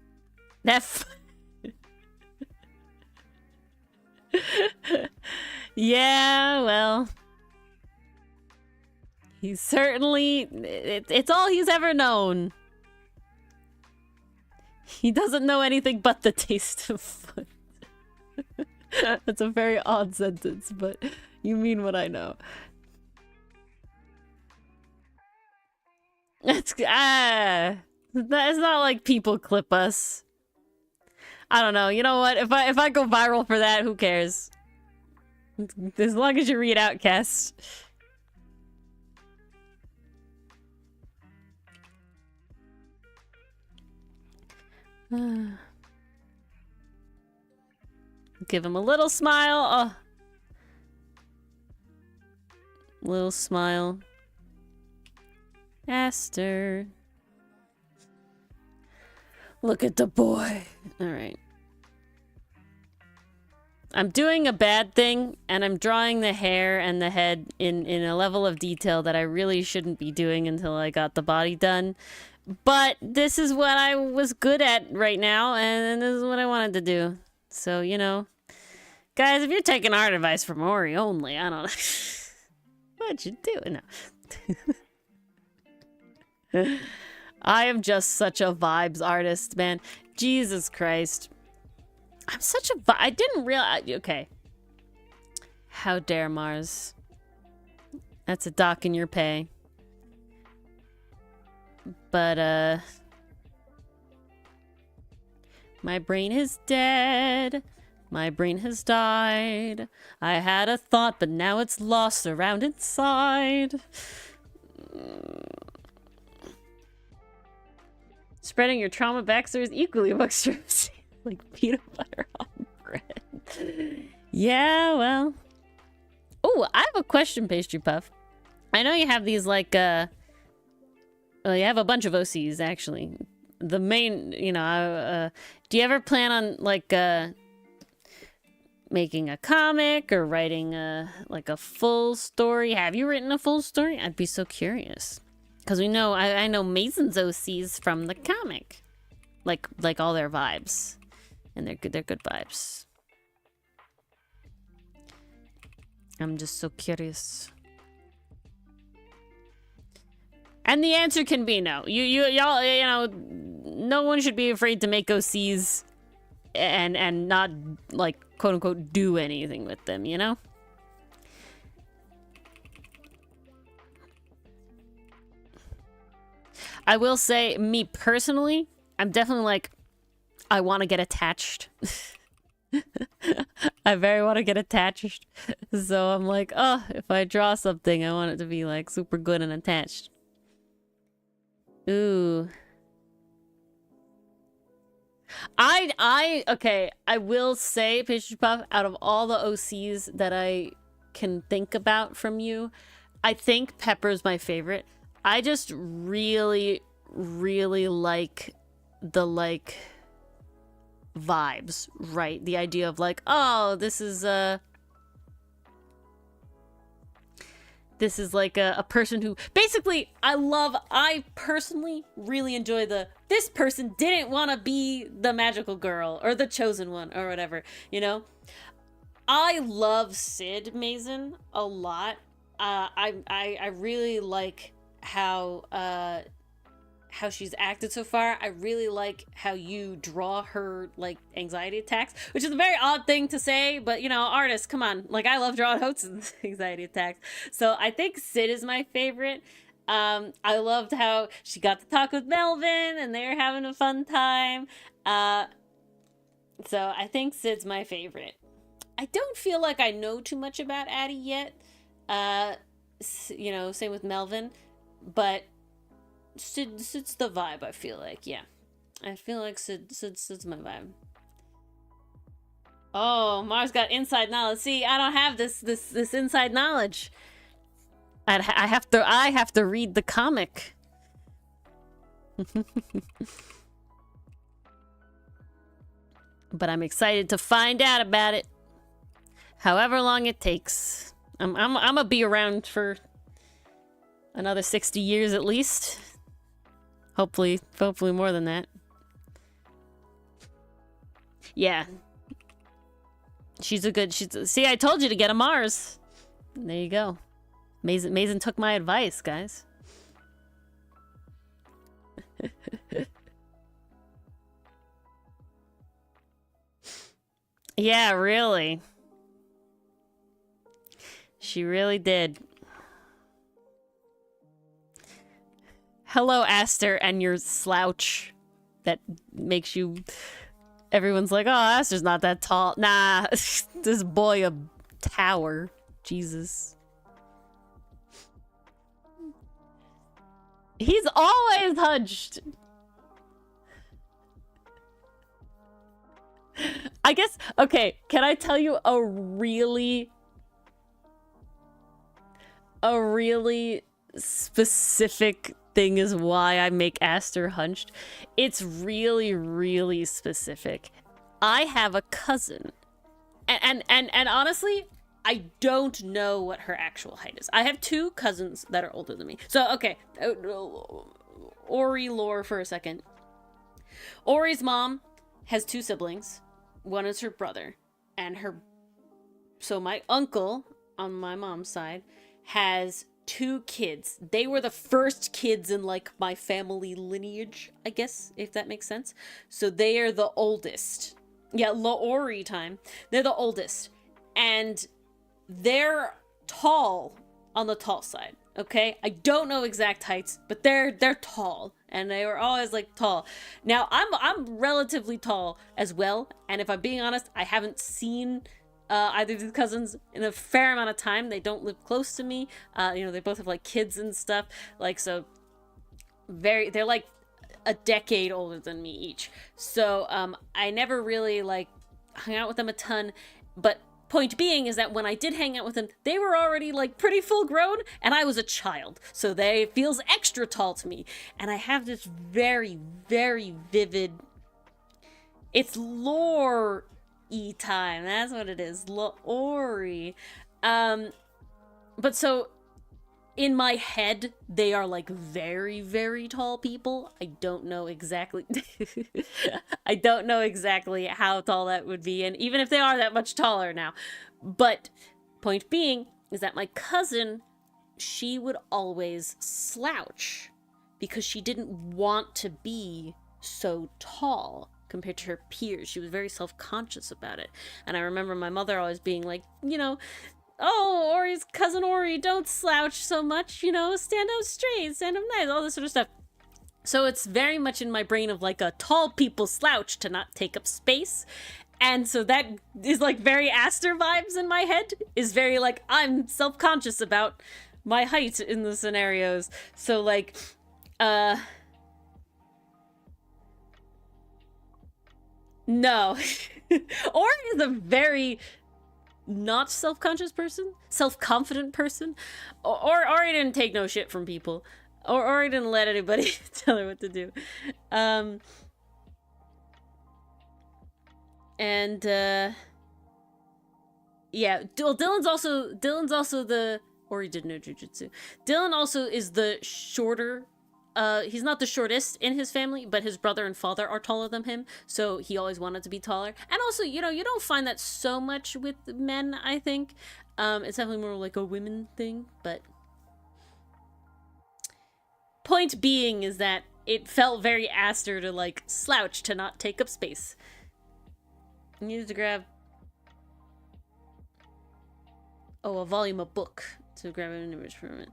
Speaker 1: Yeah, well, he's certainly it's all he's ever known. He doesn't know anything but the taste of foot. That's a very odd sentence, but you mean what I know. It's not like people clip us. I don't know. You know what? If I go viral for that, who cares? As long as you read Outcast. Give him a little smile. Oh. Little smile. Aster. Look at the boy. All right. I'm doing a bad thing, and I'm drawing the hair and the head in a level of detail that I really shouldn't be doing until I got the body done. But this is what I was good at right now, and this is what I wanted to do. So, you know. Guys, if you're taking art advice from Ori only, I don't know. What you doing? No. I am just such a vibes artist, man. Jesus Christ. I'm such a I didn't realize. Okay. How dare Mars? That's a dock in your pay. But, my brain is dead. My brain has died. I had a thought, but now it's lost around inside. Spreading your trauma backstories equally amongst your like peanut butter on bread. Yeah, well. Oh, I have a question, Pastry Puff. I know you have these like well, you have a bunch of OCs actually. The main, you know, do you ever plan on like making a comic or writing like a full story? Have you written a full story? I'd be so curious. Because we know, I know Mason's OCs from the comic. Like all their vibes. And they're good vibes. I'm just so curious. And the answer can be no. Y'all, you know, no one should be afraid to make OCs and not, like, quote unquote, do anything with them, you know? I will say, me personally, I'm definitely like, I want to get attached. I very want to get attached. So I'm like, oh, if I draw something, I want it to be like super good and attached. Ooh. Okay, I will say, Pastry Puff, out of all the OCs that I can think about from you, I think Pepper's my favorite. I just really, really like the, like, vibes, right? The idea of, like, oh, this is like a person who basically I personally really enjoy this person didn't want to be the magical girl or the chosen one or whatever, you know? I love Sid Mason a lot. I really like how she's acted so far. I really like how you draw her, like, anxiety attacks, which is a very odd thing to say, but, you know, artists, come on. Like, I love drawing Hoatson's anxiety attacks. So I think Sid is my favorite. I loved how she got to talk with Melvin and they were having a fun time. So I think Sid's my favorite. I don't feel like I know too much about Addie yet. You know, same with Melvin, but Sid's the vibe, I feel like. Yeah, I feel like Sid's my vibe. Oh, Mars got inside knowledge. See, I don't have this inside knowledge. I have to read the comic. But I'm excited to find out about it. However long it takes. I'm gonna be around for another 60 years at least. Hopefully more than that. Yeah. See, I told you to get a Mars. There you go. Mason took my advice, guys. Yeah, really. She really did. Hello, Aster, and your slouch that makes you... Everyone's like, oh, Aster's not that tall. Nah, this boy a tower. Jesus. He's always hunched. I guess, okay, can I tell you a really specific thing is why I make Aster hunched? It's really, really specific. I have a cousin, and honestly, I don't know what her actual height is. I have two cousins that are older than me. So, okay, Ori lore for a second. Ori's mom has two siblings. One is her brother, and so my uncle on my mom's side has two kids. They were the first kids in, like, my family lineage, I guess, if that makes sense. So they are the oldest. Yeah, Laori time. They're the oldest. And they're tall on the tall side, okay? I don't know exact heights, but they're tall. And they were always, like, tall. Now, I'm relatively tall as well. And if I'm being honest, I haven't seen either of these cousins in a fair amount of time. They don't live close to me. You know, they both have, like, kids and stuff. Like, so they're like a decade older than me each. So I never really, like, hung out with them a ton. But point being is that when I did hang out with them, they were already, like, pretty full grown, and I was a child. So they feels extra tall to me. And I have this very, very vivid... It's lore time. That's what it is. Laori. But so in my head, they are, like, very, very tall people. I don't know exactly. I don't know exactly how tall that would be, and even if they are that much taller now. But point being is that my cousin, she would always slouch because she didn't want to be so tall compared to her peers. She was very self-conscious about it. And I remember my mother always being like, you know, oh, Ori's cousin Ori, don't slouch so much, you know, stand up straight, stand up nice, all this sort of stuff. So it's very much in my brain of, like, a tall people slouch to not take up space. And so that is, like, very Aster vibes in my head, is very, like, I'm self-conscious about my height in the scenarios. So, like, No. Ori is a very not self-conscious person, self-confident person. Ori didn't take no shit from people. Ori didn't let anybody tell her what to do. And yeah, Dylan's also the, or he did no jujutsu. Dylan also is the shorter. He's not the shortest in his family, but his brother and father are taller than him, so he always wanted to be taller. And also, you know, you don't find that so much with men, I think. It's definitely more like a women thing, but point being is that it felt very Aster to like slouch to not take up space. I needed to grab a volume of book to grab an image from it.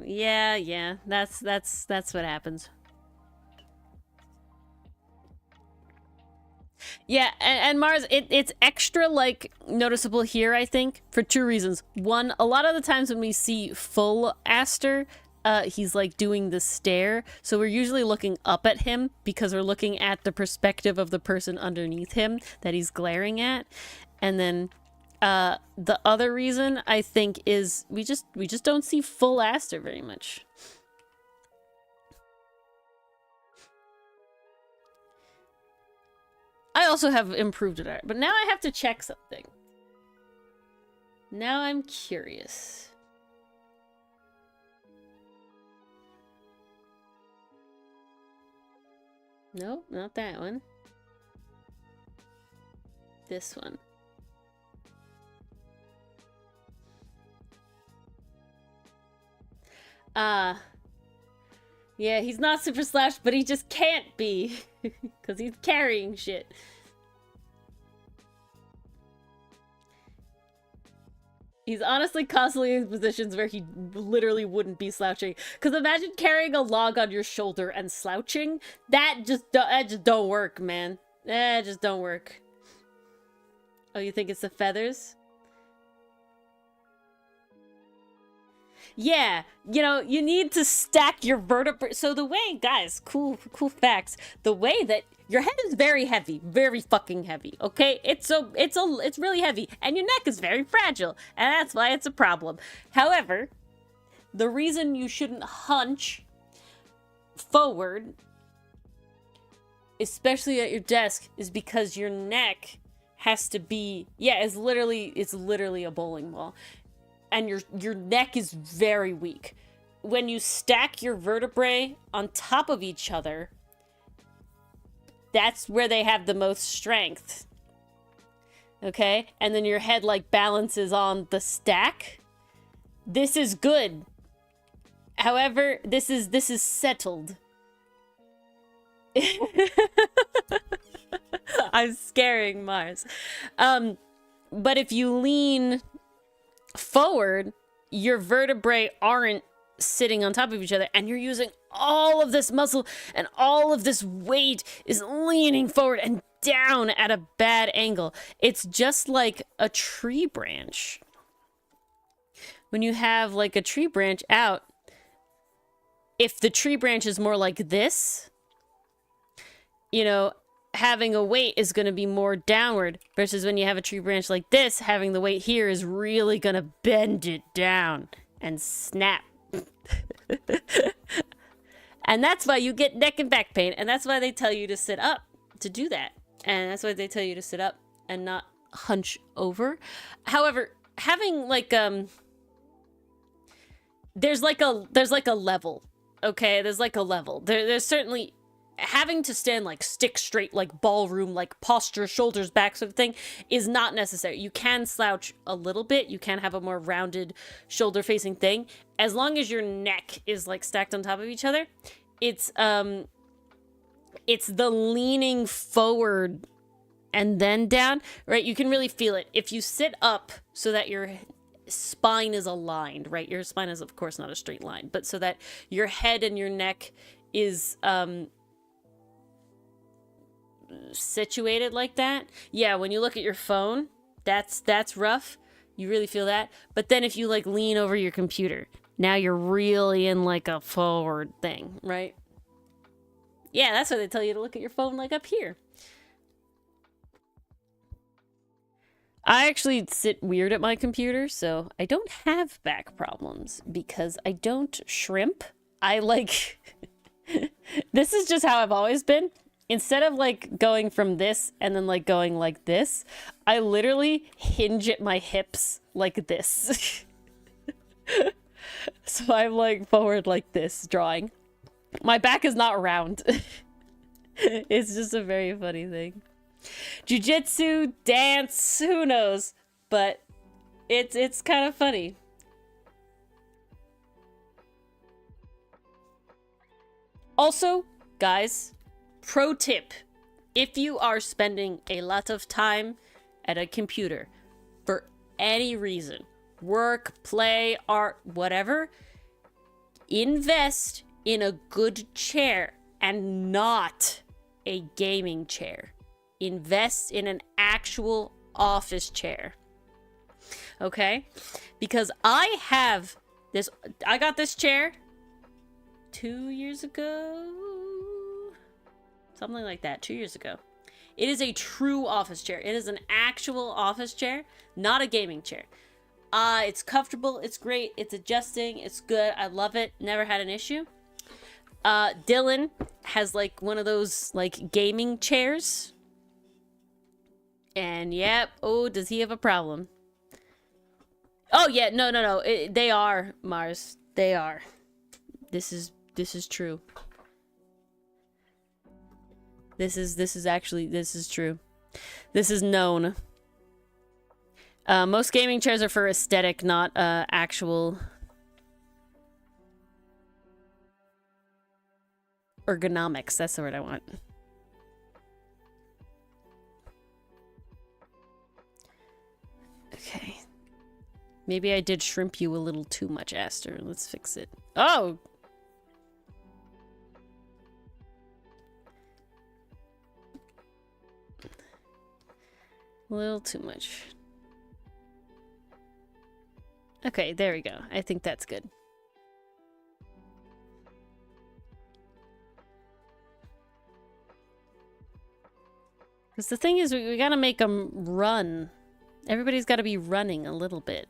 Speaker 1: Yeah, that's what happens. Yeah, and Mars, it's extra like noticeable here, I think, for two reasons. One, a lot of the times when we see full Aster, he's like doing the stare, so we're usually looking up at him because we're looking at the perspective of the person underneath him that he's glaring at. And then the other reason I think is we just don't see full Aster very much. I also have improved at art, but now I have to check something. Now I'm curious. No, not that one. This one. Yeah, he's not super slash, but he just can't be. Because he's carrying shit. He's honestly constantly in positions where he literally wouldn't be slouching. Because imagine carrying a log on your shoulder and slouching. That just don't work, man. That just don't work. Oh, you think it's the feathers? Yeah, you know, you need to stack your vertebrae. So the way, guys, cool facts. The way that your head is very heavy, very fucking heavy. Okay, it's really heavy, and your neck is very fragile, and that's why it's a problem. However, the reason you shouldn't hunch forward, especially at your desk, is because your neck has to be, yeah, it's literally a bowling ball. And your neck is very weak. When you stack your vertebrae on top of each other, that's where they have the most strength. Okay? And then your head like balances on the stack. This is good. However, this is settled. I'm scaring Mars. But if you lean forward, your vertebrae aren't sitting on top of each other, and you're using all of this muscle, and all of this weight is leaning forward and down at a bad angle. It's just like a tree branch. When you have like a tree branch out, if the tree branch is more like this, you know, having a weight is going to be more downward, versus when you have a tree branch like this, having the weight here is really going to bend it down and snap. And that's why you get neck and back pain, and that's why they tell you to sit up to do that. And that's why they tell you to sit up and not hunch over. However, having like there's like a level. Okay, there's like a level. There's certainly having to stand like stick straight, like ballroom, like posture, shoulders back sort of thing is not necessary. You can slouch a little bit. You can have a more rounded shoulder facing thing. As long as your neck is like stacked on top of each other, it's the leaning forward and then down, right? You can really feel it. If you sit up so that your spine is aligned, right? Your spine is of course not a straight line, but so that your head and your neck is situated like that. Yeah, when you look at your phone, that's rough. You really feel that. But then if you like lean over your computer, now you're really in like a forward thing, right? Yeah, that's why they tell you to look at your phone like up here. I actually sit weird at my computer, so I don't have back problems because I don't shrimp. I like... This is just how I've always been. Instead of like going from this and then like going like this, I literally hinge at my hips like this. So I'm like forward like this, drawing. My back is not round. It's just a very funny thing. Jiu-jitsu, dance, who knows? But it's kind of funny. Also, guys, pro tip. If you are spending a lot of time at a computer for any reason, work, play, art, whatever, invest in a good chair and not a gaming chair. Invest in an actual office chair. Okay? Because I got this chair 2 years ago. Something like that, 2 years ago. It is a true office chair. It is an actual office chair, not a gaming chair. It's comfortable, it's great, it's adjusting, it's good, I love it, never had an issue. Dylan has like one of those like gaming chairs. And yep, oh, does he have a problem? Oh yeah, no. They are, Mars. They are. This is true. This is true. This is known. Most gaming chairs are for aesthetic, not actual ergonomics. That's the word I want. Okay. Maybe I did shrimp you a little too much, Aster. Let's fix it. Oh! A little too much. Okay, there we go. I think that's good. Because the thing is, we gotta make them run. Everybody's gotta be running a little bit.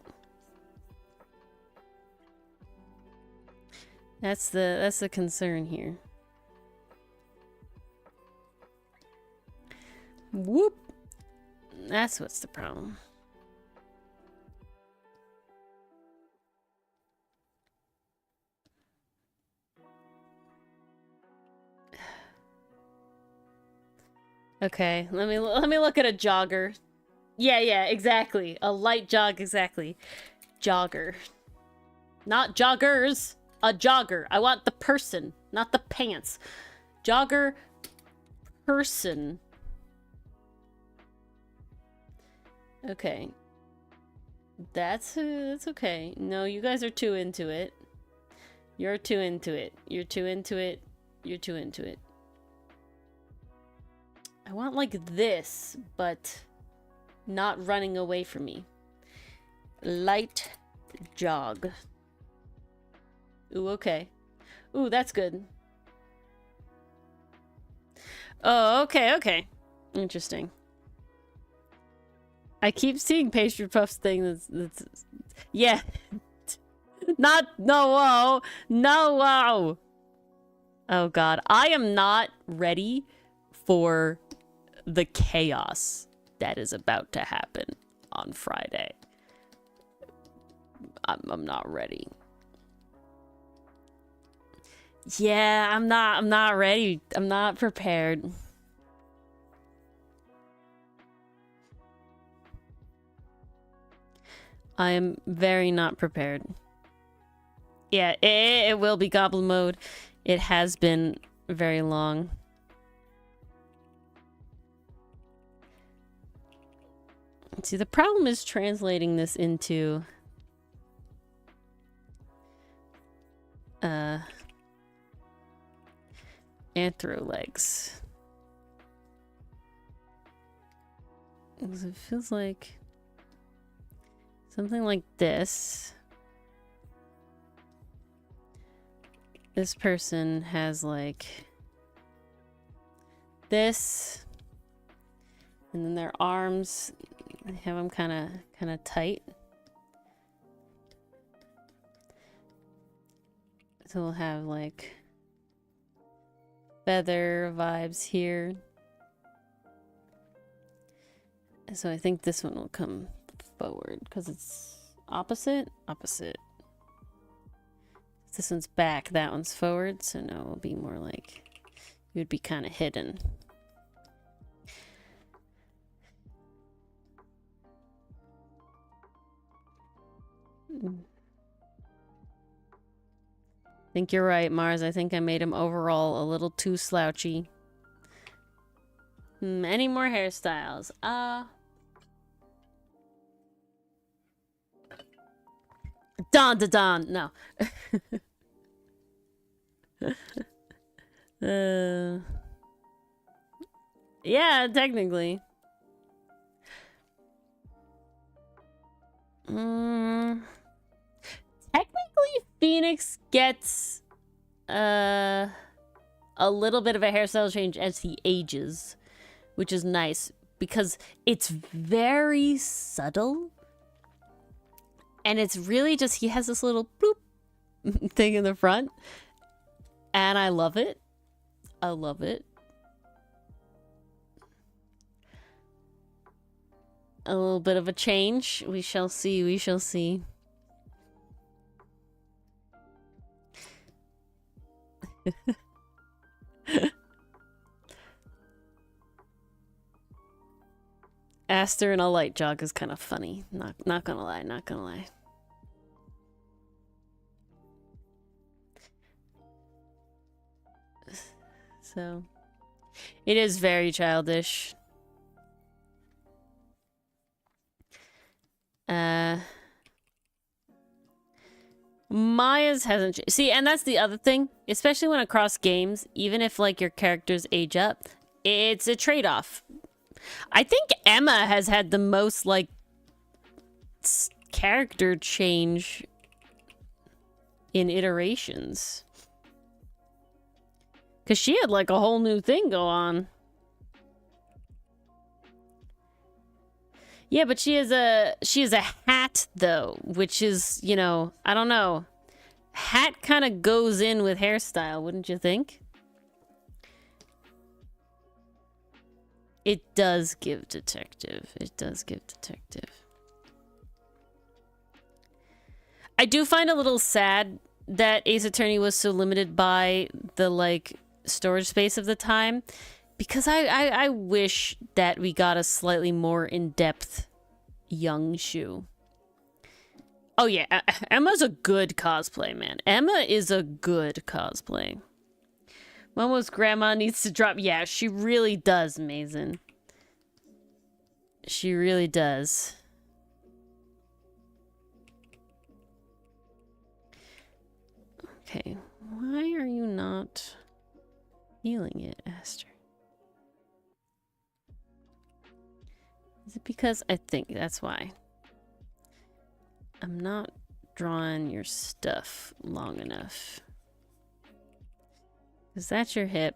Speaker 1: That's the concern here. Whoop! That's what's the problem. Okay, let me look at a jogger. Yeah, exactly. A light jog, exactly. Jogger. Not joggers. A jogger. I want the person, not the pants. Jogger. Person. Okay. That's okay. No, you guys are too into it. You're too into it. You're too into it. You're too into it. I want like this, but not running away from me. Light jog. Ooh, okay. Ooh, that's good. Oh, okay. Interesting. I keep seeing Pastry Puff's thing that's yeah. No, whoa. Oh god. I am not ready for the chaos that is about to happen on Friday. I'm not ready. Yeah, I'm not ready. I'm not prepared. I am very not prepared. Yeah, it will be Goblin mode. It has been very long. See, the problem is translating this into anthro legs. It feels like something like this. This person has like this, and then their arms have them kind of tight. So we'll have like feather vibes here. So I think this one will come forward because it's opposite. This one's back, that one's forward, so now it'll be more like you would be kind of hidden. I think you're right, Mars. I think I made him overall a little too slouchy. Any more hairstyles? Don. No. Yeah, technically. Technically, Phoenix gets a little bit of a hairstyle change as he ages, which is nice because it's very subtle. And it's really just, he has this little bloop thing in the front. And I love it. I love it. A little bit of a change. We shall see. We shall see. Aster in a light jog is kind of funny. Not gonna lie, not gonna lie. So, it is very childish. Maya's hasn't. See, and that's the other thing, especially when across games, even if like your characters age up, it's a trade-off. I think Emma has had the most like character change in iterations. Cause she had like a whole new thing go on. Yeah, but she is a hat though, which is, you know, I don't know. Hat kind of goes in with hairstyle, wouldn't you think? It does give detective. It does give detective. I do find a little sad that Ace Attorney was so limited by the like storage space of the time, because I wish that we got a slightly more in-depth young Shu. Oh yeah, Emma's a good cosplay, man. Emma is a good cosplay. Momo's grandma needs to drop. Yeah, she really does, Mason. She really does. Okay, why are you not healing it, Aster? Is it because I think that's why? I'm not drawing your stuff long enough. Because that's your hip,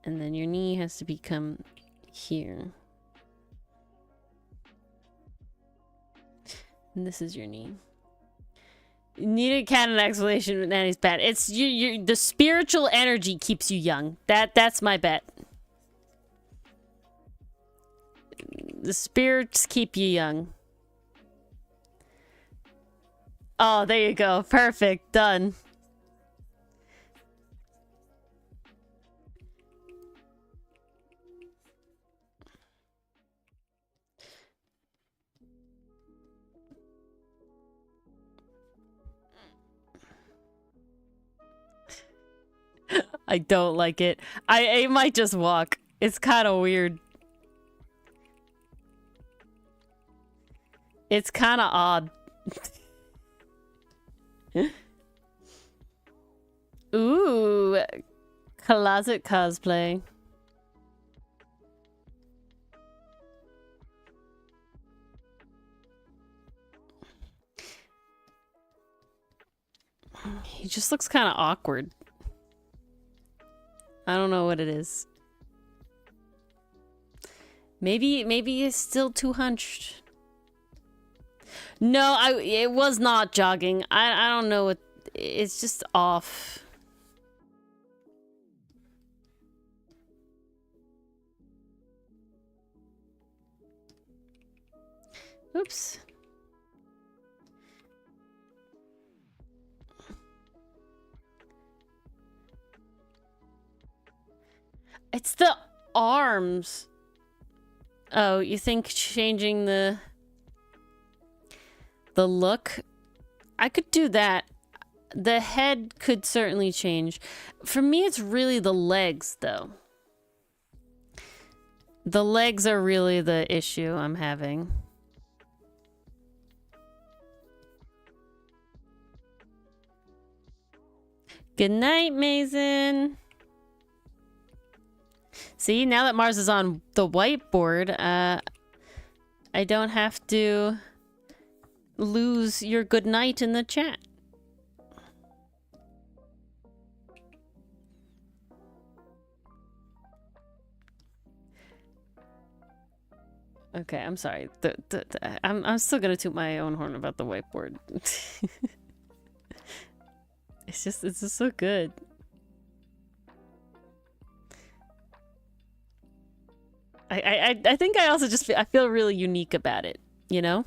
Speaker 1: and then your knee has to become here. And this is your knee. You need a canon explanation, but Nanny's bad. It's the spiritual energy keeps you young. That's my bet. The spirits keep you young. Oh, there you go. Perfect. Done. I don't like it. I might just walk. It's kind of weird. It's kind of odd. Ooh, closet cosplay. He just looks kind of awkward. I don't know what it is. Maybe he's still too hunched. No, it was not jogging. I don't know what, it's just off. Oops. It's the arms. Oh, you think changing the look? I could do that. The head could certainly change. For me, it's really the legs, though. The legs are really the issue I'm having. Good night, Mason. See, now that Mars is on the whiteboard, I don't have to lose your good night in the chat. Okay, I'm sorry. I'm still gonna toot my own horn about the whiteboard. It's just so good. I think I also just I feel really unique about it, you know?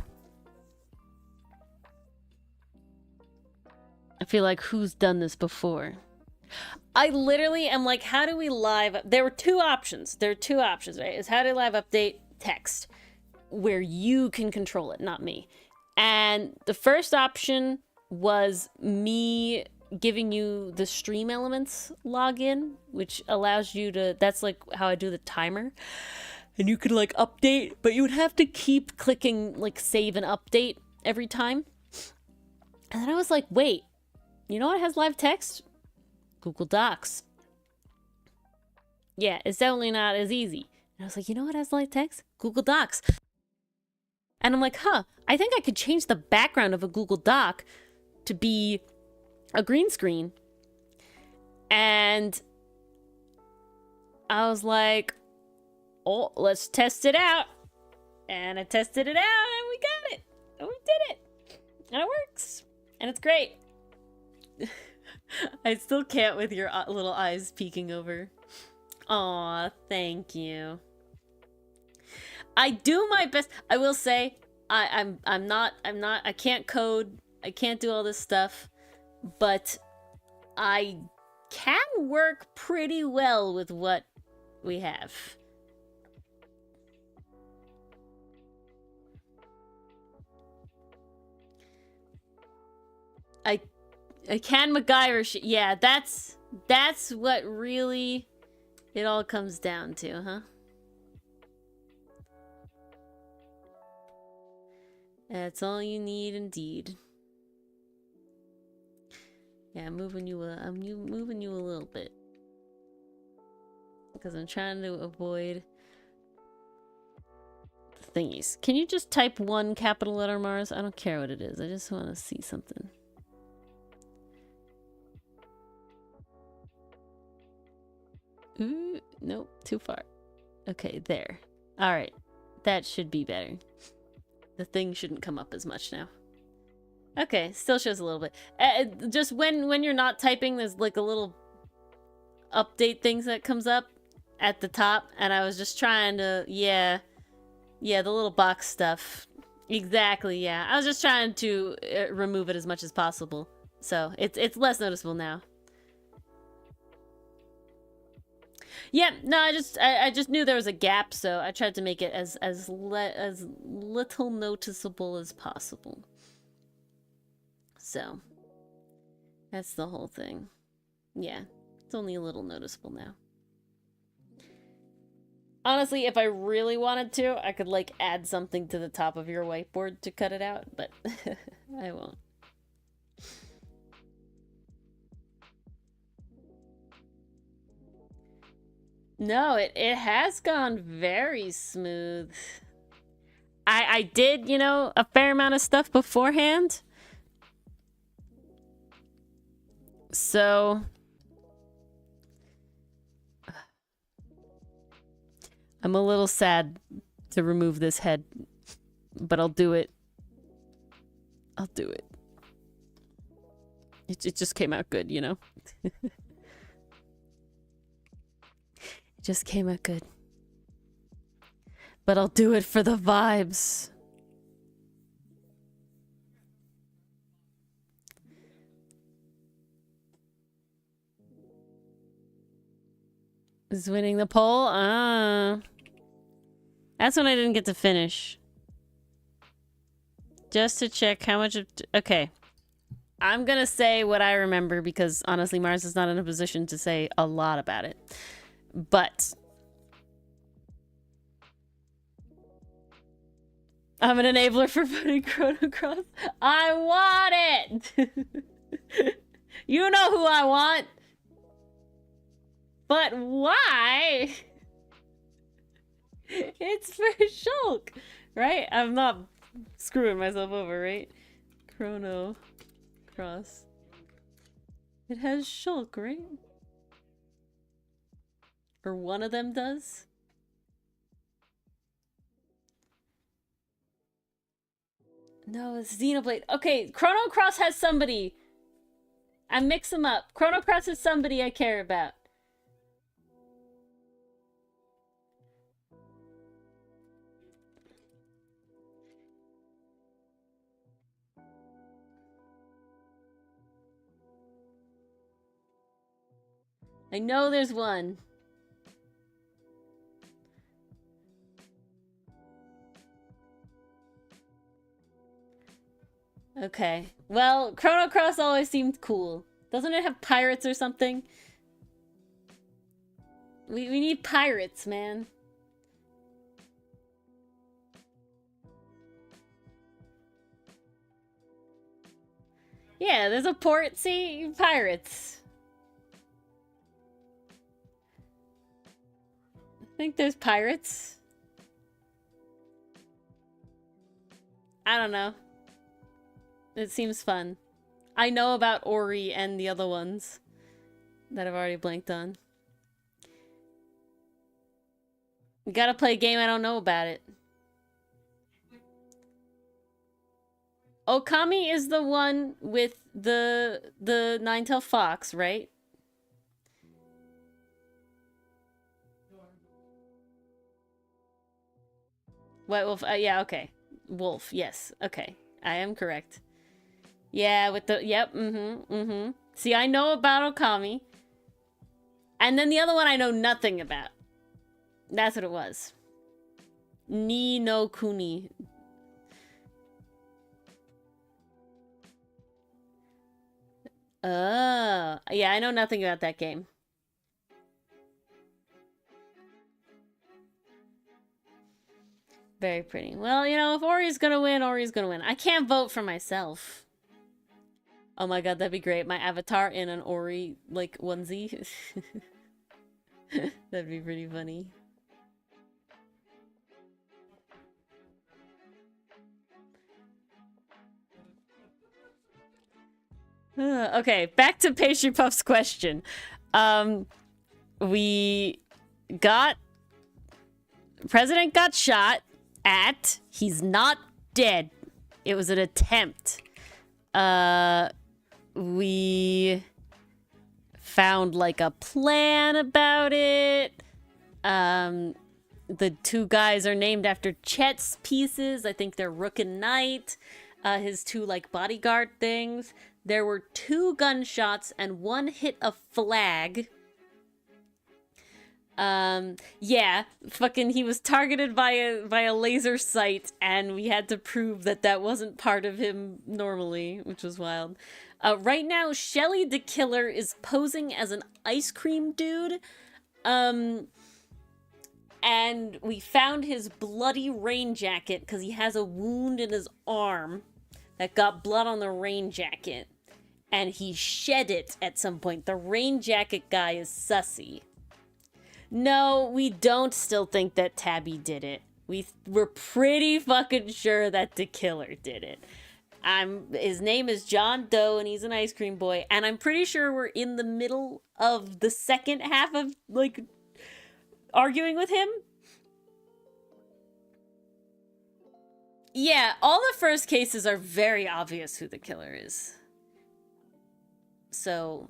Speaker 1: I feel like, who's done this before? I literally am like, how do we live? There were two options. There are two options, right? Is how to live update text, where you can control it, not me. And the first option was me giving you the stream elements login, which allows you to, that's like how I do the timer. And you could like update, but you would have to keep clicking like save and update every time. And then I was like, wait, you know what has live text? Google Docs. Yeah, it's definitely not as easy. And I was like, you know what has live text? Google Docs. And I'm like, huh, I think I could change the background of a Google Doc to be a green screen. And I was like, oh, let's test it out. And I tested it out and we got it. And we did it. And it works. And it's great. I still can't with your little eyes peeking over. Aw, thank you. I do my best. I will say, I'm not, I can't code. I can't do all this stuff. But I can work pretty well with what we have. I can MacGyver shit. Yeah, that's what really it all comes down to, huh? That's all you need, indeed. Yeah, I'm moving you a little bit because I'm trying to avoid the thingies. Can you just type one capital letter, Mars? I don't care what it is. I just want to see something. Ooh, nope, too far. Okay, there. All right, that should be better. The thing shouldn't come up as much now. Okay, still shows a little bit. Just when you're not typing, there's like a little update things that comes up at the top, and I was just trying to, yeah, the little box stuff. Exactly, yeah. I was just trying to remove it as much as possible, so it's less noticeable now. Yeah, no, I just knew there was a gap, so I tried to make it as little noticeable as possible. So, that's the whole thing. Yeah, it's only a little noticeable now. Honestly, if I really wanted to, I could like add something to the top of your whiteboard to cut it out, but I won't. No, it has gone very smooth. I did, you know, a fair amount of stuff beforehand. So I'm a little sad to remove this head, but I'll do it I'll do it. It just came out good, you know? It just came out good. But I'll do it for the vibes. Is winning the poll? That's when I didn't get to finish. Just to check how much of... Okay. I'm gonna say what I remember because honestly Mars is not in a position to say a lot about it. But I'm an enabler for voting Chrono Cross. I want it! You know who I want! But why? It's for Shulk, right? I'm not screwing myself over, right? Chrono Cross. It has Shulk, right? Or one of them does? No, it's Xenoblade. Okay, Chrono Cross has somebody. I mix them up. Chrono Cross is somebody I care about. I know there's one. Okay. Well, Chrono Cross always seemed cool. Doesn't it have pirates or something? We need pirates, man. Yeah, there's a port. See? Pirates. I think there's pirates. I don't know. It seems fun. I know about Ori and the other ones that I've already blanked on. You gotta play a game I don't know about it. Okami is the one with the nine-tailed fox, right? White wolf, yeah, okay. Wolf, yes, okay. I am correct. Yeah, with the, yep, See, I know about Okami. And then the other one I know nothing about. That's what it was. Ni no Kuni. Oh, yeah, I know nothing about that game. Very pretty. Well, you know, if Ori's gonna win, Ori's gonna win. I can't vote for myself. Oh my god, that'd be great. My avatar in an Ori, like, onesie. That'd be pretty funny. Okay, back to Pastry Puff's question. We got... President got shot at. He's not dead. It was an attempt. We found like a plan about it. The two guys are named after Chet's pieces. I think they're Rook and Knight. His two like bodyguard things. There were 2 gunshots and 1 hit a flag. Yeah, fucking he was targeted by a laser sight and we had to prove that that wasn't part of him normally, which was wild. Right now, Shelly the Killer is posing as an ice cream dude. And we found his bloody rain jacket because he has a wound in his arm that got blood on the rain jacket. And he shed it at some point. The rain jacket guy is sussy. No, we don't still think that Tabby did it. We're pretty fucking sure that the killer did it. His name is John Doe and he's an ice cream boy. And I'm pretty sure we're in the middle of the second half of, like, arguing with him. Yeah, all the first cases are very obvious who the killer is. So,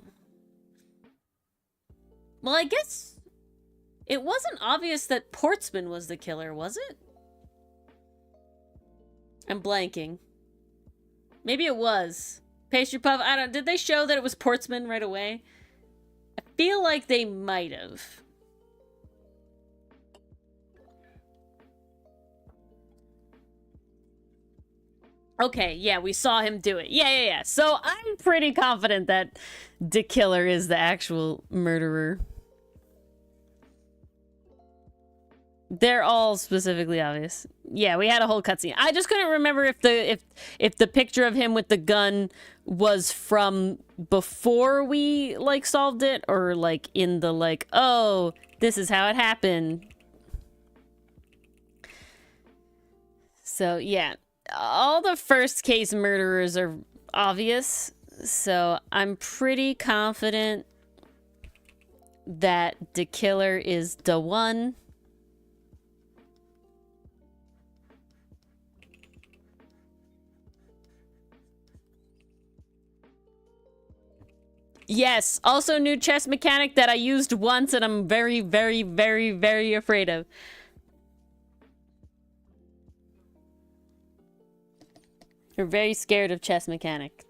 Speaker 1: well, I guess it wasn't obvious that Portsman was the killer, was it? I'm blanking. Maybe it was. Pastry Puff, I don't... Did they show that it was Portsman right away? I feel like they might have. Okay, yeah, we saw him do it. Yeah. So I'm pretty confident that the killer is the actual murderer. They're all specifically obvious. Yeah, we had a whole cutscene. I just couldn't remember if the picture of him with the gun was from before we like solved it, or like in the like, oh, this is how it happened. So yeah, all the first case murderers are obvious. So I'm pretty confident that the killer is the one. Yes, also new chess mechanic that I used once and I'm very, very, very, very afraid of. You're very scared of chess mechanic.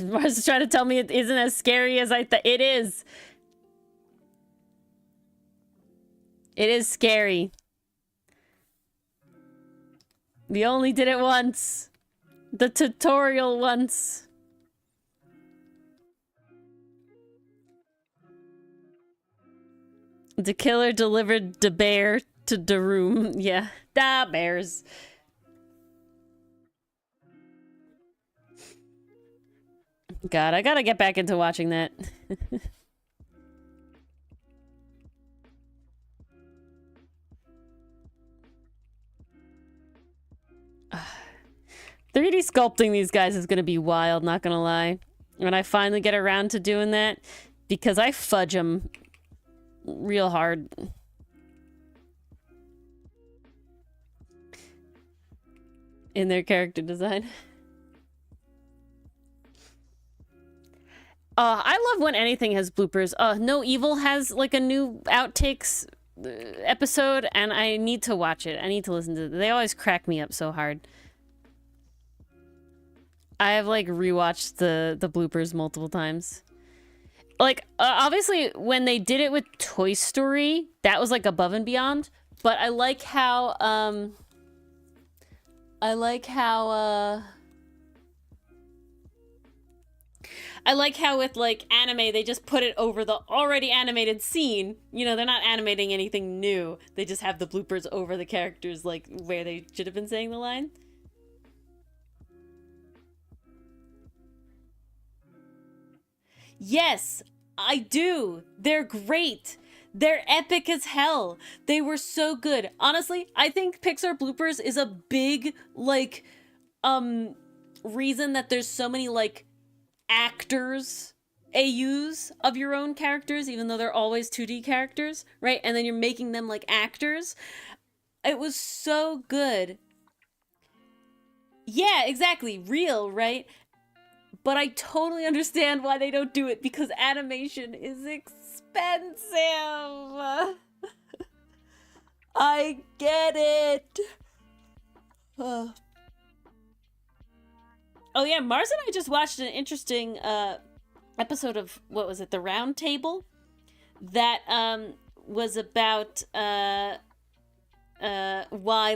Speaker 1: Mars is trying to tell me it isn't as scary as I thought. It is. It is scary. We only did it once. The tutorial once. The killer delivered the bear to the room. Yeah. Da bears. God, I gotta get back into watching that. 3D sculpting these guys is gonna be wild, not gonna lie. When I finally get around to doing that, because I fudge them real hard. In their character design. I love when anything has bloopers. No Evil has like a new outtakes episode, and I need to watch it. I need to listen to it. They always crack me up so hard. I have like rewatched the bloopers multiple times. Like obviously when they did it with Toy Story, that was like above and beyond. But I like how with like anime they just put it over the already animated scene. You know, they're not animating anything new. They just have the bloopers over the characters like where they should have been saying the line. Yes, I do. They're great. They're epic as hell. They were so good. Honestly, I think Pixar bloopers is a big, like, reason that there's so many, like, actors, AUs of your own characters, even though they're always 2D characters, right? And then you're making them, like, actors. It was so good. Yeah, exactly. Real, right? But I totally understand why they don't do it, because animation is expensive. I get it. Oh yeah, Mars and I just watched an interesting episode of, what was it, The Round Table? That was about why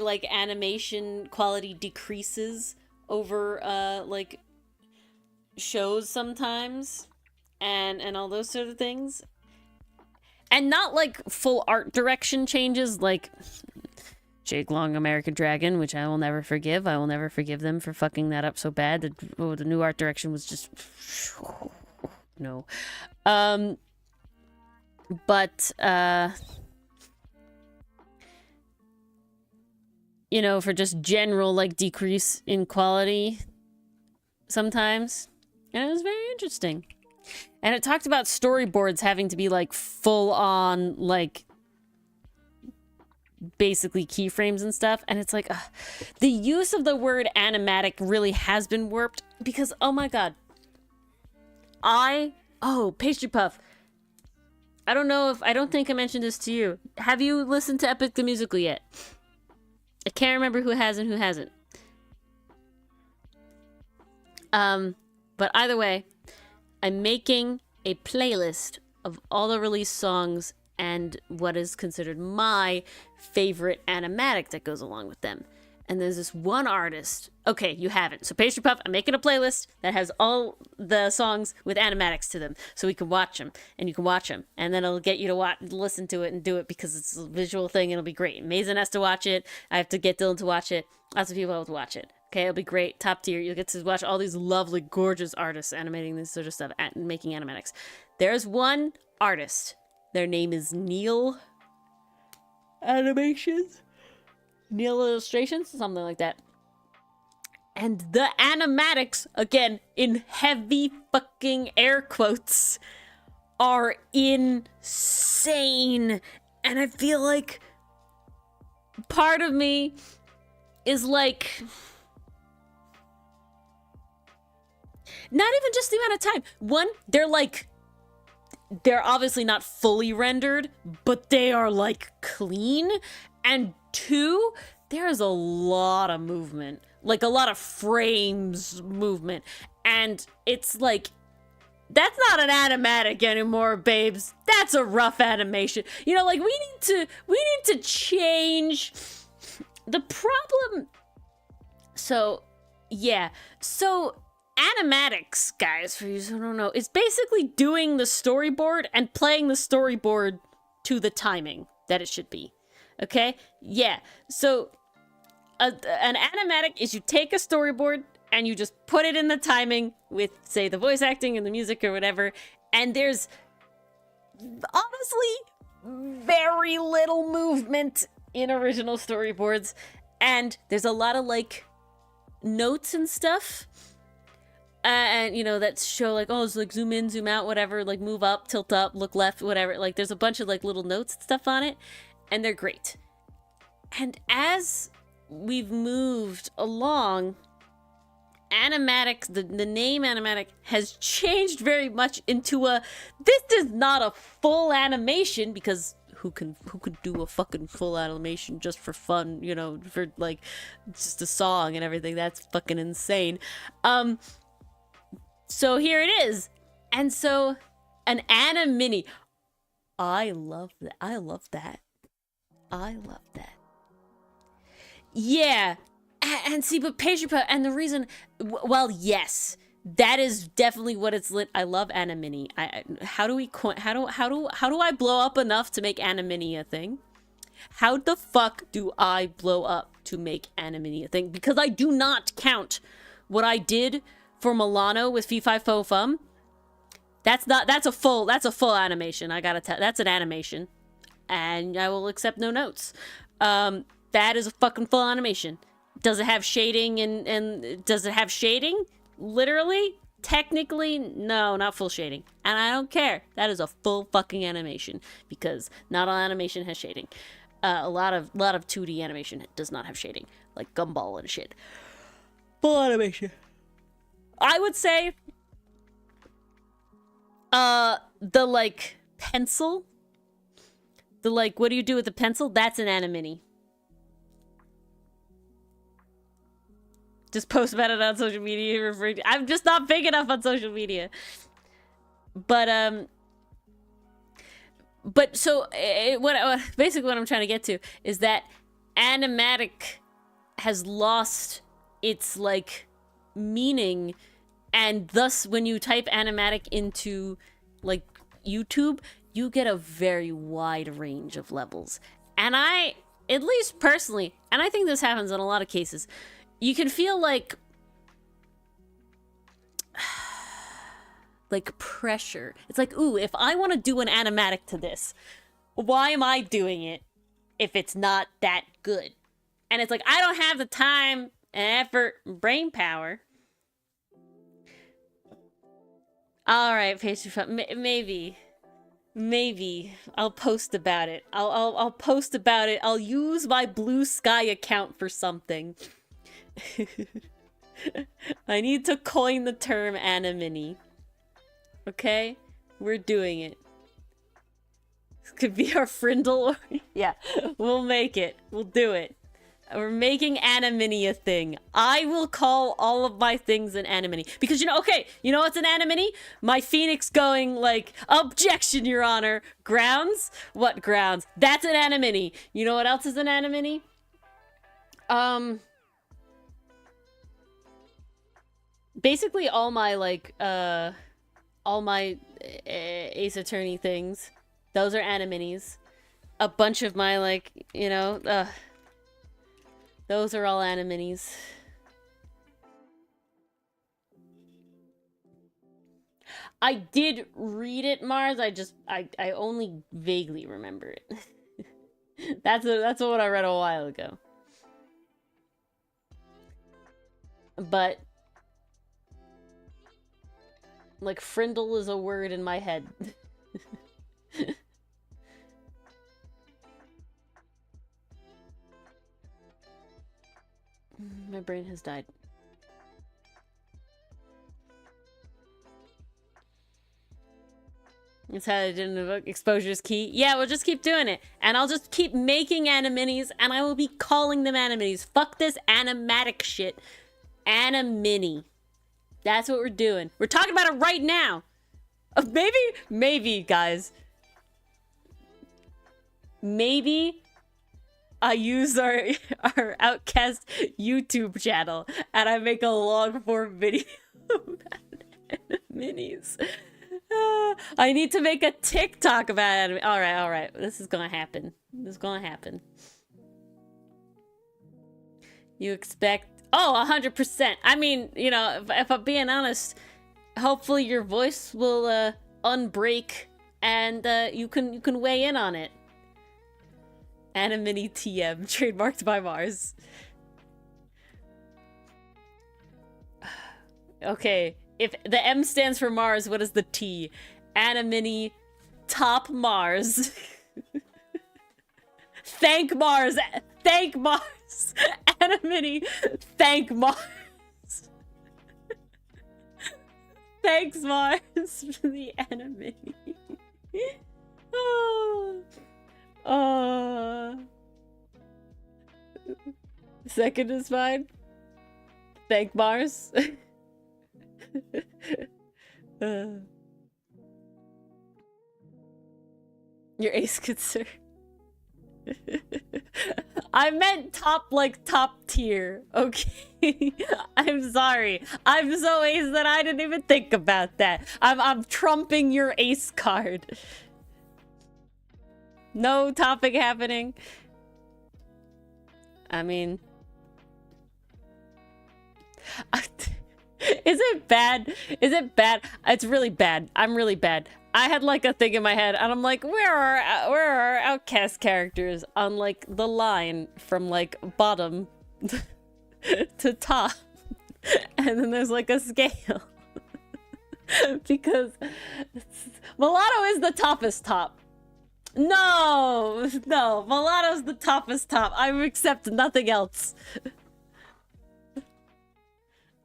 Speaker 1: like animation quality decreases over like shows sometimes and all those sort of things, and not like full art direction changes like Jake Long American Dragon, which I will never forgive. I will never forgive them for fucking that up so bad. The new art direction was just no. But you know, for just general like decrease in quality sometimes. And it was very interesting. And it talked about storyboards having to be like full on like basically keyframes and stuff, and it's like the use of the word animatic really has been warped because oh my god, Pastry Puff, I don't think I mentioned this to you. Have you listened to Epic the Musical yet? I can't remember who has and who hasn't. But either way, I'm making a playlist of all the released songs and what is considered my favorite animatic that goes along with them. And there's this one artist. Okay, you haven't. So Pastry Puff, I'm making a playlist that has all the songs with animatics to them, so we can watch them, and you can watch them, and then it'll get you to listen to it and do it because it's a visual thing. And it'll be great. Mason has to watch it. I have to get Dylan to watch it. Lots of people have to watch it. Okay, it'll be great. Top tier. You'll get to watch all these lovely, gorgeous artists animating this sort of stuff and making animatics. There's one artist. Their name is Neil Animations. Neil Illustrations, something like that. And the animatics, again, in heavy fucking air quotes, are insane. And I feel like part of me is like, not even just the amount of time. One, they're obviously not fully rendered, but they are like clean. And two, there is a lot of movement, like a lot of frames movement. And it's like, that's not an animatic anymore, babes. That's a rough animation. You know, like we need to change the problem. So, yeah. So animatics, guys, for you who don't know, is basically doing the storyboard and playing the storyboard to the timing that it should be. Okay? Yeah. So an animatic is you take a storyboard and you just put it in the timing with, say, the voice acting and the music or whatever, and there's honestly very little movement in original storyboards, and there's a lot of like notes and stuff. And, you know, that show, like, oh, it's like zoom in, zoom out, whatever, like move up, tilt up, look left, whatever. Like, there's a bunch of, like, little notes and stuff on it, and they're great. And as we've moved along, animatics, the name animatic has changed very much into this is not a full animation, because who could do a fucking full animation just for fun, you know, for, like, just a song and everything. That's fucking insane. So here it is. And so an Animini. I love that. I love that. Yeah. And see, but Pastry Puff, and the reason, well, yes, that is definitely what it's lit. I love Animini. How do I blow up enough to make Animini a thing? How the fuck do I blow up to make Animini a thing? Because I do not count what I did for Milano with Fee Fi Fo Fum. That's a full animation. I gotta tell, that's an animation, and I will accept no notes. That is a fucking full animation. Does it have shading and does it have shading? Literally, technically, no, not full shading, and I don't care. That is a full fucking animation, because not all animation has shading. A lot of 2D animation does not have shading, like Gumball and shit. Full animation. I would say the like pencil, the like what do you do with the pencil? That's an Animini. Just post about it on social media. I'm just not big enough on social media. But so basically what I'm trying to get to is that animatic has lost its like meaning, and thus when you type animatic into like YouTube, you get a very wide range of levels. And I, at least personally, and I think this happens in a lot of cases, you can feel like pressure. It's like, ooh, if I want to do an animatic to this, why am I doing it if it's not that good? And it's like, I don't have the time and effort, brain power. All right, Pastry Puff, maybe. Maybe I'll post about it. I'll post about it. I'll use my Blue Sky account for something. I need to coin the term Animini. Okay? We're doing it. This could be our Frindle. Yeah, we'll make it. We'll do it. We're making Animini a thing. I will call all of my things an Animini. Because, you know, okay, you know what's an Animini? My Phoenix going, like, objection, Your Honor. Grounds? What grounds? That's an Animini. You know what else is an Animini? Basically all my, like, all my Ace Attorney things. Those are Animini's. A bunch of my, like, you know, those are all Animini's. I did read it, Mars. I only vaguely remember it. That's what I read a while ago. But like Frindle is a word in my head. My brain has died. That's how I didn't invoke exposure's key. Yeah, we'll just keep doing it. And I'll just keep making Animini's, and I will be calling them Animini's. Fuck this animatic shit. Animini. That's what we're doing. We're talking about it right now. Maybe, guys. Maybe I use our Outcast YouTube channel and I make a long form video about Animini's. I need to make a TikTok about anime. All right. This is gonna happen. You expect... Oh, 100%. I mean, you know, if I'm being honest, hopefully your voice will unbreak and you can weigh in on it. Animini TM, trademarked by Mars. Okay, if the M stands for Mars, what is the T? Animini top Mars. Thank Mars. Thank Mars. Animini, thank Mars. Thanks, Mars, for the Animini. Second is fine. Thank Mars. Your ace concern. I meant top tier, okay? I'm sorry. I'm so ace that I didn't even think about that. I'm trumping your ace card. No topic happening. I mean... Is it bad? Is it bad? It's really bad. I'm really bad. I had like a thing in my head and I'm like, where are our Outcast characters on like the line from like bottom to top? And then there's like a scale. Because Mulatto is the toppest top. No, Mulatto's the toppest top. I accept nothing else.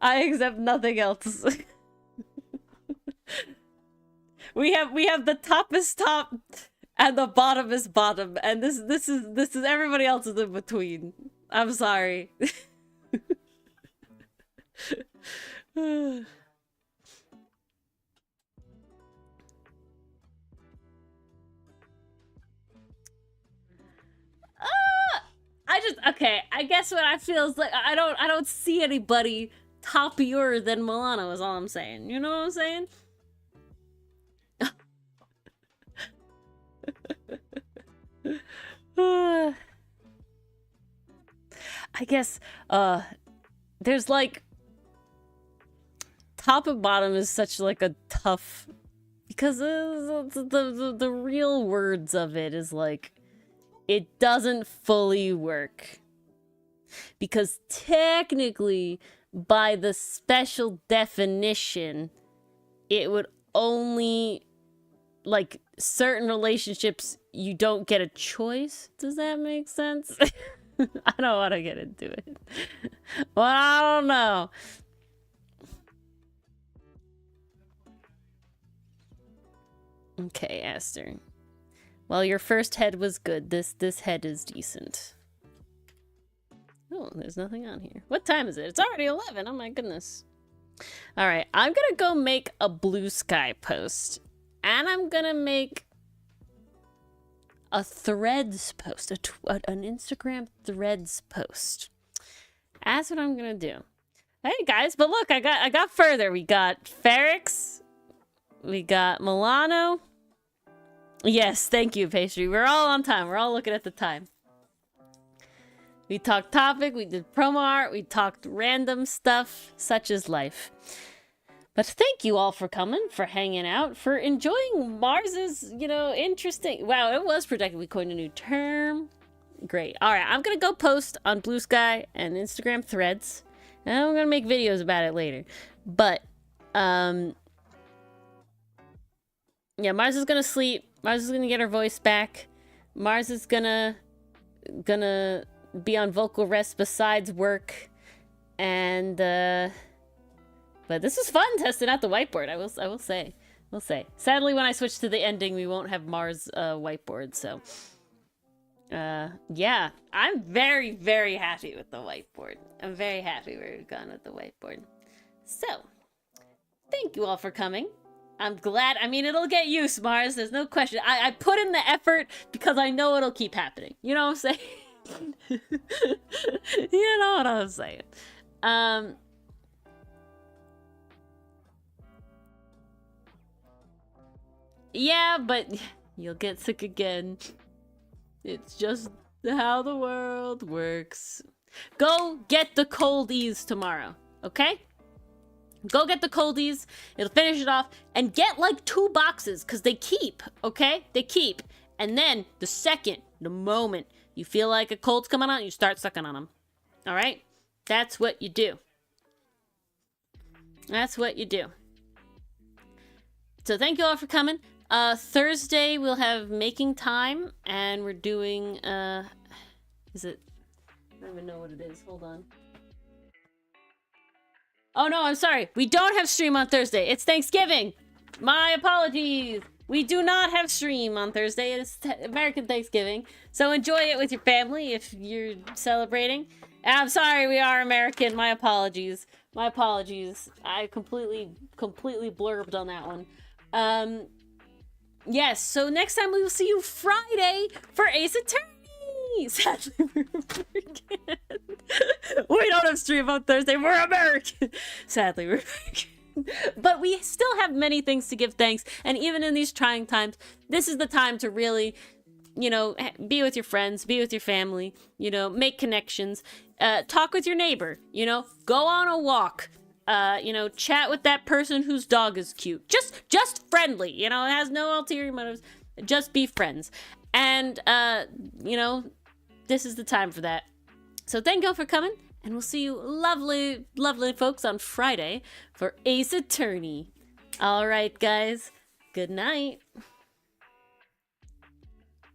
Speaker 1: I accept nothing else. We have the toppest top and the bottomest bottom, and this is everybody else is in between. I'm sorry. Okay, I guess what I feel is like I don't see anybody toppier than Milano is all I'm saying. You know what I'm saying? I guess there's like top and bottom is such like a tough, because the real words of it is like it doesn't fully work, because technically by the special definition it would only like certain relationships you don't get a choice. Does that make sense? I don't want to get into it. Well, I don't know. Okay, Aster. Well, your first head was good. This head is decent. Oh, there's nothing on here. What time is it? It's already 11. Oh my goodness. All right, I'm gonna go make a Blue Sky post, and I'm gonna make a Threads post, an Instagram Threads post. That's what I'm gonna do. Hey guys, but look, I got further. We got Ferrix, we got Milano. Yes, thank you, Pastry. We're all on time. We're all looking at the time. We talked topic, we did promo art, we talked random stuff, such is life. But thank you all for coming, for hanging out, for enjoying Mars's, interesting... Wow, it was projected. We coined a new term. Great. All right, I'm going to go post on Blue Sky and Instagram Threads, and I'm going to make videos about it later. But, yeah, Mars is going to sleep. Mars is going to get her voice back. Mars is gonna be on vocal rest besides work, and but this is fun testing out the whiteboard. I will say. Sadly, when I switch to the ending, we won't have Mars whiteboard. So yeah, I'm very, very happy with the whiteboard. I'm very happy where we've gone with the whiteboard. So thank you all for coming. I'm glad. I mean, it'll get used, Mars. There's no question. I put in the effort because I know it'll keep happening. You know what I'm saying? You know what I'm saying. Yeah, but you'll get sick again. It's just how the world works. Go get the coldies tomorrow, okay? Go get the coldies. It'll finish it off. And get like 2 boxes, because they keep, okay? They keep. And then the moment you feel like a cold's coming on, you start sucking on them. All right? That's what you do. That's what you do. So thank you all for coming. Thursday we'll have making time, and we're doing, is it? I don't even know what it is. Hold on. Oh no, I'm sorry. We don't have stream on Thursday. It's Thanksgiving. My apologies. We do not have stream on Thursday. It's American Thanksgiving. So enjoy it with your family if you're celebrating. I'm sorry, we are American. My apologies. My apologies. I completely blurbed on that one. Yes, so next time we will see you Friday for Ace Attorney. Sadly, we're American. We don't have stream on Thursday. We're American. Sadly, we're American. But we still have many things to give thanks. And even in these trying times, this is the time to really, be with your friends, be with your family, make connections, talk with your neighbor, go on a walk, chat with that person whose dog is cute. Just friendly, it has no ulterior motives. Just be friends. And, this is the time for that. So thank you all for coming. And we'll see you lovely, lovely folks on Friday for Ace Attorney. All right, guys. Good night.